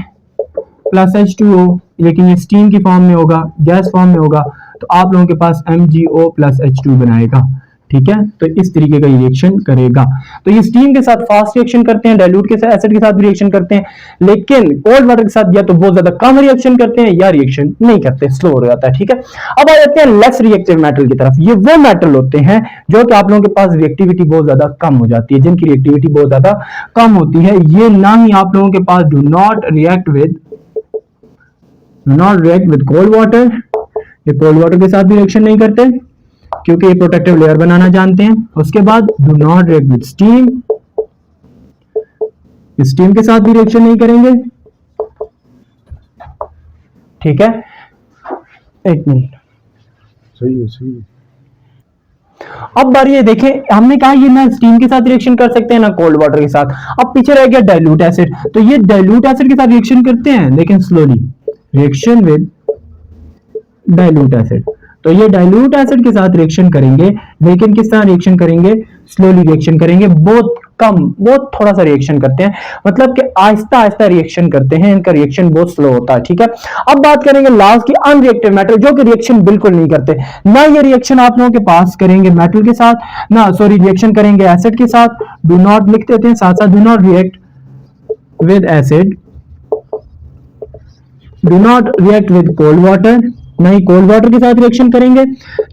प्लस H2O, लेकिन ये स्टीम की फॉर्म में होगा, गैस फॉर्म में होगा, तो आप लोगों के पास MgO प्लस H2 बनाएगा, ठीक है। तो इस तरीके का रिएक्शन करेगा। तो ये स्टीम के साथ फास्ट रिएक्शन करते हैं, डाइल्यूट के साथ, एसिड के साथ भी रिएक्शन करते हैं, लेकिन कोल्ड वाटर के साथ या तो बहुत ज्यादा कम रिएक्शन करते हैं या रिएक्शन नहीं करते, स्लो हो जाता है, ठीक है। अब आ जाते हैं लेस रिएक्टिव मेटल की तरफ। ये वो मेटल होते हैं जो कि आप लोगों के पास रिएक्टिविटी बहुत ज्यादा कम हो जाती है, जिनकी रिएक्टिविटी बहुत ज्यादा कम होती है। ये ना ही आप लोगों के पास do not react with cold water, ये कोल्ड वाटर के साथ भी रिएक्शन नहीं करते क्योंकि ये प्रोटेक्टिव लेयर बनाना जानते हैं। उसके बाद do not react with steam, steam के साथ भी रिएक्शन नहीं करेंगे, ठीक है। एक मिनट, सही है, सही है। अब बारी ये देखें, हमने कहा ये ना स्टीम के साथ रिएक्शन कर सकते हैं ना कोल्ड वाटर के साथ। अब पीछे रह गया डाइल्यूट एसिड, तो ये डाइल्यूट एसिड के साथ रिएक्शन करते हैं लेकिन slowly, reaction with dilute acid. तो ये डाइल्यूट एसिड के साथ रिएक्शन करेंगे लेकिन किस तरह रिएक्शन करेंगे, स्लोली रिएक्शन करेंगे, बहुत कम, बहुत थोड़ा सा रिएक्शन करते हैं, मतलब कि आहिस्ता आहिस्ता रिएक्शन करते हैं, इनका रिएक्शन बहुत स्लो होता है, ठीक है। अब बात करेंगे लास्ट की अनरिएक्टिव मेटल, जो कि रिएक्शन बिल्कुल नहीं करते। ना ये रिएक्शन आप लोगों के पास करेंगे मेटल के साथ, ना सॉरी रिएक्शन करेंगे एसिड के साथ, डू नॉट लिख देते हैं साथ साथ, do not react with acid, do not react with cold water, ना ही कोल्ड वाटर के साथ रिएक्शन करेंगे,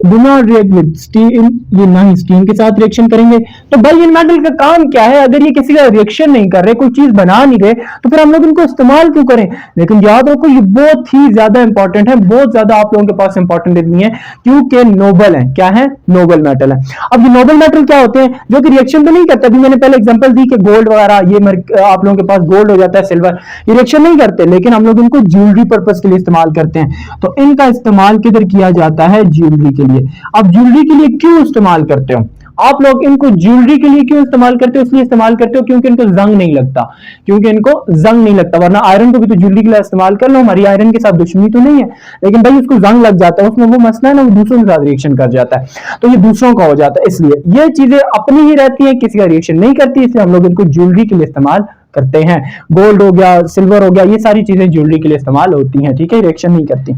do not react with steam, ये ना ही स्टीम के साथ रिएक्शन करेंगे। तो भाई इन मेटल का काम क्या है, अगर ये किसी का रिएक्शन नहीं कर रहे, कोई चीज बना नहीं रहे, तो फिर हम लोग इनको इस्तेमाल क्यों करें। लेकिन याद रखो ये बहुत ही ज्यादा इंपॉर्टेंट है, बहुत ज्यादा आप लोगों के पास इंपॉर्टेंट नहीं है, क्योंकि नोबल है। क्या है, नोबल मेटल है। अब ये नोबल मेटल क्या होते हैं, जो कि रिएक्शन तो नहीं करते। अभी मैंने पहले एग्जांपल दी कि गोल्ड वगैरह, ये आप लोगों के पास गोल्ड हो जाता है, सिल्वर, ये रिएक्शन नहीं करते, लेकिन हम लोग इनको ज्वेलरी पर्पस के लिए इस्तेमाल करते हैं। तो इनका इस्तेमाल किधर किया जाता है? ज्वेलरी के लिए। अब ज्वेलरी के लिए क्यों इस्तेमाल करते हो आप लोग? इनको ज्वेलरी के लिए क्यों इस्तेमाल करते हो? इसलिए इस्तेमाल करते हो क्योंकि इनको जंग नहीं लगता, क्योंकि इनको जंग नहीं लगता। वरना आयरन को भी तो ज्वेलरी के लिए इस्तेमाल कर लो, हमारी आयरन के साथ दुश्मनी तो नहीं है, लेकिन भाई उसको जंग लग जाता है, उसमें वो मसला है ना, वो दूसरों के साथ रिएक्शन कर जाता है, तो ये दूसरों का हो जाता है। इसलिए ये चीजें अपनी ही रहती है, किसी का रिएक्शन नहीं करती, इसलिए हम लोग इनको ज्वेलरी के लिए इस्तेमाल करते हैं। गोल्ड हो गया, सिल्वर हो गया, ये सारी चीजें ज्वेलरी के लिए इस्तेमाल होती हैं, ठीक है, रिएक्शन नहीं करती।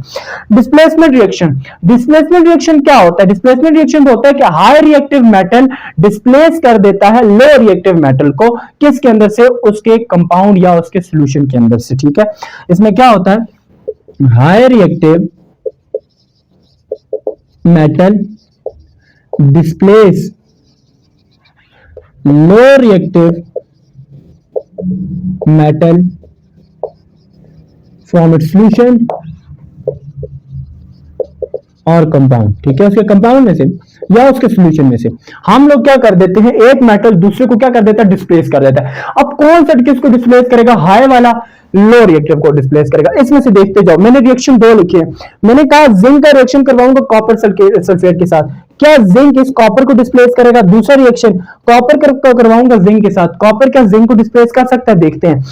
डिस्प्लेसमेंट रिएक्शन, डिस्प्लेसमेंट रिएक्शन क्या होता है? डिस्प्लेसमेंट रिएक्शन होता है कि हाई रिएक्टिव मेटल डिस्प्लेस कर देता है लो रिएक्टिव मेटल को, किसके अंदर से? उसके कंपाउंड या उसके सॉल्यूशन के अंदर से, ठीक है। इसमें क्या होता है? High reactive metal displace low reactive metal from its solution और कंपाउंड, ठीक है, उसके कंपाउंड में से या उसके सॉल्यूशन में से हम लोग क्या कर देते हैं? एक मेटल दूसरे को क्या कर देता है? डिस्प्लेस कर देता है। अब कौन सा किसको डिस्प्लेस करेगा? हाई वाला लो रिएक्टिव को डिस्प्लेस करेगा। इसमें से देखते जाओ, मैंने रिएक्शन दो लिखे हैं। मैंने कहा जिंक का रिएक्शन करवाऊंगा कॉपर सल्फेट के साथ, क्या जिंक इस कॉपर को डिस्प्लेस करेगा? दूसरा रिएक्शन कॉपर का करवाऊंगा जिंक के साथ, कॉपर क्या जिंक को डिस्प्लेस कर सकता है? देखते हैं।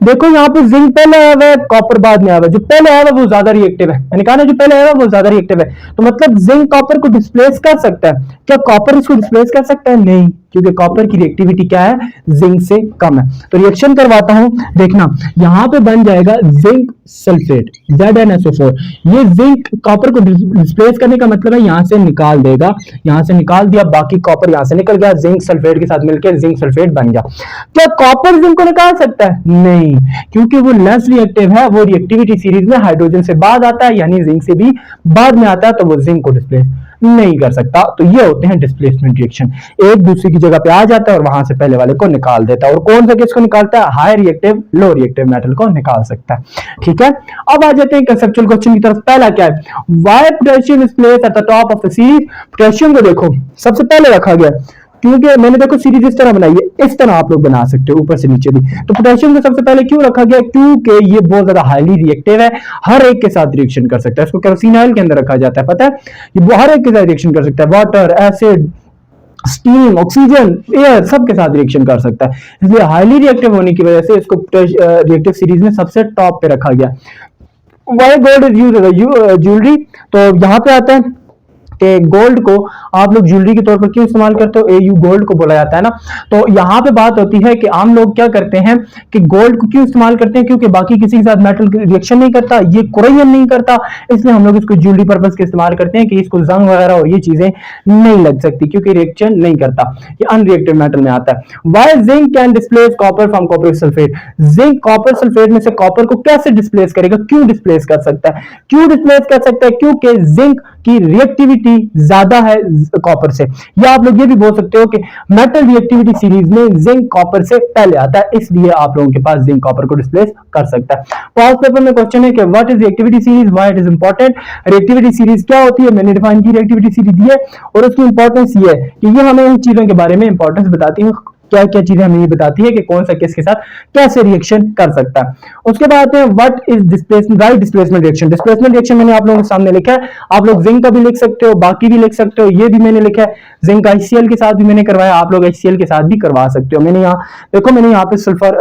देखो यहाँ पे जिंक पहले आया हुआ है, कॉपर बाद में आया हुआ है। जो पहले आया हुआ है वो ज्यादा रिएक्टिव है, मैंने कहा ना, जो पहले आया हुआ है वो ज्यादा रिएक्टिव है, तो मतलब जिंक कॉपर को डिस्प्लेस कर सकता है। क्या कॉपर इसको डिस्प्लेस कर सकता है? नहीं, क्योंकि कॉपर की रिएक्टिविटी क्या है? जिंक से कम है। तो रिएक्शन करवाता हूं, देखना यहां पे बन जाएगा जिंक सल्फेट ZnSO4। ये जिंक कॉपर को डिस्प्लेस करने का मतलब है यहां से निकाल देगा, यहां से निकाल दिया, बाकी कॉपर यहां से निकल गया, जिंक सल्फेट के साथ मिलकर जिंक सल्फेट बन गया। क्या कॉपर जिंक को निकाल सकता है? नहीं, क्योंकि वो लेस रिएक्टिव है, वो रिएक्टिविटी सीरीज में हाइड्रोजन से बाद आता है, यानी जिंक से भी बाद में आता है, तो वो जिंक को डिस्प्लेस नहीं कर सकता। तो ये होते हैं डिस्प्लेसमेंट रिएक्शन, एक दूसरे की जगह पे आ जाता है और वहां से पहले वाले को निकाल देता है। और कौन सा किसको निकालता है? High reactive low reactive metal को निकाल सकता है, ठीक है। अब आ जाते हैं कंसेप्चुअल क्वेश्चन की तरफ। पहला क्या है? Why potassium is placed at the top of the series. Potassium को देखो सबसे पहले रखा गया, क्योंकि मैंने देखो सीरीज इस तरह बनाई है, इस तरह आप लोग बना सकते हो ऊपर से नीचे भी। तो पोटेशियम को सबसे पहले क्यों रखा गया? क्योंकि ये बहुत ज्यादा हाईली रिएक्टिव है, हर एक के साथ रिएक्शन कर सकता है। इसको केरोसिन ऑयल के अंदर रखा जाता है, पता है, ये हर एक के साथ रिएक्शन कर सकता है, water, acid, steam, oxygen, air, सबके साथ रिएक्शन कर सकता है। इसलिए हाईली रिएक्टिव होने की वजह से इसको रिएक्टिव सीरीज में सबसे टॉप पे रखा गया। Why gold is used as jewellery, तो यहां पे आता है कि गोल्ड को आप लोग ज्वेलरी के तौर पर क्यों इस्तेमाल करते हो? AU गोल्ड को बोला जाता है ना। तो यहाँ पे बात होती है कि आम लोग क्या करते हैं कि गोल्ड को क्यों इस्तेमाल करते हैं? क्योंकि बाकी किसी के साथ मेटल रिएक्शन नहीं करता, ये कुरैयन नहीं करता, इसलिए हम लोग इसको ज्वेलरी पर्पस के इस्तेमाल करते हैं कि इसको जंग वगैरह और ये चीजें नहीं लग सकती, क्योंकि रिएक्शन नहीं करता, ये अनरिएक्टिव मेटल में आता है। Why zinc can displace copper from copper sulphate. Zinc copper sulphate में से कॉपर को कैसे डिस्प्लेस करेगा? क्यों डिस्प्लेस कर सकता है? क्यों डिस्प्लेस कर सकता है? क्योंकि जिंक की रिएक्टिविटी ज्यादा है कॉपर से। या आप लोग ये भी बोल सकते हो कि मेटल रिएक्टिविटी सीरीज में जिंक कॉपर से पहले आता है, इसलिए आप लोगों के पास जिंक कॉपर को डिस्प्लेस कर सकता है। पास पेपर में क्वेश्चन है कि what is reactivity series, why it is important. Reactivity series क्या होती है? मैंने डिफाइन की रिएक्टिविटी सीरीज दी है, और उसकी इंपॉर्टेंस ये है कि ये हमें इन चीजों के बारे में इंपॉर्टेंस बताती है, क्या क्या चीजें हमें ये बताती है कि कौन सा किसके साथ कैसे रिएक्शन कर सकता है। उसके बाद आते हैं what is displacement, right displacement reaction. Displacement reaction मैंने आप लोगों के सामने लिखा है, आप लोग जिंक का भी लिख सकते हो, बाकी भी लिख सकते हो, ये भी मैंने लिखा है। जिंक HCl के साथ भी मैंने करवाया, आप लोग HCl के साथ भी करवा सकते हो। मैंने यहाँ देखो, मैंने यहाँ पे सल्फर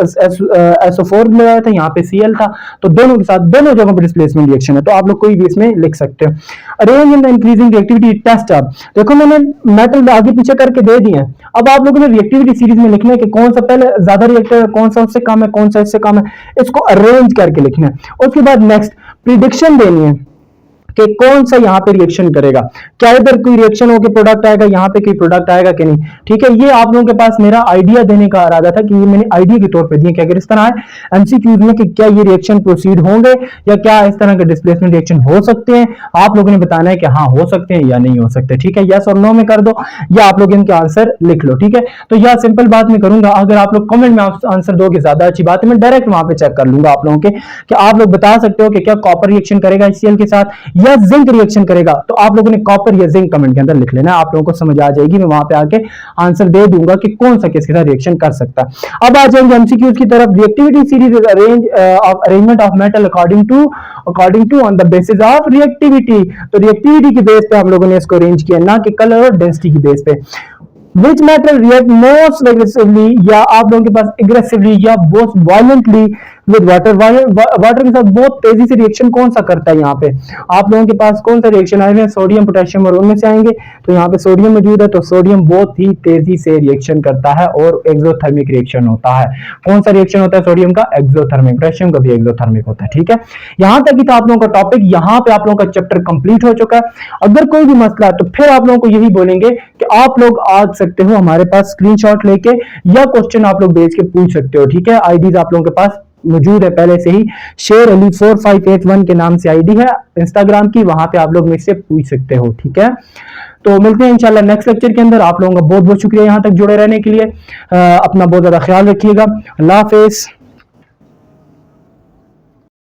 SO4 लगाया था, यहाँ पे Cl था, तो दोनों के साथ दोनों जगहों पर डिस्प्लेसमेंट रिएक्शन है, तो आप लोग कोई भी इसमें लिख सकते हो। Arrange in the increasing reactivity test. अब देखो मैंने मेटल आगे पीछे करके दे दिए हैं, अब आप लोगों ने रिएक्टिविटी सीरीज में लिखना है कि कौन सा पहले ज्यादा रिएक्टिव है, कौन सा उससे कम है, कौन सा इससे कम है, इसको अरेंज करके लिखना है। उसके बाद नेक्स्ट प्रिडिक्शन देनी है कि कौन सा यहाँ पे रिएक्शन करेगा, क्या इधर कोई रिएक्शन होकर प्रोडक्ट आएगा, यहाँ पे कोई प्रोडक्ट आएगा कि नहीं, ठीक है। ये आप लोगों के पास मेरा आइडिया देने का इरादा था कि ये मैंने आइडिया के तौर पे दिए कि अगर इस तरह है MCQ में कि क्या ये रिएक्शन प्रोसीड होंगे या क्या इस तरह के डिस्प्लेसमेंट रिएक्शन हो सकते हैं, आप लोगों ने बताना है कि हाँ हो सकते हैं या नहीं हो सकते, ठीक है। यस और नो में कर दो, या आप लोग इनके आंसर लिख लो, ठीक है। तो यह सिंपल बात मैं करूंगा, अगर आप लोग कमेंट में आंसर दोगे ज्यादा अच्छी बात है, मैं डायरेक्ट वहां पे चेक कर लूंगा आप लोगों के, कि आप लोग बता सकते हो कि क्या कॉपर रिएक्शन करेगा HCl के साथ, या जिंक रिएक्शन करेगा, तो आप लोगों ने कॉपर या जिंक कमेंट के अंदर लिख लेना, आप लोगों को समझ आ जाएगी, मैं वहां पे आके आंसर दे दूंगा कि कौन सा किसके साथ रिएक्शन कर सकता है। अब आ जाएंगे एमसीक्यूज की तरफ। Reactivity series is arrangement of metal according to on the basis of reactivity. तो रिएक्टिविटी की बेस पे हम लोगों ने इसको अरेंज किया, ना कि कलर और डेंसिटी की बेस पे। Which metal react most aggressively, या आप लोगों के पास aggressively या most violently with water। Water के साथ बहुत तेजी से रिएक्शन कौन सा करता है? यहाँ पे आप लोगों के पास कौन सा रिएक्शन आए हैं? सोडियम, पोटेशियम और उनमें से आएंगे। तो यहाँ पे सोडियम मौजूद है, तो सोडियम बहुत ही तेजी से रिएक्शन करता है और एक्सोथर्मिक रिएक्शन होता है। कौन सा रिएक्शन होता है सोडियम का? एक्सोथर्मिक। पोटेशियम का भी एक्सोथर्मिक होता है। ठीक है, यहाँ तक ही था आप लोगों का टॉपिक। यहाँ पे आप लोगों का चैप्टर कंप्लीट हो चुका है। अगर कोई भी मसला है तो फिर आप लोगों को यही बोलेंगे कि आप लोग आ सकते हो हमारे पास स्क्रीनशॉट लेके, या क्वेश्चन आप लोग भेज के पूछ सकते हो। ठीक है, आईडीज आप लोगों के पास मौजूद है पहले से ही। शेर अली 4581 के नाम से आईडी है इंस्टाग्राम की, वहां पे आप लोग मुझसे पूछ सकते हो। ठीक है, तो मिलते हैं इंशाल्लाह नेक्स्ट लेक्चर के अंदर। आप लोगों का बहुत बहुत शुक्रिया यहां तक जुड़े रहने के लिए। अपना बहुत ज्यादा ख्याल रखिएगा। अल्लाह हाफिज।